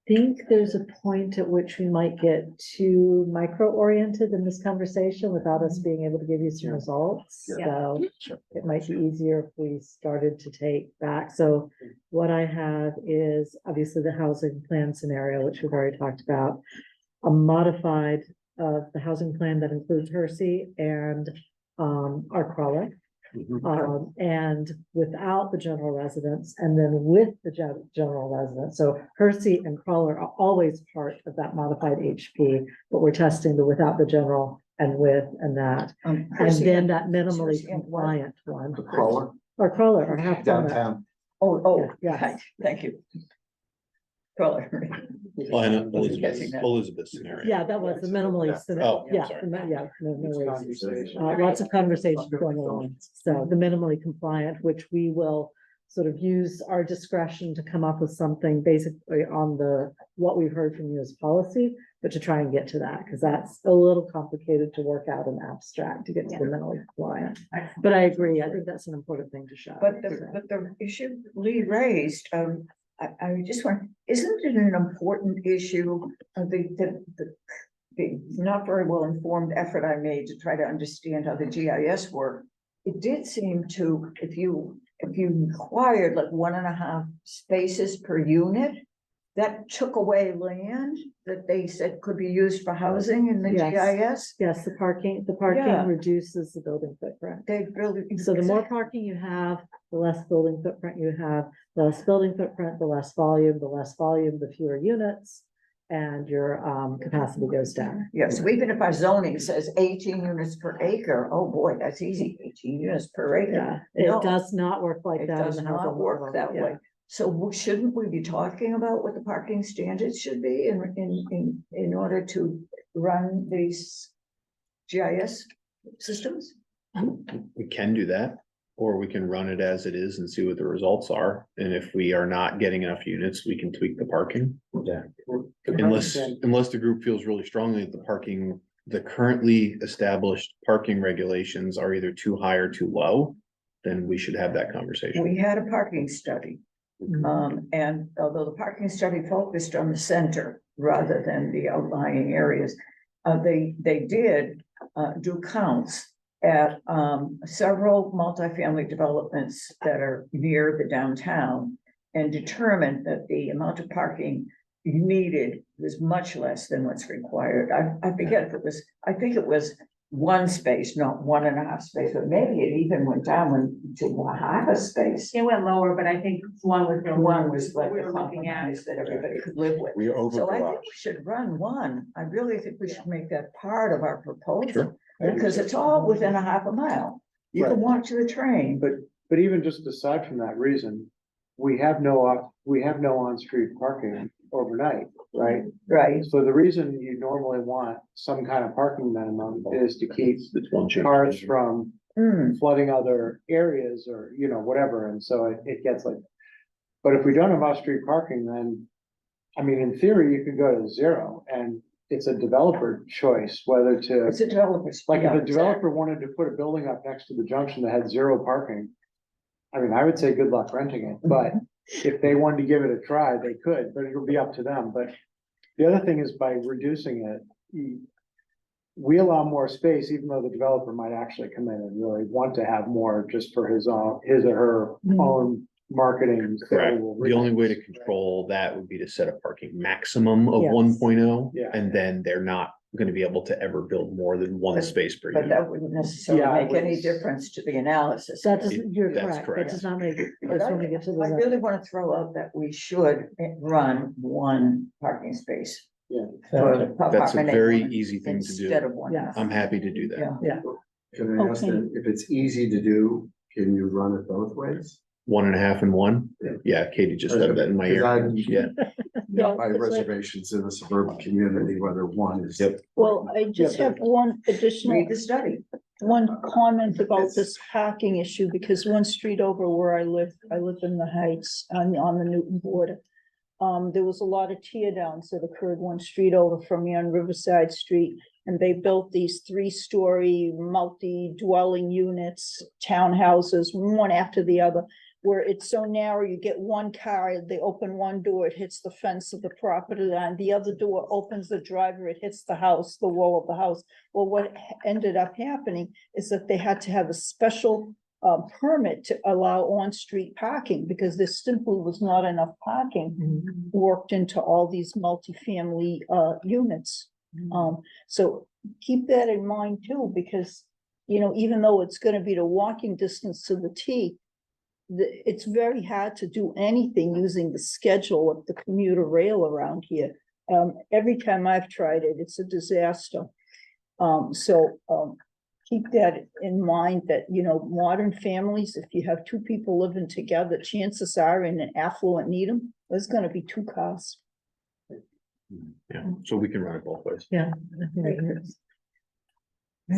think there's a point at which we might get too micro-oriented in this conversation without us being able to give you some results. Yeah. So it might be easier if we started to take back. So what I have is obviously the housing plan scenario, which we've already talked about, a modified of the housing plan that includes Hersey and our Crawler. And without the general residence, and then with the general residence. So Hersey and Crawler are always part of that modified HP, but we're testing the without the general and width and that. And then that minimally compliant one, Crawler or crawler, or half donut. downtown. Oh, Yeah. right, thank you. Crawler. Well, I know Guessing Elizabeth, that. Elizabeth scenario. Yeah, that was the minimally, Oh, yeah, sorry. yeah, no worries. Conversation. Lots of conversation going on. So the minimally compliant, which we will sort of use our discretion to come up with something basically on what we've heard from you as policy, but to try and get to that, because that's a little complicated to work out in abstract to get to the minimally compliant. But I agree, I think that's an important thing to show. But So. the issue Lee raised, I just want, isn't it an important issue of the not very well informed effort I made to try to understand how the GIS worked? It did seem to, if you required like 1.5 spaces per unit, that took away land that they said could be used for housing in the Yes. GIS. Yes, the parking Yeah. reduces the building footprint. They really. So the more parking you have, the less building footprint you have, the less building footprint, the less volume, the fewer units, and your capacity goes down. Yes, so even if our zoning says 18 units per acre, oh boy, that's easy, 18 units per acre. Yeah, No, it does not work like It that. in does the not housing work model. that Yeah. way. So shouldn't we be talking about what the parking standards should be in order to run these GIS systems? We can do that, or we can run it as it is and see what the results are. And if we are not getting enough units, we can tweak the parking. Yeah. Unless the group feels really strongly that the currently established parking regulations are either too high or too low, then we should have that conversation. We had a parking study. And although the parking study focused on the center rather than the outlying areas, they did do counts at several multifamily developments that are near the downtown and determined that the amount of parking needed was much less than what's required. I forget if it was, I think it was 1 space, not 1.5 space, but maybe it even went down to 1/2 space. It went lower, but I think one was. One was like we the were looking at. compromise that everybody could live with. We So I think overgarage. we should run one. I really think we should make that part of our proposal. Sure. Because it's all within 1/2 mile. You can Right. walk to the train. But even just aside from that reason, we have no on-street parking overnight, right? Right. So the reason you normally want some kind of parking minimum is to keep It's one change. cars from Hmm. flooding other areas or, whatever, and so it gets like. But if we don't have off-street parking, then, I mean, in theory, you could go to 0, and it's a developer choice whether to. It's a developer's. Like if yeah, a developer wanted to put a building up next to the junction that had 0 parking. I mean, I would say good luck renting it, but if they wanted to give it a try, they could, but it'll be up to them. But the other thing is by reducing it, we allow more space, even though the developer might actually come in and really want to have more just for his or her own marketing. Correct. The only way to control that would be to set a parking maximum of Yes. 1.0. Yeah. And then they're not gonna be able to ever build more than 1 space per But unit. that wouldn't necessarily Yeah, make any it's- differess to the analysis. That doesn't, you're That's correct, correct. that does not make, But it's when we get to I the. really want to throw out that we should run 1 parking space. Yeah. That's a Apartment very one easy thing to Instead do. of 1. Yeah. I'm happy to do that. Yeah. Can I ask that if it's easy to do, can you run it both ways? 1.5 and 1. Yeah. Yeah, Katie just said that in my ear. Yeah. My reservations in a suburban community, whether one is. Yep. Well, I just have one additional, Read the study. one comment about this parking issue, because one street over where I live in the Heights on the Newton border. There was a lot of tear downs that occurred one street over from me on Riverside Street. And they built these 3-story multi-dwelling units, townhouses, one after the other, where it's so narrow, you get one car, they open one door, it hits the fence of the property line, the other door opens the driver, it hits the house, the wall of the house. Well, what ended up happening is that they had to have a special permit to allow on-street parking, because there simply was not enough parking worked into all these multifamily units. So keep that in mind too, because, even though it's gonna be the walking distance to the T, it's very hard to do anything using the schedule of the commuter rail around here. Every time I've tried it, it's a disaster. Keep that in mind that, you know, modern families, if you have two people living together, chances are in an affluent Needham, there's gonna be two cars. Yeah, so we can run it both ways. Yeah. I think it is.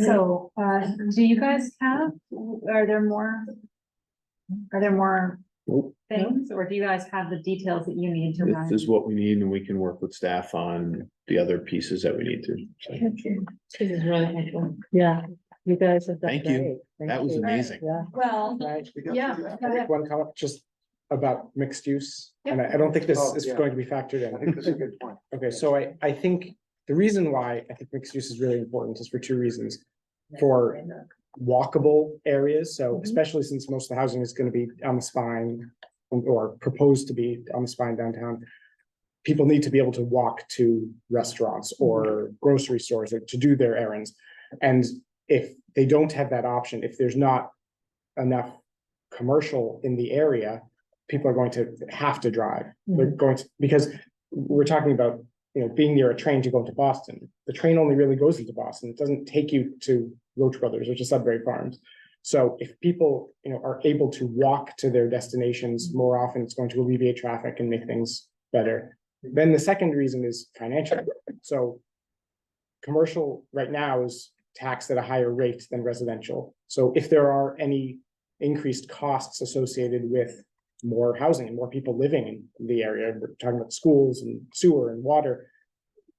So, do you guys have, are there more? Are there more Nope. things, or do you guys have the details that you need to run? This is what we need, and we can work with staff on the other pieces that we need to. So, This is really helpful. Yeah, you guys have done Thank you. great. Thank That was you. amazing. Yeah. Well, Right. yeah, go ahead. One comment just about mixed use, and Yep. I don't think this Oh, is yeah. going to be factored I think this is a in. good point. Okay, so I think the reason why I think mixed use is really important is for two reasons. For walkable areas, so especially since most of the housing is gonna be on the spine or proposed to be on the spine downtown. People need to be able to walk to restaurants or grocery stores or to do their errands. And if they don't have that option, if there's not enough commercial in the area, people are going to have to drive. They're going to, because we're talking about, you know, being near a train to go to Boston. The train only really goes into Boston. It doesn't take you to Roach Brothers or to Sudbury Farms. So if people, you know, are able to walk to their destinations more often, it's going to alleviate traffic and make things better. Then the second reason is financial. So commercial right now is taxed at a higher rate than residential. So if there are any increased costs associated with more housing and more people living in the area, we're talking about schools and sewer and water,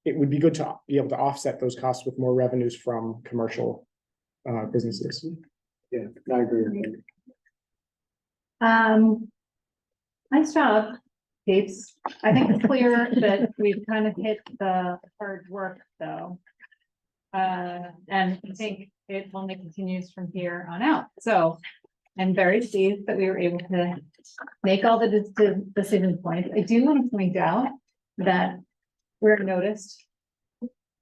it would be good to be able to offset those costs with more revenues from commercial businesses. Yeah, I agree with you. Nice job, Peeps. I think it's clear that we've kind of hit the hard work, though. And I think it only continues from here on out. So I'm very pleased that we were able to make all the decision points. I do want to point out that we're noticed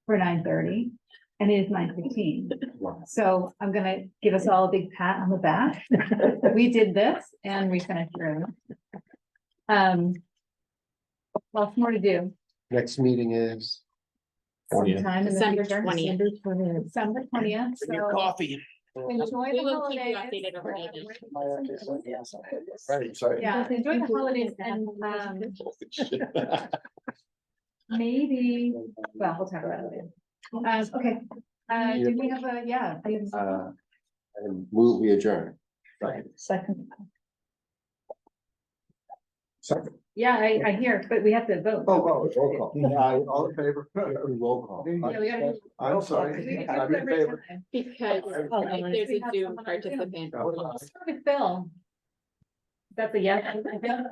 for 9:30 and it is 9:15. So I'm gonna give us all a big pat on the back. We did this and we finished early. Lots more to do. Next meeting is. Sometime in the December future. 20th. December 20th, so Coffee. enjoy We the will keep you holidays. updated over email. Right, sorry. Yeah, enjoy the holidays and, maybe, well, we'll talk about it later. Okay, do we have a, yeah. And move, we adjourn. Second. Second. Yeah, I hear, but we have to vote. Oh, it's roll call. All in favor? Roll call. Yeah, we gotta do- I'm sorry. We can do I'm it in every favor. time. Because Oh, if there's we a have Zoom someone on Zoom. participant. Let's start with Phil. That's a yes, I think?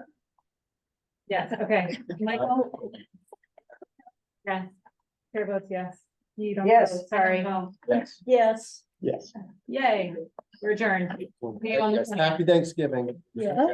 Yes, okay. Michael? Yes. Chair votes yes. You don't. Yes. vote, sorry. No. Yes. Yes. Yes. Yay, we're adjourned. See you on the 20th. Happy Thanksgiving. Yeah.